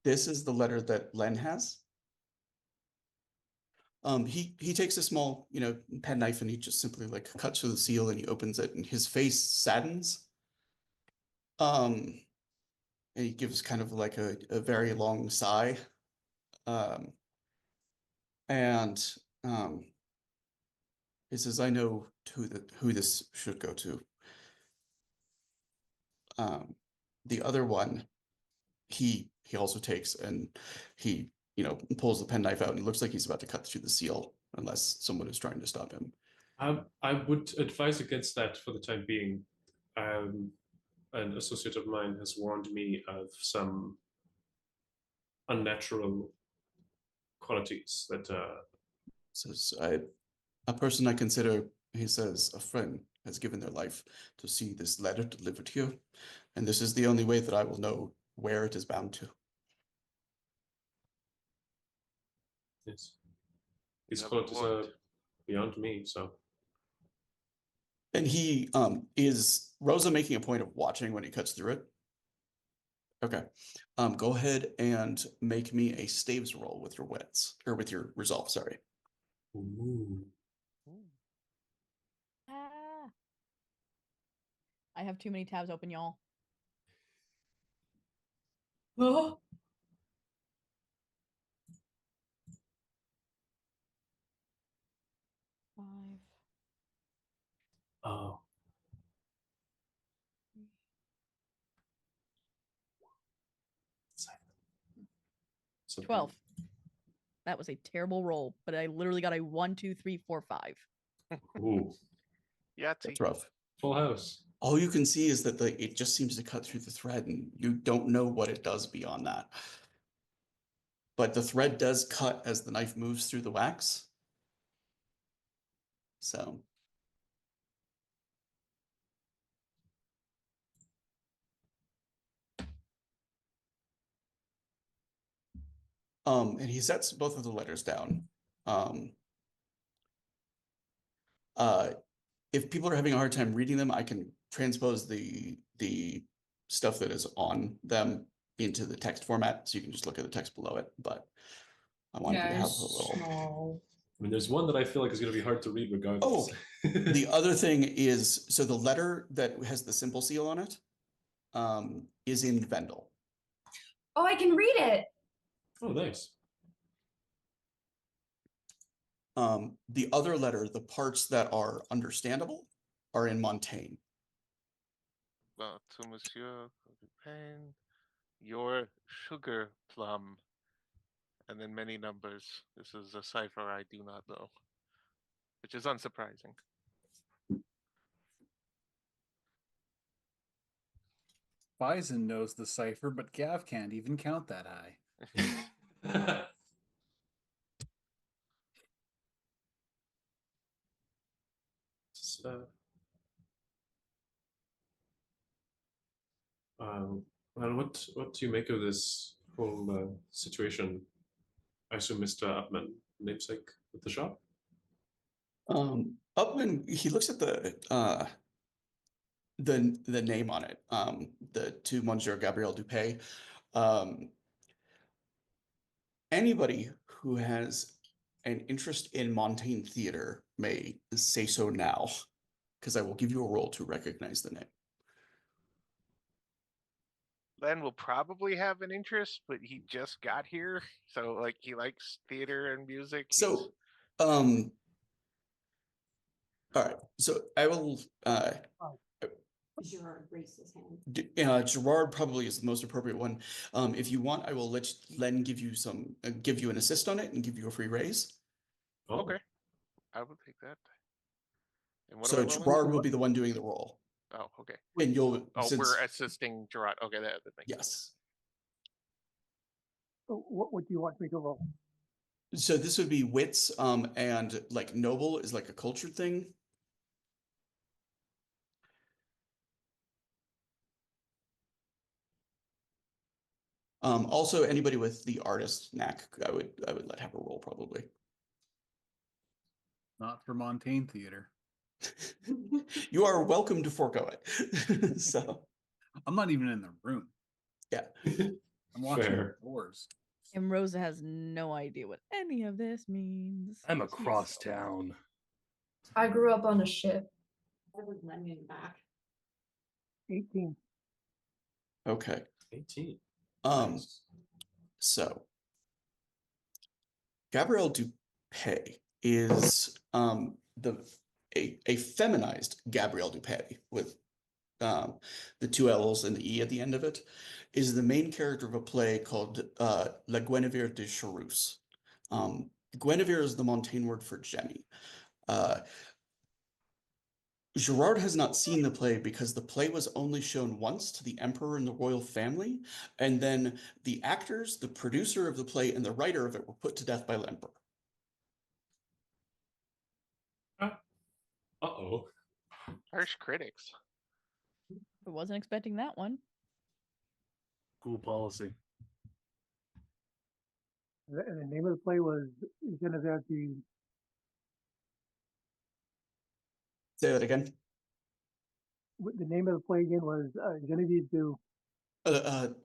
This is the letter that Len has. He takes a small, pen knife and he just simply like cuts through the seal and he opens it and his face saddens. And he gives kind of like a very long sigh. And he says, "I know who this should go to." The other one, he also takes and he pulls the penknife out and it looks like he's about to cut through the seal unless someone is trying to stop him. I would advise against that for the time being. An associate of mine has warned me of some unnatural qualities that Says, a person I consider, he says, a friend has given their life to see this letter delivered here, and this is the only way that I will know where it is bound to. yes, these qualities are beyond me. So, and he is Rosa making a point of watching when he cuts through it? Okay. Go ahead and make me a staves roll with your wits, or with your resolve, sorry. ooh. Ah. I have too many tabs open, y'all. Oh. Five. Oh. So 12. That was a terrible roll, but I literally got a 1, 2, 3, 4, 5. Ooh. That's rough. Full house. All you can see is that it just seems to cut through the thread, and you don't know what it does beyond that. But the thread does cut as the knife moves through the wax. So. And he sets both of the letters down. If people are having a hard time reading them, I can transpose the stuff that is on them into the text format, so you can just look at the text below it. But I wanted you to have a little. Small. I mean, there's one that I feel like is going to be hard to read regardless. Oh, the other thing is, so the letter that has the simple seal on it is in Vendel. Oh, I can read it. Oh, nice. The other letter, the parts that are understandable, are in Montaigne. Well, to Monsieur Pain, your sugar plum, and then many numbers. This is a cipher I do not know, which is unsurprising. Bison knows the cipher, but Gav can't even count that high. Well, what do you make of this whole situation? I assume Mr. Upman, namesake with the shop. Upman, he looks at the name on it, the to Monsieur Gabriel Dupay. Anybody who has an interest in Montaigne theater may say so now, because I will give you a roll to recognize the name. Len will probably have an interest, but he just got here, so like he likes theater and music. So, all right. So I will Gerard raised his hand. Gerard probably is the most appropriate one. If you want, I will let Len give you give you an assist on it and give you a free raise. Oh, Okay, I will take that. And what So am I rolling? Gerard will be the one doing the roll, Oh, okay. and you'll. Oh, since, we're assisting Gerard. Okay, that makes sense. yes. So what do you want me to roll? So this would be wits, and like noble is like a culture thing. Also anybody with the artist knack, I would let have a roll probably. Not for Montaigne Theater. You are welcome to forego it. So I'm not even in the room. yeah. I'm watching Fair. the doors. And Rosa has no idea what any of this means. I'm across town. I grew up on a ship. I would lend him back. 18. Okay. 18. Nice. So Gabrielle Dupay is a feminized Gabrielle Dupay with the two L's and the E at the end of it, is the main character of a play called La Guinevere de Charus. Guinevere is the Montaigne word for Jenny. Gerard has not seen the play because the play was only shown once to the emperor and the royal family, and then the actors, the producer of the play, and the writer of it were put to death by the emperor. Uh-oh. Harsh critics. I wasn't expecting that one. Cool policy. And the name of the play was Genevieve de Say that again. the name of the play again was Genevieve de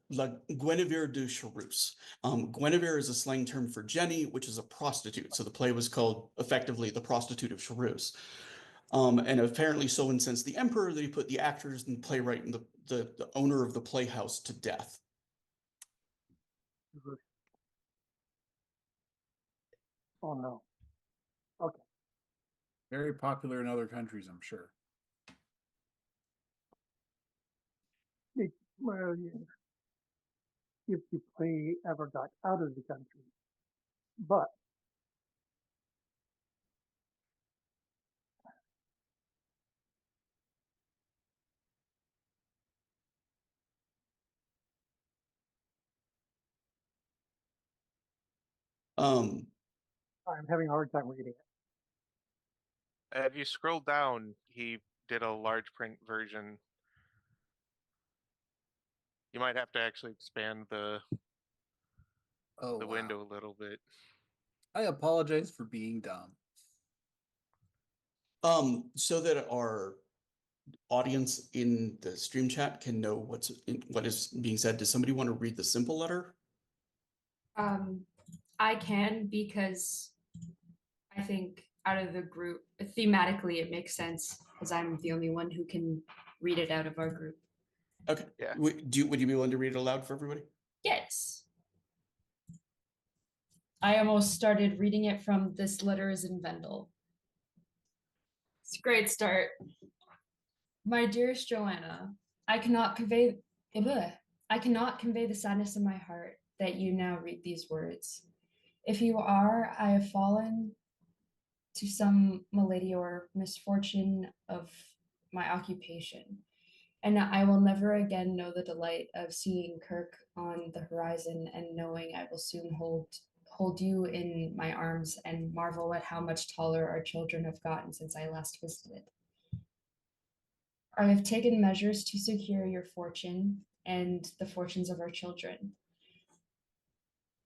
La Guinevere de Charus. Guinevere is a slang term for Jenny, which is a prostitute. So the play was called effectively The Prostitute of Charus. And apparently so incensed the emperor that he put the actors and playwright and the owner of the playhouse to death. Oh no. Okay. Very popular in other countries, I'm sure. Well, yeah. If the play ever got out of the country. But Um, I'm having a hard time reading it. If you scroll down, he did a large print version. You might have to actually expand the Oh, wow. window a little bit. I apologize for being dumb. so that our audience in the stream chat can know what is being said. Does somebody want to read the simple letter? I can, because I think out of the group, thematically it makes sense, because I'm the only one who can read it out of our group. Okay. Yeah. Would you be willing to read it aloud for everybody? Yes. I almost started reading it from This Letter is in Vendel. It's a great start. My dearest Joanna, I cannot convey the sadness of my heart that you now read these words. If you are, I have fallen to some malady or misfortune of my occupation, and I will never again know the delight of seeing Kirk on the horizon and knowing I will soon hold you in my arms and marvel at how much taller our children have gotten since I last visited. I have taken measures to secure your fortune and the fortunes of our children.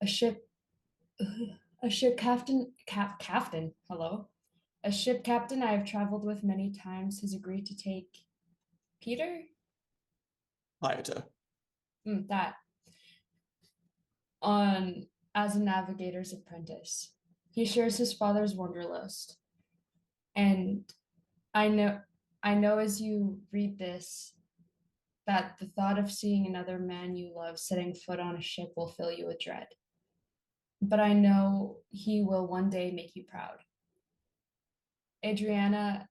A ship captain, hello. A ship captain I have traveled with many times has agreed to take Peter? Hayata. That. On as a navigator's apprentice. He shares his father's wanderlust. And I know as you read this that the thought of seeing another man you love setting foot on a ship will fill you with dread. But I know he will one day make you proud. Adriana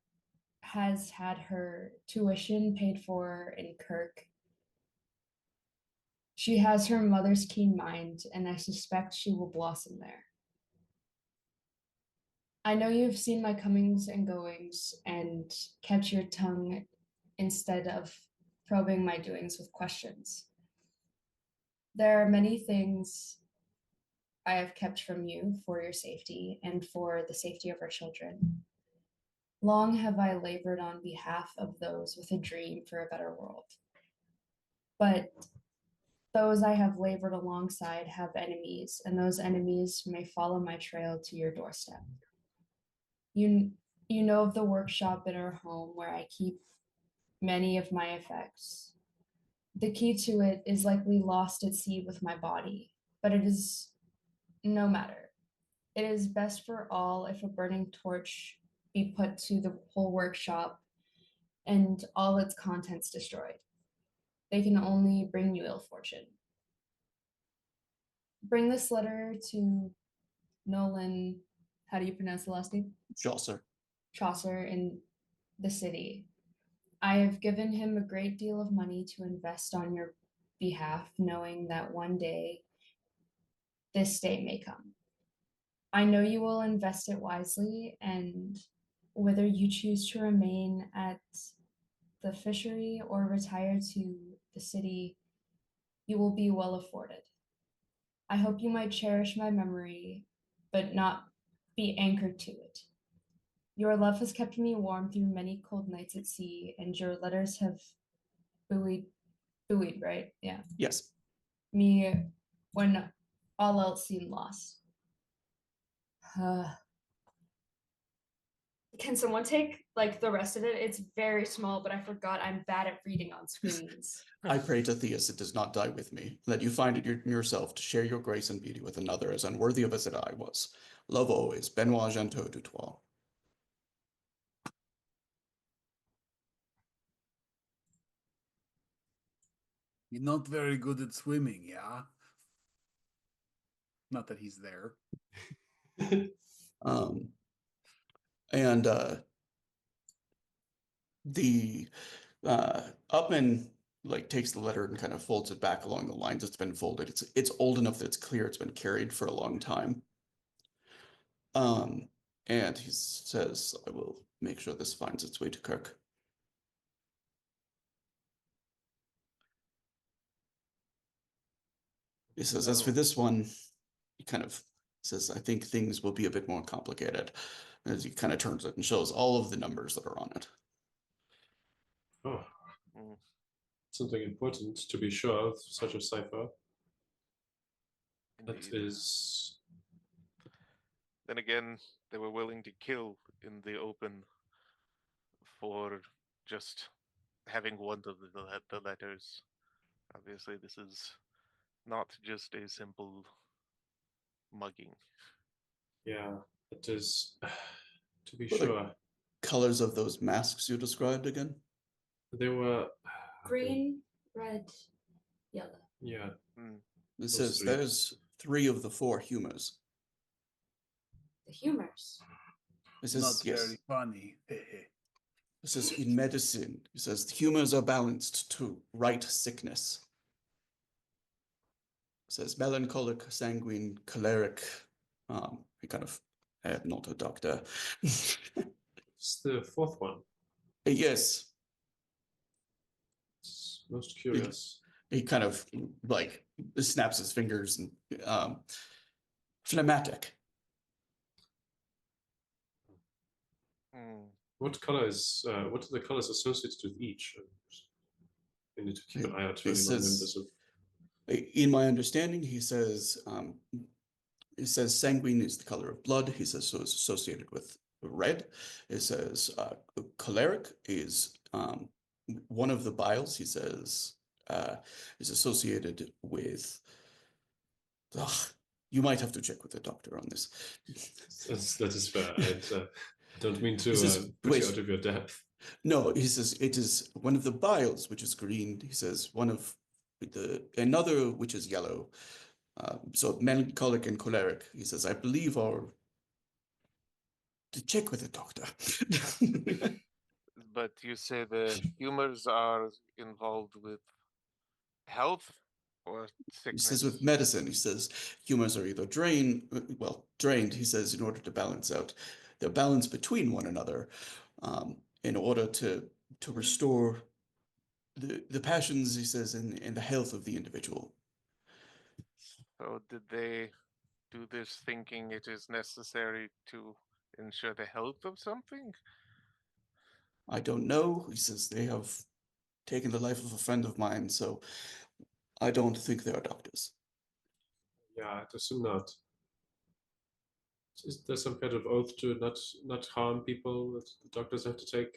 has had her tuition paid for in Kirk. She has her mother's keen mind, and I suspect she will blossom there. I know you've seen my comings and goings and kept your tongue instead of probing my doings with questions. There are many things I have kept from you for your safety and for the safety of our children. Long have I labored on behalf of those with a dream for a better world. But those I have labored alongside have enemies, and those enemies may follow my trail to your doorstep. You know of the workshop in our home where I keep many of my effects. The key to it is likely lost at sea with my body, but it is no matter. It is best for all if a burning torch be put to the whole workshop and all its contents destroyed. They can only bring you ill fortune. Bring this letter to Nolan, how do you pronounce the last name? Chaucer in the city. I have given him a great deal of money to invest on your behalf, knowing that one day this day may come. I know you will invest it wisely, and whether you choose to remain at the fishery or retire to the city, you will be well afforded. I hope you might cherish my memory, but not be anchored to it. Your love has kept me warm through many cold nights at sea, and your letters have buoyed, right? Yeah. Yes. Me when all else seemed lost. Can someone take like the rest of it? It's very small, but I forgot I'm bad at reading on screens. I pray to Theus it does not die with me, that you find it in yourself to share your grace and beauty with another as unworthy of as I was. Love always, Benoit Gentot du Trois. You're not very good at swimming, yeah? Not that he's there. And the Upman like takes the letter and kind of folds it back along the lines it's been folded. It's old enough that it's clear it's been carried for a long time. And he says, I will make sure this finds its way to Kirk. He says, as for this one, he kind of says, I think things will be a bit more complicated. As he kind of turns it and shows all of the numbers that are on it. Oh, something important to be sure of, such a cipher. That Indeed. is. Then again, they were willing to kill in the open for just having one of the letters. Obviously, this is not just a simple mugging. Yeah, it is. To be What are the sure. colors of those masks you described again? They were. Green, red, yellow. Yeah. It says there's 3 of the 4 humors. The humors. It says, Not yes. very funny. It says in medicine, it says the humors are balanced to right sickness. It says melancholic, sanguine, choleric. I am not a doctor. It's the 4th one. Yes. It's most curious. He kind of like snaps his fingers and phlegmatic. What color is? What are the colors associated with each? I need to keep an eye out for any more members of. In my understanding, he says sanguine is the color of blood. He says so it's associated with red. It says choleric is one of the biles. He says is associated with. You might have to check with the doctor on this. That is fair. I don't mean to put you out of your depth. No, he says it is one of the biles, which is green. He says another which is yellow. So melancholic and choleric. He says, I believe are to check with the doctor. But you say the humors are involved with health or He sickness? says with medicine, he says humors are either drained, he says, in order to balance out. They're balanced between one another in order to restore the passions, he says, in the health of the individual. So did they do this thinking it is necessary to ensure the health of something? I don't know. He says they have taken the life of a friend of mine, so I don't think they are doctors. Yeah, I'd assume not. Is there some kind of oath to not harm people that the doctors have to take?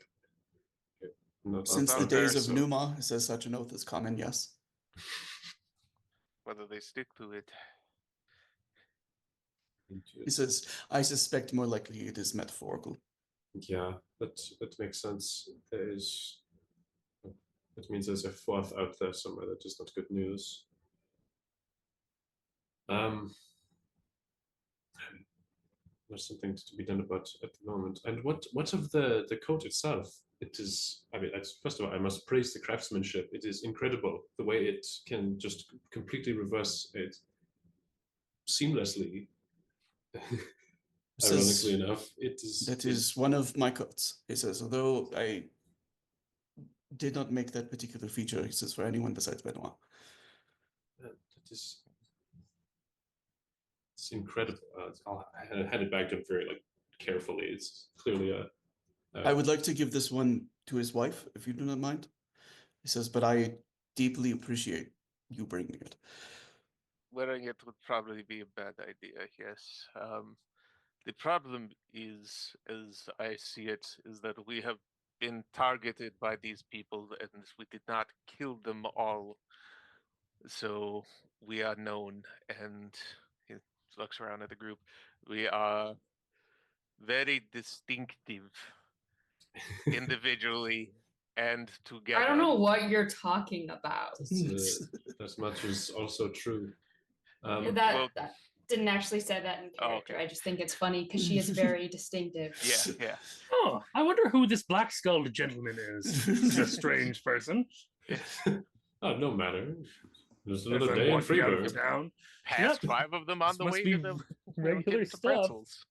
Okay, not Since the out days there, of so- Numa, he says such an oath is common, yes. Whether they stick to it. He says, I suspect more likely it is metaphorical. Yeah, that makes sense. There is. That means there's a fourth out there somewhere that is not good news. There's something to be done about at the moment. And what of the coat itself? It is. I mean, first of all, I must praise the craftsmanship. It is incredible the way it can just completely reverse it seamlessly. Ironically enough, it is. That is one of my coats. He says, although I did not make that particular feature, he says, for anyone besides Benoit. That is. It's incredible. I had it back up very carefully. It's clearly a. I would like to give this one to his wife, if you do not mind. He says, but I deeply appreciate you bringing it. Wearing it would probably be a bad idea, yes. The problem is, as I see it, is that we have been targeted by these people and we did not kill them all. So we are known, and he looks around at the group. We are very distinctive individually and together. I don't know what you're talking about. As much is also true. That didn't actually say that in character. okay. I just think it's funny because she is very distinctive. Yeah. Oh, I wonder who this black skulled gentleman is. He's a strange person. Oh, no matter. There's As another I'm day in walking out of Freeburg. town. Past Yep. 5 of them on This the must way be to the regular get some stuff. pretzels.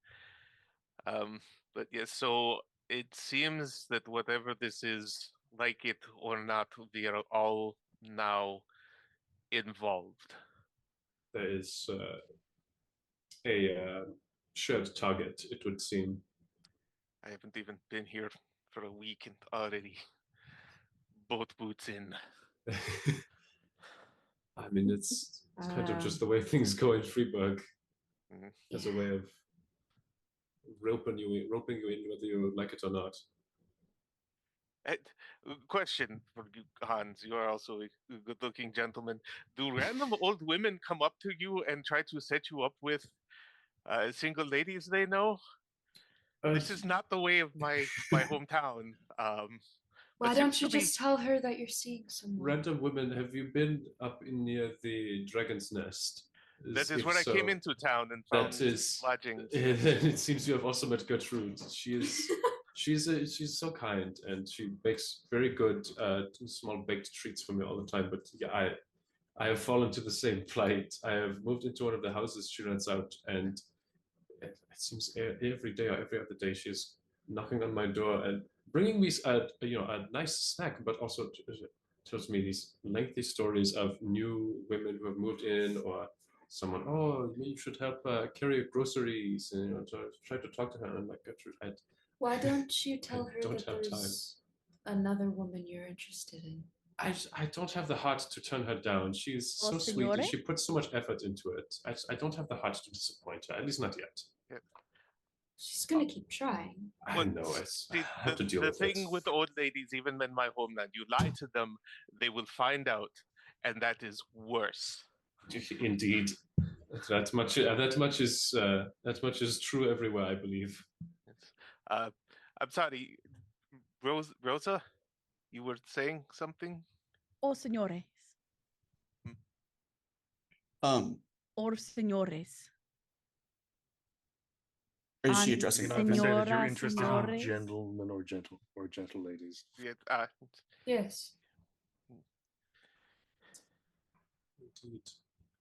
But yes, so it seems that whatever this is, like it or not, we are all now involved. There is a shared target, it would seem. I haven't even been here for a week and already both boots in. I mean, it's kind of just the way things go in Freeburg. As a way of roping you in, whether you like it or not. Question for you, Hans. You are also a good-looking gentleman. Do random old women come up to you and try to set you up with single ladies they know? This is not the way of my hometown. Why don't you just tell her that you're seeing someone? Random women, have you been up in near the Dragon's Nest? That is where I came into town and found lodgings. It seems you have also met Gertrude. She's so kind, and she makes very good small baked treats for me all the time. But yeah, I have fallen to the same plight. I have moved into one of the houses she rents out, and it seems every day or every other day she's knocking on my door and bringing me a nice snack, but also tells me these lengthy stories of new women who have moved in, or someone, oh, you should help carry groceries, and try to talk to her. And I'm like, Gertrude, why don't you tell her don't that have there's another woman you're interested in? I don't have the heart to turn her down. She's so sweet and she puts so much effort into it. I don't have the heart to disappoint her, at least not yet. Yeah. She's gonna keep trying. I know it. I have to deal with it. The thing with old ladies, even in my homeland, you lie to them, they will find out, and that is worse. Indeed, that much is true everywhere, I believe. I'm sorry, Rosa, you were saying something? Oh, señores. Or señores. Or is she And addressing You're them? not decided you're Senora, interested in senores. gentlemen or gentle ladies. Yeah, Yes. Indeed.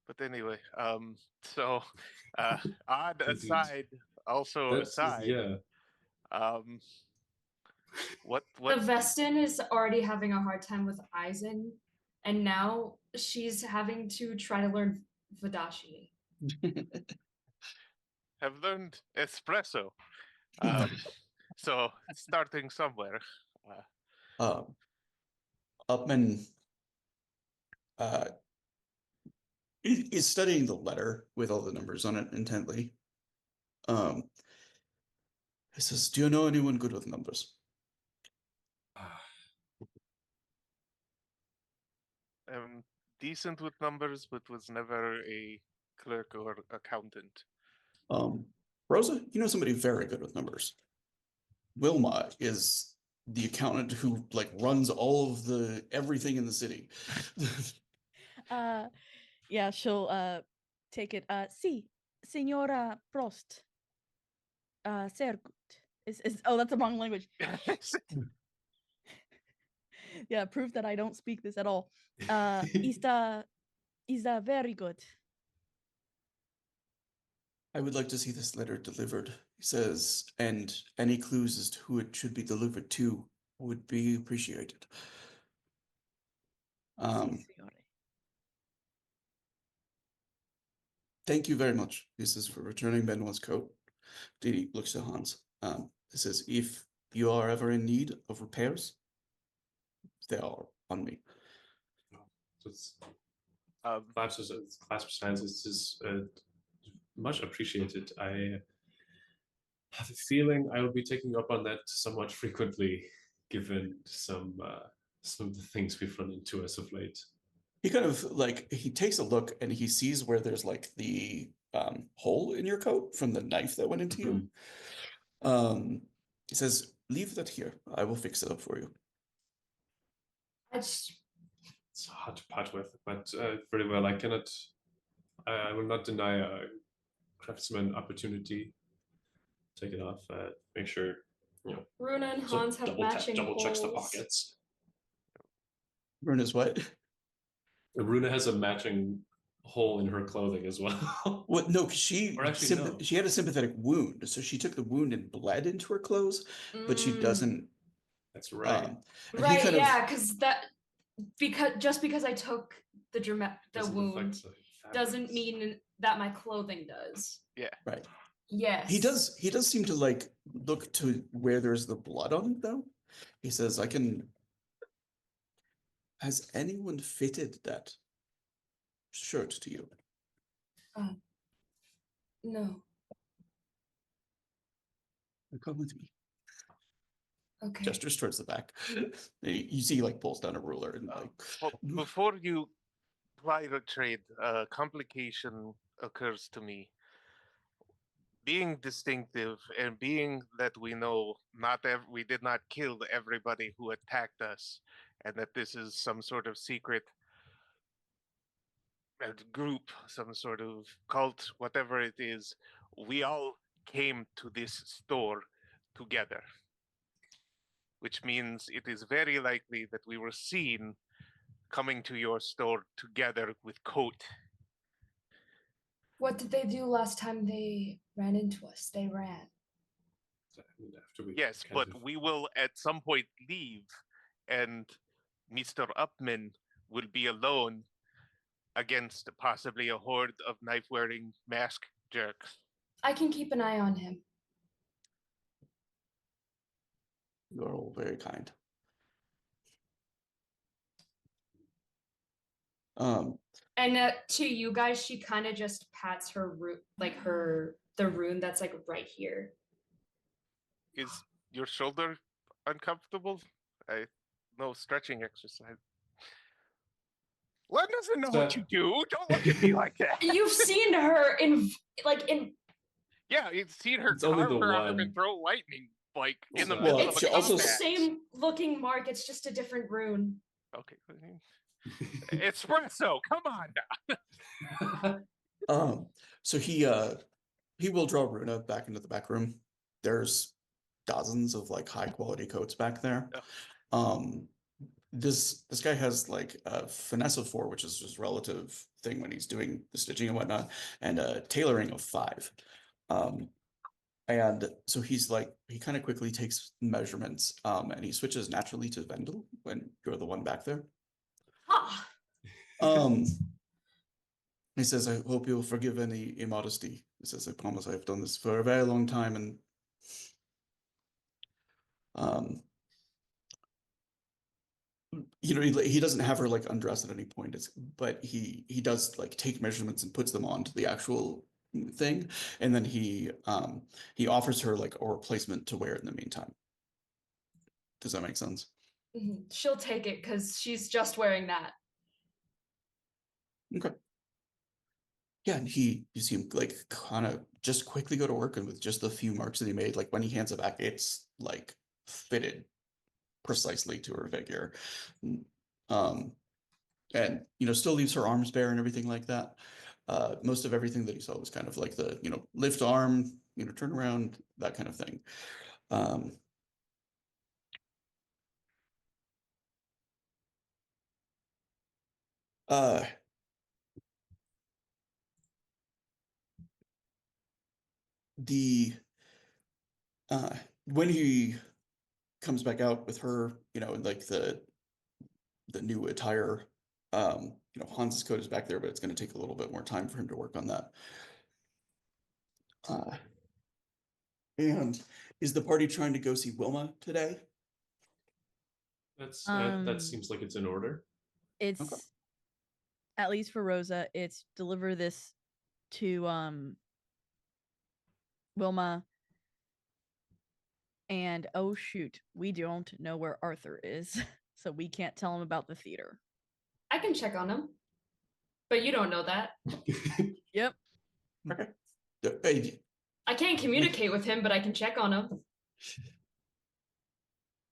but anyway, so odd Indeed. aside, also That's aside, yeah. what The Vestin is already having a hard time with Aizen, and now she's having to try to learn Vadashi. have learned espresso. So starting somewhere. Upman is studying the letter with all the numbers on it intently. He says, "Do you know anyone good with numbers?" I'm decent with numbers, but was never a clerk or accountant. Rosa, you know somebody very good with numbers. Wilma is the accountant who like runs all of the everything in the city. Yeah, she'll take it. Si, Signora Prost. Sehr gut. Oh, that's the wrong language. Yeah, proof that I don't speak this at all. Is very good. I would like to see this letter delivered, he says, and any clues as to who it should be delivered to would be appreciated. Si, signore. Thank you very much. This is for returning Benoit's coat. He looks to Hans. This says, if you are ever in need of repairs, they are on me. So it's, class of sciences is much appreciated. I have a feeling I will be taking up on that somewhat frequently, given some of the things we've run into as of late. He kind of like he takes a look and he sees where there's like the hole in your coat from the knife that went into you. He says, "Leave that here. I will fix it up for you." It's hard to part with, but very well. I will not deny a craftsman opportunity. Take it off. Make sure Runa and Hans have matching double checks the holes. pockets. Runa's what? Runa has a matching hole in her clothing as well. What? No, because she no. she had a sympathetic wound, so she took the wound and bled into her clothes, but she doesn't. That's right. Right, yeah, because I took the wound doesn't mean that my clothing does. Yeah. Right. Yes. He does seem to like look to where there's the blood on it though. He says, "I can." Has anyone fitted that shirt to you? No. Come with me. Okay. Gestures towards the back. You see, he like pulls down a ruler and like. Well, before you ply the trade, a complication occurs to me. Being distinctive and being that we know we did not kill everybody who attacked us, and that this is some sort of secret group, some sort of cult, whatever it is, we all came to this store together. Which means it is very likely that we were seen coming to your store together with Coat. What did they do last time they ran into us? They ran. Yes, but we will at some point leave, and Mr. Upman will be alone against possibly a horde of knife-wearing mask jerks. I can keep an eye on him. You're all very kind. And to you guys, she kind of just pats her root, like the rune that's like right here. Is your shoulder uncomfortable? No stretching exercise. Len doesn't know what you do. Don't look at me like that. You've seen her in. Yeah, you've seen her carve her arm and throw lightning in the middle of a combat. It's the same looking mark. It's just a different rune. Okay. Espresso, come on now. So he he will draw Runa back into the back room. There's dozens of like high quality coats back there. Um, this guy has like a finesse of 4, which is his relative thing when he's doing the stitching and whatnot, and a tailoring of 5. And so he's like, he kind of quickly takes measurements, and he switches naturally to Vendel when you're the one back there. Ah, He says, I hope you'll forgive any immodesty. He says, I promise I've done this for a very long time, and you know, he doesn't have her like undress at any point, but he does like take measurements and puts them onto the actual thing, and then he offers her like a replacement to wear in the meantime. Does that make sense? she'll take it because she's just wearing that. Okay. Yeah, and you see him like kind of just quickly go to work, and with just the few marks that he made, like when he hands it back, it's like fitted precisely to her figure. And you know, still leaves her arms bare and everything like that. Most of everything that you saw was kind of like the, you know, lift arm, you know, turn around, that kind of thing. Uh, the when he comes back out with her, you know, in like the new attire, you know, Hans's coat is back there, but it's going to take a little bit more time for him to work on that. And is the party trying to go see Wilma today? That seems like it's in order. It's Okay. at least for Rosa, it's deliver this to Wilma. And oh shoot, we don't know where Arthur is, so we can't tell him about the theater. I can check on him, but you don't know that. Yep. Okay. I can't communicate with him, but I can check on him.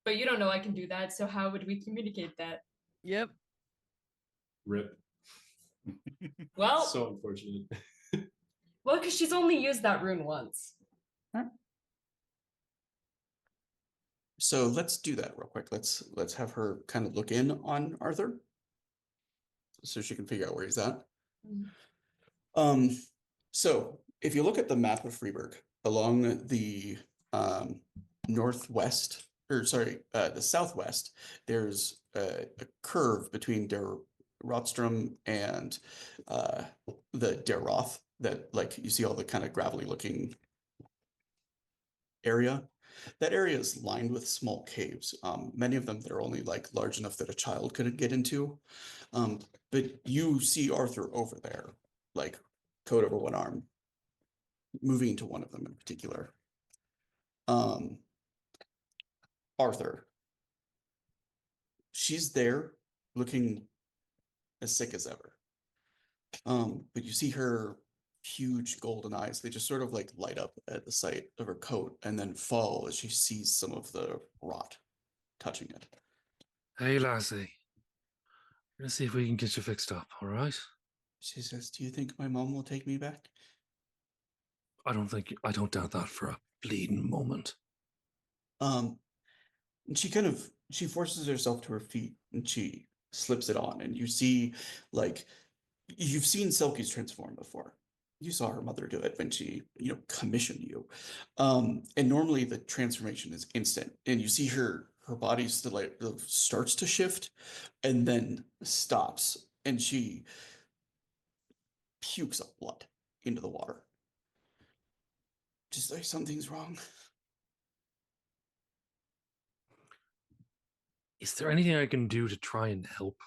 But you don't know I can do that, so how would we communicate that? Yep. Rip. Well, So unfortunate. well, because she's only used that rune once. So let's do that real quick. Let's have her kind of look in on Arthur, so she can figure out where he's at. So if you look at the map of Freiburg, along the northwest, or sorry, the southwest, there's a curve between Der Wachtturm and the Der Roth, that like you see all the kind of gravelly looking area. That area is lined with small caves. Many of them that are only like large enough that a child could get into. But you see Arthur over there, like coat over one arm, moving into one of them in particular. Arthur. She's there looking as sick as ever. But you see her huge golden eyes. They just sort of like light up at the sight of her coat and then fall as she sees some of the rot touching it. Hey, lassie. Let's see if we can get you fixed up, all right? She says, do you think my mom will take me back? I don't doubt that for a bleeding moment. And she forces herself to her feet and she slips it on, and you see, like, you've seen Selkies transform before. You saw her mother do it when she, you know, commissioned you. And normally the transformation is instant, and you see her body still like starts to shift and then stops, and she pukes up blood into the water. Just like something's wrong. Is there anything I can do to try and help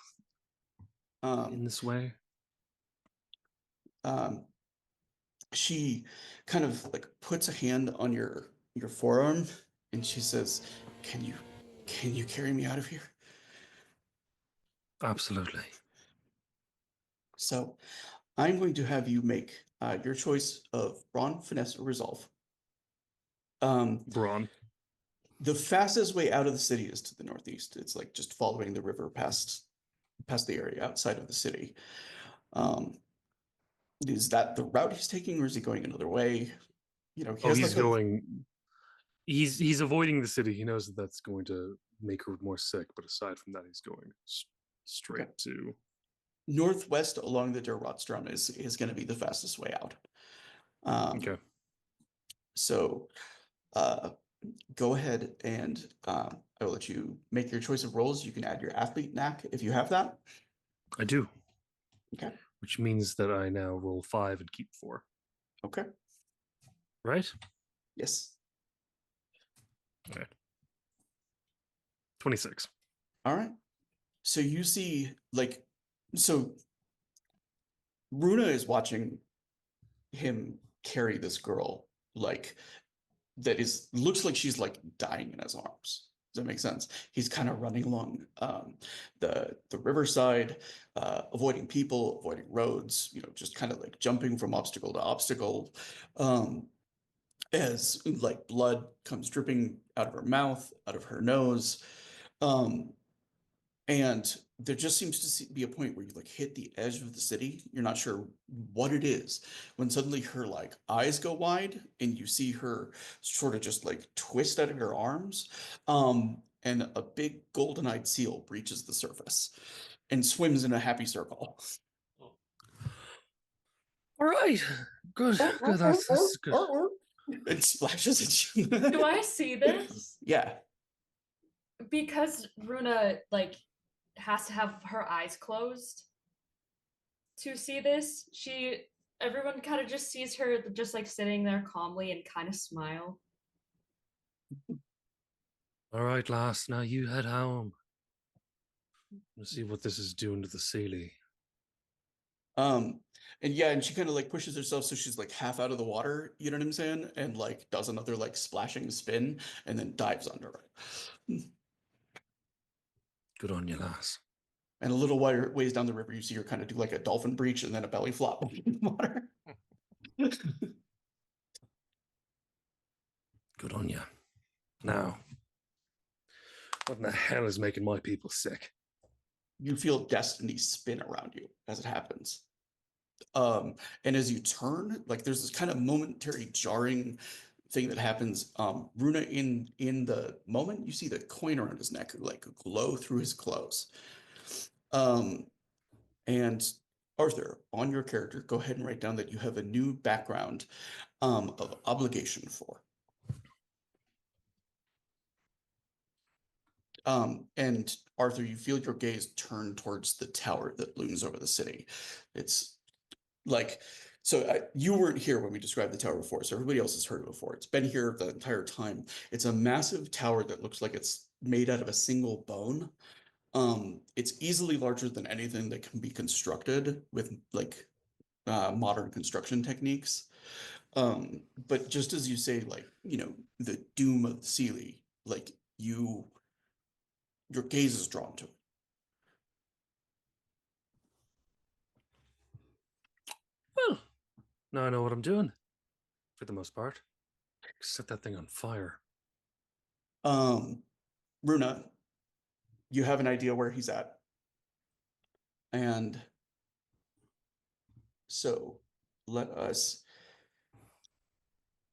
in this way? She kind of like puts a hand on your forearm, and she says, can you carry me out of here? Absolutely. So I'm going to have you make your choice of brawn, finesse, or resolve. Brawn. The fastest way out of the city is to the northeast. It's like just following the river past the area outside of the city. Is that the route he's taking, or is he going another way? He Oh, has he's like a going. He's avoiding the city. He knows that that's going to make her more sick. But aside from that, he's going straight to northwest along the Der Wachtturm is going to be the fastest way out. Okay. So, go ahead and I will let you make your choice of roles. You can add your athlete knack if you have that. I do. Okay. Which means that I now roll 5 and keep 4. Okay. Right? Yes. Okay. 26. All right. So you see, like, so Runa is watching him carry this girl, like, that looks like she's like dying in his arms. Does that make sense? He's kind of running along the riverside, avoiding people, avoiding roads, just kind of like jumping from obstacle to obstacle. As like blood comes dripping out of her mouth, out of her nose. And there just seems to be a point where you like hit the edge of the city. You're not sure what it is when suddenly her like eyes go wide and you see her sort of just like twist out of her arms. And a big golden-eyed seal breaches the surface and swims in a happy circle. All right. Good. Good. That's good. It splashes at you. Do I see this? Yeah. Because Runa like has to have her eyes closed to see this. Everyone kind of just sees her just like sitting there calmly and kind of smile. All right, lass. Now you head home. Let's see what this is doing to the Sealy. And yeah, and she kind of like pushes herself so she's like half out of the water, you know what I'm saying? And like does another like splashing spin and then dives under it. Good on you, lass. And a little ways down the river, you see her kind of do like a dolphin breach and then a belly flop in the water. Good on you. Now, what in the hell is making my people sick? You feel destiny spin around you as it happens. And as you turn, like there's this kind of momentary jarring thing that happens. Runa, in the moment, you see the coin around his neck like glow through his clothes. And Arthur, on your character, go ahead and write down that you have a new background of obligation 4. And Arthur, you feel your gaze turn towards the tower that looms over the city. It's like, so you weren't here when we described the tower before, so everybody else has heard it before. It's been here the entire time. It's a massive tower that looks like it's made out of a single bone. It's easily larger than anything that can be constructed with like modern construction techniques. But just as you say, like, the doom of the Sealy, like your gaze is drawn to it. Well, now I know what I'm doing. For the most part. Set that thing on fire. Runa, you have an idea where he's at. And so let us.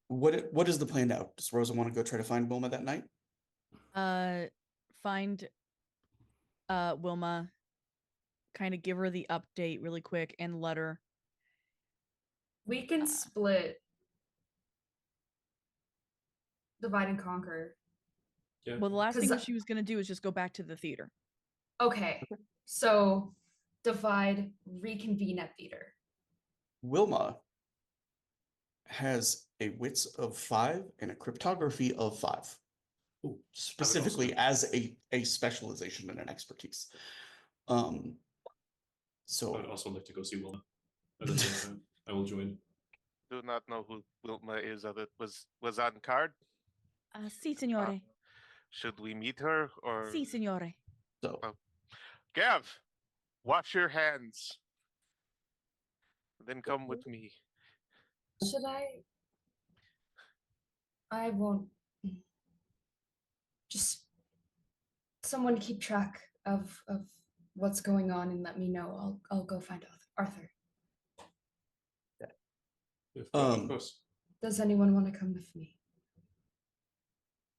What is the plan now? Does Rosa want to go try to find Wilma that night? Find Wilma, kind of give her the update really quick and let her. We can split, divide and conquer. Yeah. Well, the last thing 'Cause- she was gonna do is just go back to the theater. Okay, so divide, reconvene at theater. Wilma has a wits of 5 and a cryptography of 5. Ooh, Specifically as a specialization and an expertise. So I'd also like to go see Wilma at the same time. I will join. Do not know who Wilma is. That was on card. Si, signore. Should we meet her or? Si, signore. So Gav, wash your hands. Then come with me. Should I won't. Just someone keep track of what's going on and let me know. I'll go find Arthur. Of course. Does anyone want to come with me?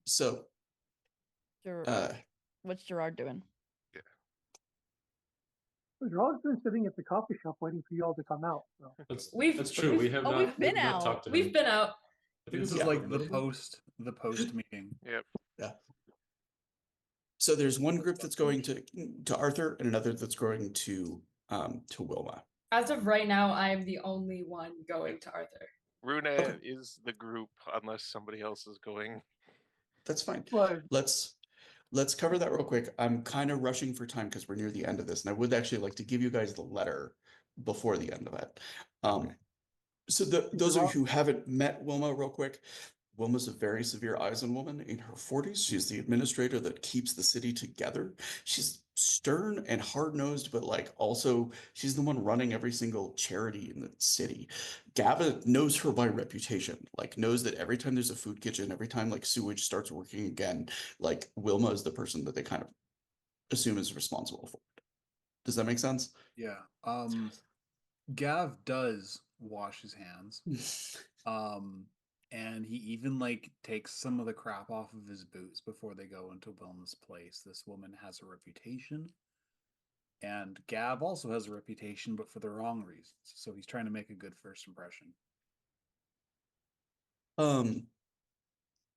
So, What's Gerard doing? Gerard's been sitting at the coffee shop waiting for y'all to come out. So. That's true. We have not. we've been not out. talked to We've him. been out. I think This this is is like the permitted. post meeting. Yep. yeah. So there's one group that's going to Arthur and another that's going to Wilma. As of right now, I am the only one going to Arthur. Runa Okay. is the group unless somebody else is going. That's fine. Well, Let's cover that real quick. I'm kind of rushing for time because we're near the end of this, and I would actually like to give you guys the letter before the end of it. So those of you who haven't met Wilma real quick, Wilma's a very severe Eisen woman in her 40s. She's the administrator that keeps the city together. She's stern and hard-nosed, but like also she's the one running every single charity in the city. Gava knows her by reputation, like knows that every time there's a food kitchen, every time like sewage starts working again, like Wilma is the person that they kind of assume is responsible for it. Does that make sense? Yeah. Gav does wash his hands. And he even like takes some of the crap off of his boots before they go into Wilma's place. This woman has a reputation. And Gav also has a reputation, but for the wrong reasons. So he's trying to make a good first impression.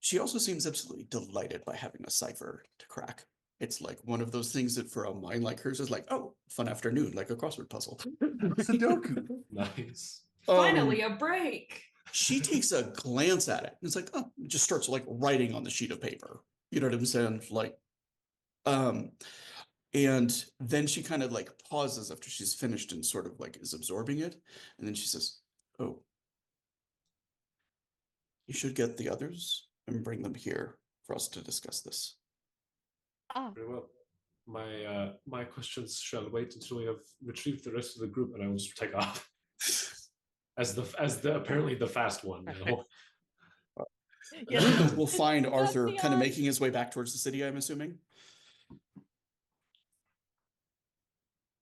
She also seems absolutely delighted by having a cipher to crack. It's like one of those things that for a mind like hers is like, oh, fun afternoon, like a crossword puzzle. Sudoku. Nice. Finally, a break. She takes a glance at it and it's like, oh, it just starts like writing on the sheet of paper. You know what I'm saying? Like, and then she kind of like pauses after she's finished and sort of like is absorbing it. And then she says, oh, you should get the others and bring them here for us to discuss this. Ah, Very well. My questions shall wait until we have retrieved the rest of the group, and I will just take off. As the apparently the fast one now. We'll find Arthur kind of Leon. making his way back towards the city, I'm assuming.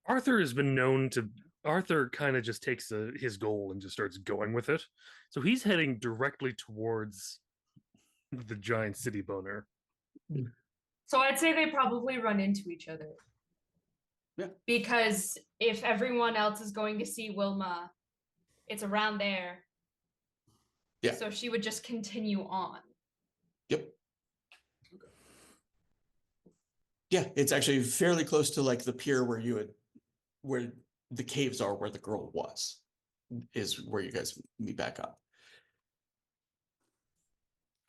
Arthur has been known to. Arthur kind of just takes his goal and just starts going with it. So he's heading directly towards the giant city boner. So I'd say they probably run into each other. Yeah. Because if everyone else is going to see Wilma, it's around there. Yeah. So she would just continue on. Yep. Yeah, it's actually fairly close to like the pier where the caves are, where the girl was, is where you guys meet back up.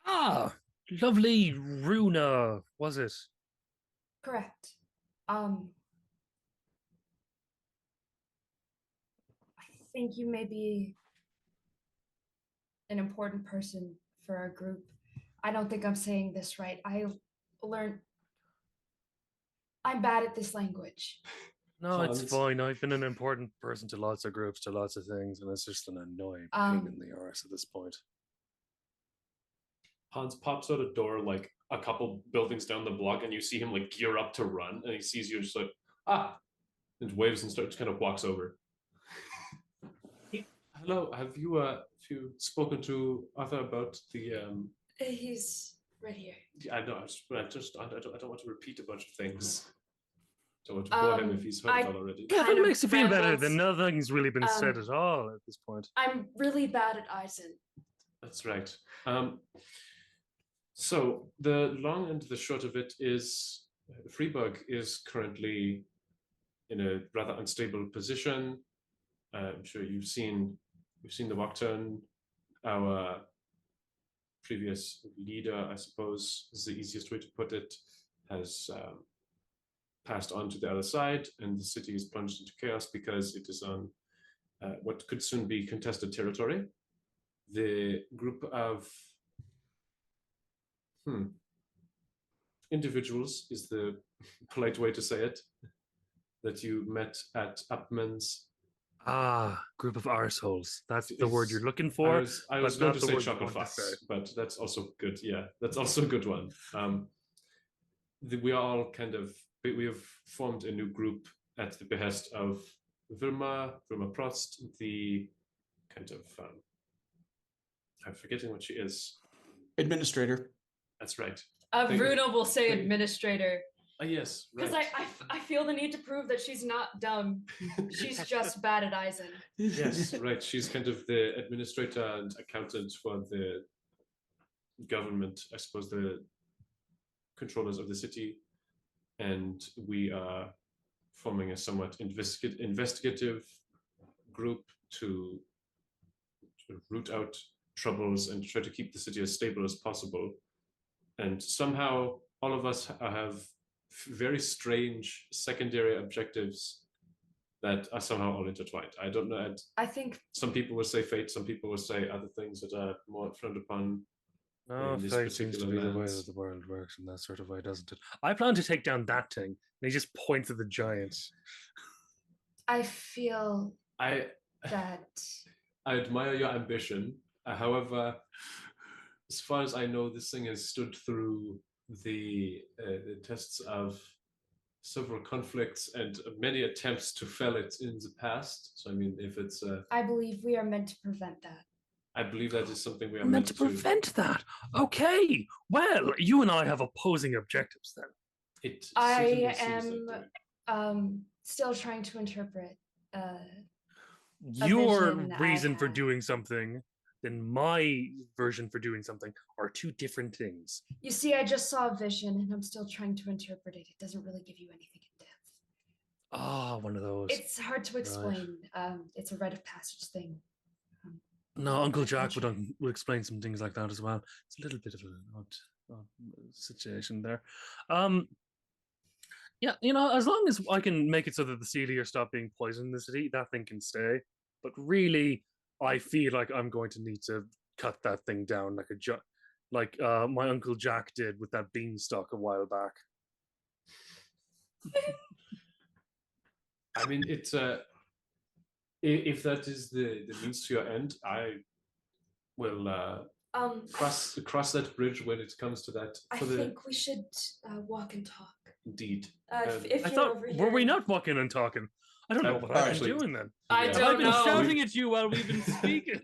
Ah, lovely Runa, was it? Correct. I think you may be an important person for our group. I don't think I'm saying this right. I'm bad at this language. No, it's Hans. fine. I've been an important person to lots of groups, to lots of things, and it's just an annoying pain in the arse at this point. Hans pops out a door like a couple buildings down the block, and you see him like gear up to run, and he sees you just like, and waves and starts kind of walks over. Hello, have you spoken to Arthur about the He's right here. I know, I don't want to repeat a bunch of things. Don't want to bore him if he's heard it all already. Yeah, if it makes you feel better, rambled. then nothing's really been said at all at this point. I'm really bad at Eisen. That's right. So the long and the short of it is Freebug is currently in a rather unstable position. I'm sure you've seen the Wachtturm. Our previous leader, I suppose, is the easiest way to put it, has passed on to the other side, and the city is plunged into chaos because it is on what could soon be contested territory. The group of individuals is the polite way to say it, that you met at Upman's. Group of arseholes. That's the word you're looking for. I was going to say chucklefucks, but that's also good. Yeah, that's also a good one. We are all we have formed a new group at the behest of Wilma Prost, the kind of I'm forgetting what she is. Administrator. That's right. Bruno will say administrator. Yes, Because right. I feel the need to prove that she's not dumb. She's just bad at Eisen. Yes, right. She's kind of the administrator and accountant for the government, I suppose, the controllers of the city. And we are forming a somewhat investigative group to root out troubles and try to keep the city as stable as possible. And somehow all of us have very strange secondary objectives that are somehow all intertwined. I don't know. I think Some people will say fate, some people will say other things that are more frowned upon. No, in this fate seems to be particular the way lands. that the world works in that sort of way, doesn't it? I plan to take down that thing. And he just points at the giants. I feel I that admire your ambition. However, as far as I know, this thing has stood through the tests of several conflicts and many attempts to fell it in the past. So, I mean, if it's, I believe we are meant to prevent that. I believe that is something we are Meant to prevent that. Okay. Well, you and I have opposing objectives then. It I certainly seems that am still trying to interpret. Your vision I reason for had. doing something and my version for doing something are two different things. You see, I just saw a vision, and I'm still trying to interpret it. It doesn't really give you anything in depth. Ah, one of those. It's hard to explain. It's a rite of passage thing. No, Uncle Jack would explain some things like that as well. It's a little bit of an odd situation there. Yeah, you know, as long as I can make it so that the Celiar stop being poisoned in the city, that thing can stay. But really, I feel like I'm going to need to cut that thing down like my Uncle Jack did with that beanstalk a while back. I mean, it's if that is the means to your end, I will cross that bridge when it comes to that. I think we should walk and talk. Indeed. If I you're thought, over were here, we not walking and talking? I don't know what I've actually, been doing then. I Yeah. don't Have I been know. shouting at you while we've been speaking?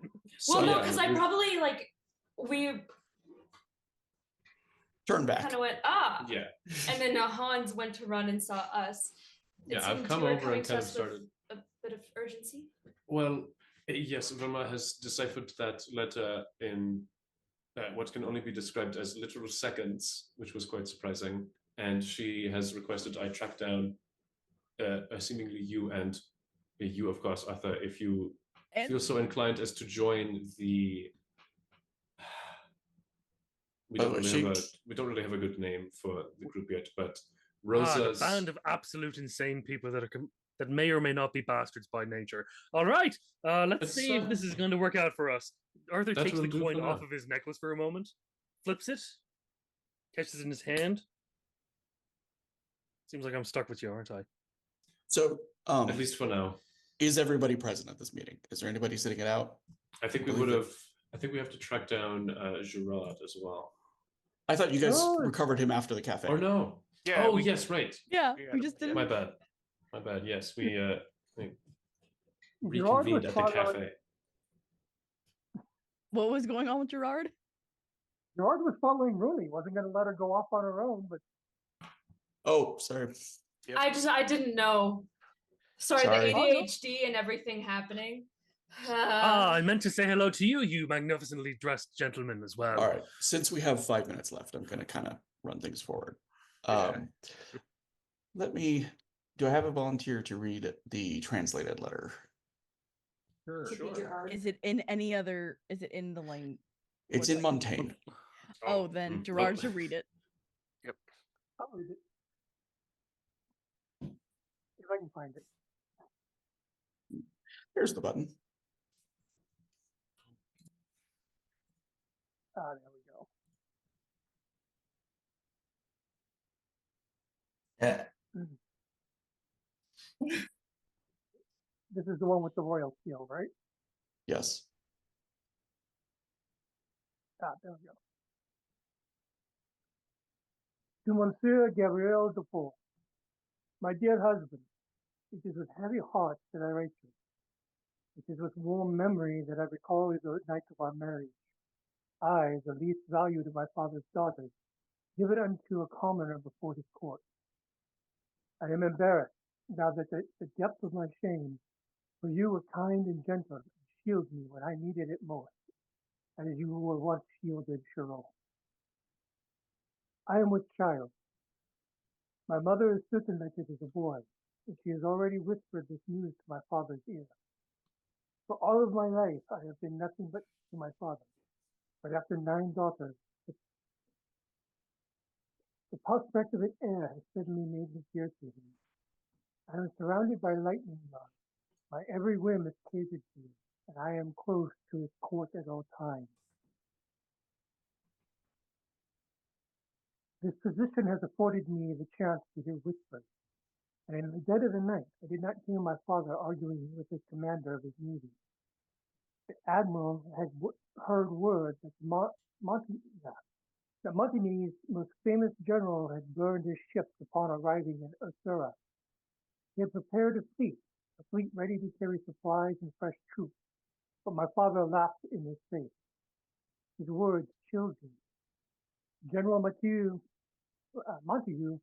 Well, So, no, yeah, because I probably we Turn back. kind of went Yeah. and then Hans went to run and saw us. It Yeah, I've seemed come you were over coming and to kind of us with started. a bit of urgency. Well, yes, Vilma has deciphered that letter in what can only be described as literal seconds, which was quite surprising. And she has requested I track down seemingly you and you, of course, Arthur, if you feel so inclined as to join the. We don't really have a good name for the group yet, but Rosa's the band of absolute insane people that that may or may not be bastards by nature. All right, let's see if this is going to work out for us. Arthur takes the coin off of his necklace for a moment, flips it, catches it in his hand. Seems like I'm stuck with you, aren't I? So, at least for now. Is everybody present at this meeting? Is there anybody sitting it out? I think we would have. I think we have to track down Gerard as well. I thought you guys recovered him after the cafe. Or no? Yeah. Oh, yes, right. Yeah, we just did. My bad. My bad. Yes, we Gerard reconvened was at the cafe. What was going on with Gerard? Gerard was following Rooney. Wasn't going to let her go off on her own, but Oh, sorry. Yep. I didn't know. Sorry, Sorry. the ADHD and everything happening. I meant to say hello to you, you magnificently dressed gentleman as well. All right. Since we have 5 minutes left, I'm going to kind of run things forward. Do I have a volunteer to read the translated letter? Sure. Is it in any other? Is it in the lane? It's in Montaigne. Oh, then Gerard should read it. Yep. I'll read it. If I can find it. Here's the button. There we go. This is the one with the royal seal, right? Yes. There we go. To Monsieur Gabriel Dufault, my dear husband, it is with heavy heart that I write you. It is with warm memory that I recall the night of our marriage. I, the least valued of my father's daughters, give it unto a commoner before his court. I am embarrassed, now that the depth of my shame, for you were kind and gentle, and shielded me when I needed it most, as you were once shielded Cheryl. I am with child. My mother is certain that it is a boy, and she has already whispered this news to my father's ear. For all of my life I have been nothing but to my father, but after 9 daughters, the prospect of an heir has suddenly made me dear to him. I am surrounded by lightning rods. My every whim is catered to, and I am close to his court at all times. This position has afforded me the chance to hear whispers, and in the dead of the night I did not hear my father arguing with the commander of his navy. The admiral had heard word that that Montigny's most famous general had burned his ships upon arriving in Usura. He had prepared a fleet ready to carry supplies and fresh troops, but my father laughed in his face. His words chilled me. General Montague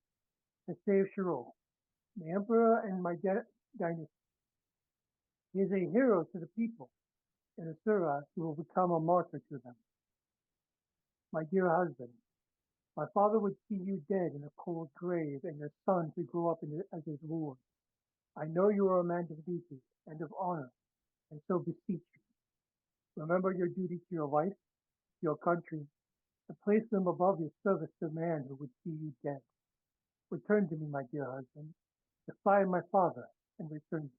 has saved Chirot, the emperor and my dynasty. He is a hero to the people. In Usura, he will become a martyr to them. My dear husband, my father would see you dead in a cold grave and your son to grow up as his lord. I know you are a man of duty and of honor, and so beseech you. Remember your duty to your wife, to your country, and place them above your service to man who would see you dead. Return to me, my dear husband. Defy my father and return to me.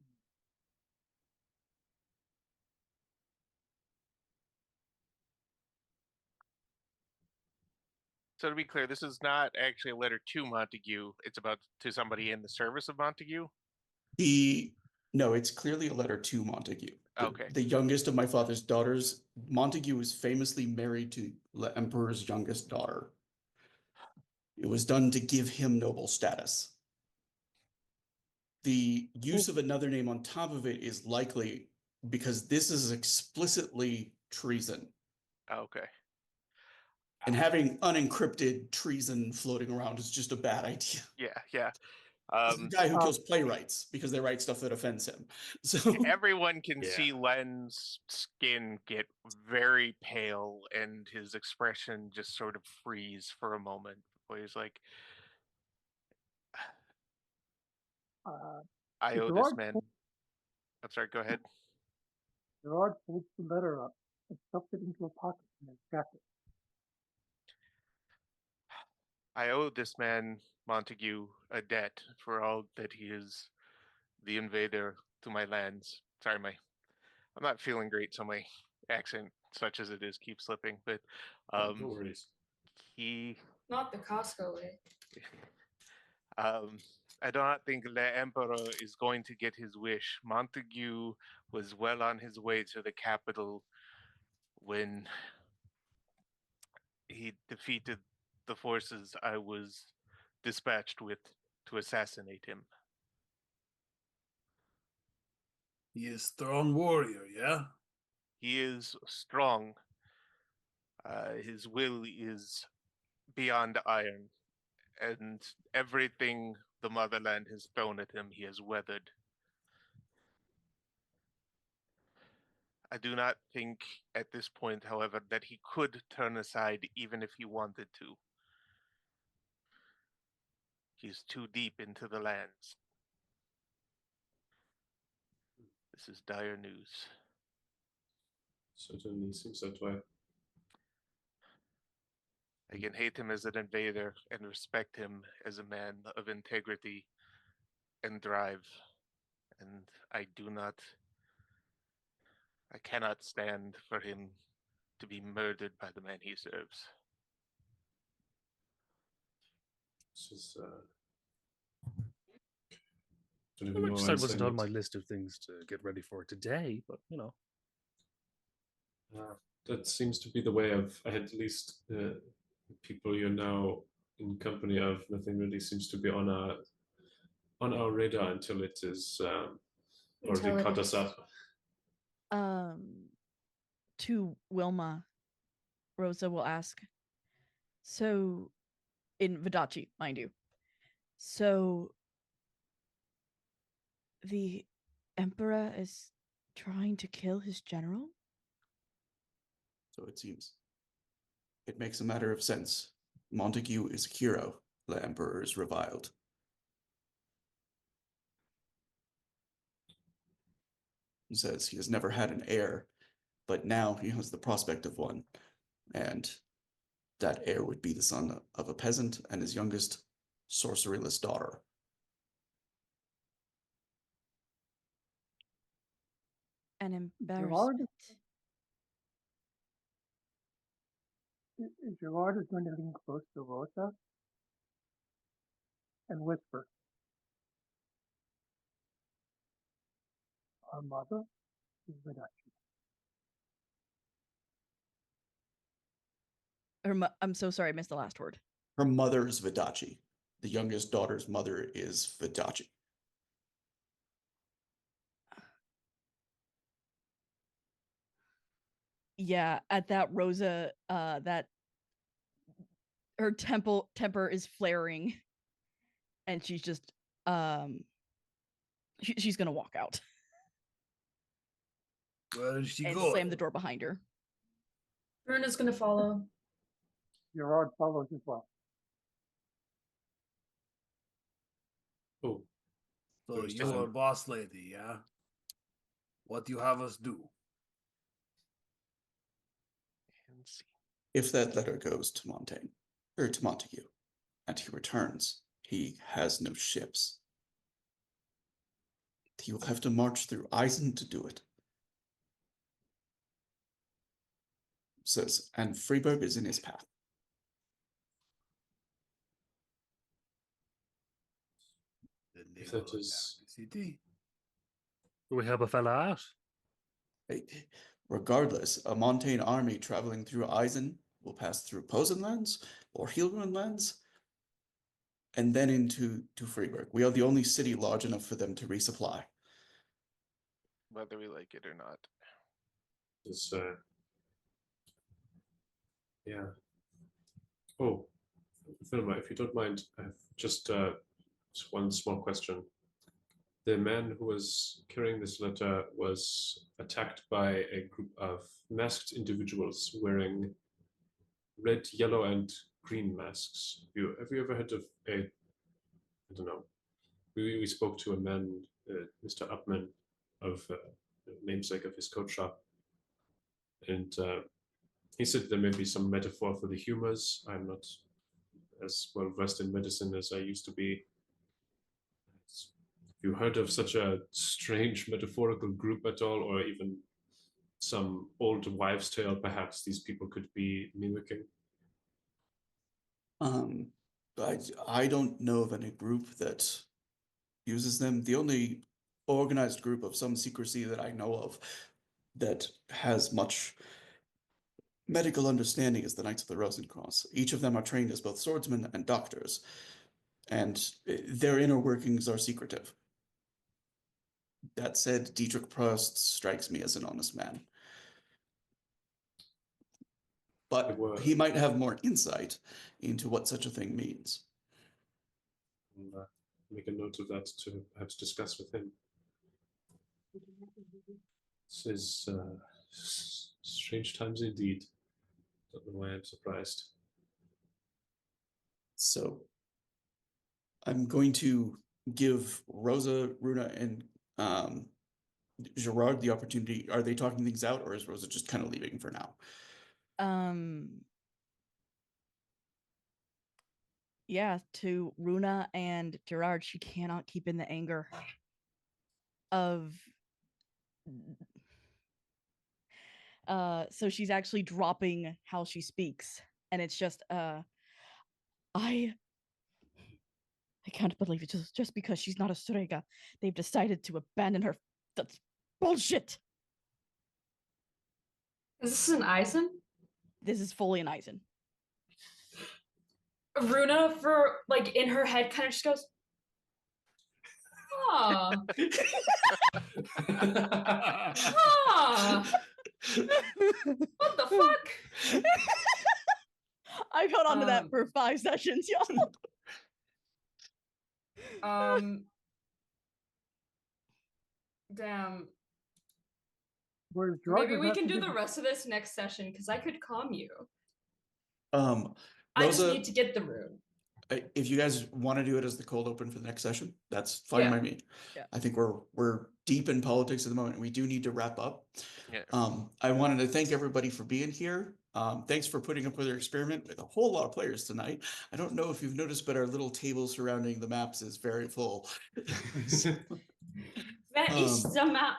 So to be clear, this is not actually a letter to Montague. It's about to somebody in the service of Montague. No, it's clearly a letter to Montague. Okay. The youngest of my father's daughters. Montague was famously married to the emperor's youngest daughter. It was done to give him noble status. The use of another name on top of it is likely because this is explicitly treason. Okay. And having unencrypted treason floating around is just a bad idea. Yeah. This is the guy who kills playwrights because they write stuff that offends him. So everyone can Yeah. see Len's skin get very pale and his expression just sort of freeze for a moment before he's like, I owe this man. I'm sorry, go ahead. Gerard folds the letter up and stuffs it into a pocket in his jacket. I owe this man, Montague, a debt for all that he is the invader to my lands. Sorry, I'm not feeling great, so my accent, such as it is, keeps slipping. But No worries. he Not the Costco way. I do not think the Emperor is going to get his wish. Montague was well on his way to the capital when he defeated the forces I was dispatched with to assassinate him. He is a strong warrior, yeah? He is strong. His will is beyond iron, and everything the motherland has thrown at him, he has weathered. I do not think at this point, however, that he could turn aside even if he wanted to. He's too deep into the lands. This is dire news. Certainly seems that way. I can hate him as an invader and respect him as a man of integrity and drive. And I cannot stand for him to be murdered by the man he serves. This is The countryside wasn't on my list of things to get ready for today, but you know. That seems to be the way of, at least the people you're now in company of. Nothing really seems to be on our radar until it is already caught us up. To Wilma, Rosa will ask, so, in Vidachi, mind you. So, the Emperor is trying to kill his general? So it seems. It makes a matter of sense. Montague is a hero. The Emperor is reviled. He says he has never had an heir, but now he has the prospect of one. And that heir would be the son of a peasant and his youngest sorceryless daughter. An embarrassment. Gerard is going to lean close to Rosa and whisper, "Our mother is Vidachi." I'm so sorry, I missed the last word. Her mother is Vidachi. The youngest daughter's mother is Vidachi. Yeah, at that Rosa, that her temper is flaring, and she's just she's gonna walk out. Where is she and going? slam the door behind her. Bruna's gonna follow. Gerard follows as well. Oh, So Where's you the- are boss lady, yeah? What do you have us do? And see. If that letter goes to Montaigne, or to Montague, and he returns, he has no ships. He will have to march through Eisen to do it. Says, and Freiburg is in his path. Then they If that go is- attack the city. Do we help a fella out? Regardless, a Montaigne army traveling through Eisen will pass through Posenlands or Hilgrenlands and then into Freiburg. We are the only city large enough for them to resupply. Whether we like it or not. Is yeah. Oh, Vilma, if you don't mind, I have just one small question. The man who was carrying this letter was attacked by a group of masked individuals wearing red, yellow, and green masks. Have you ever heard of I don't know. We spoke to a man, Mr. Upman, of the namesake of his coat shop, and he said there may be some metaphor for the humors. I'm not as well versed in medicine as I used to be. Have you heard of such a strange metaphorical group at all, or even some old wives' tale perhaps these people could be mimicking? I don't know of any group that uses them. The only organized group of some secrecy that I know of that has much medical understanding is the Knights of the Rosencross. Each of them are trained as both swordsmen and doctors, and their inner workings are secretive. That said, Dietrich Prost strikes me as an honest man. But he might have more insight into what such a thing means. I'll, make a note of that to perhaps discuss with him. This is strange times indeed. Don't know why I'm surprised. So I'm going to give Rosa, Runa, and Gerard the opportunity. Are they talking things out, or is Rosa just kind of leaving for now? Yeah, to Runa and Gerard, she cannot keep in the anger of so she's actually dropping how she speaks, and it's just I can't believe it. Just because she's not a Surega, they've decided to abandon her. That's bullshit. Is this an Eisen? This is fully an Eisen. Runa, for like in her head, kind of just goes, "Huh, huh, what the fuck?" held on to that Um, for 5 sessions, y'all. Damn. Whereas Gerard Maybe does we not can do give the rest of this next session because I could calm you. I just Rosa, need to get the room. if you guys want to do it as the cold open for the next session, that's fine Yeah. by me. Yeah. I think we're deep in politics at the moment. We do need to wrap up. Yeah. I wanted to thank everybody for being here. Thanks for putting up with our experiment with a whole lot of players tonight. I don't know if you've noticed, but our little table surrounding the maps is very full. That is the map.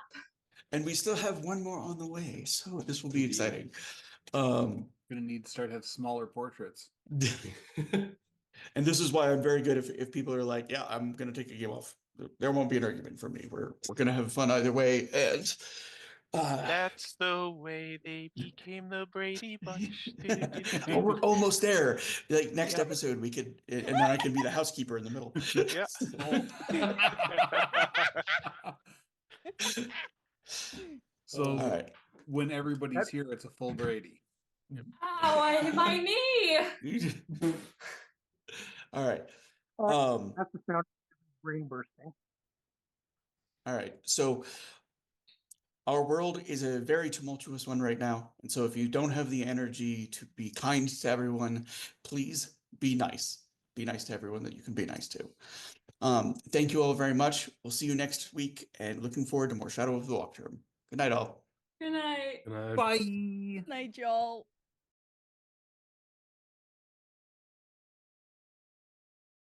And we still have one more on the way, so this will be Indeed. exciting. Gonna need to start have smaller portraits. And this is why I'm very good if people are like, yeah, I'm gonna take a game off. There won't be an argument for me. We're gonna have fun either way. And That's the way they became the Brady Bunch. oh, we're almost there. Like next Yeah. episode, we could, and then I can be the housekeeper in the middle. Yeah. So All right. when everybody's here, it's a full Brady. Ow, I hit my knee. All right. That's the sound of brain bursting. All right. So our world is a very tumultuous one right now. And so if you don't have the energy to be kind to everyone, please be nice. Be nice to everyone that you can be nice to. Thank you all very much. We'll see you next week and looking forward to more Shadow of the Wachtturm. Good night, all. Good night. And I Bye. Night, y'all.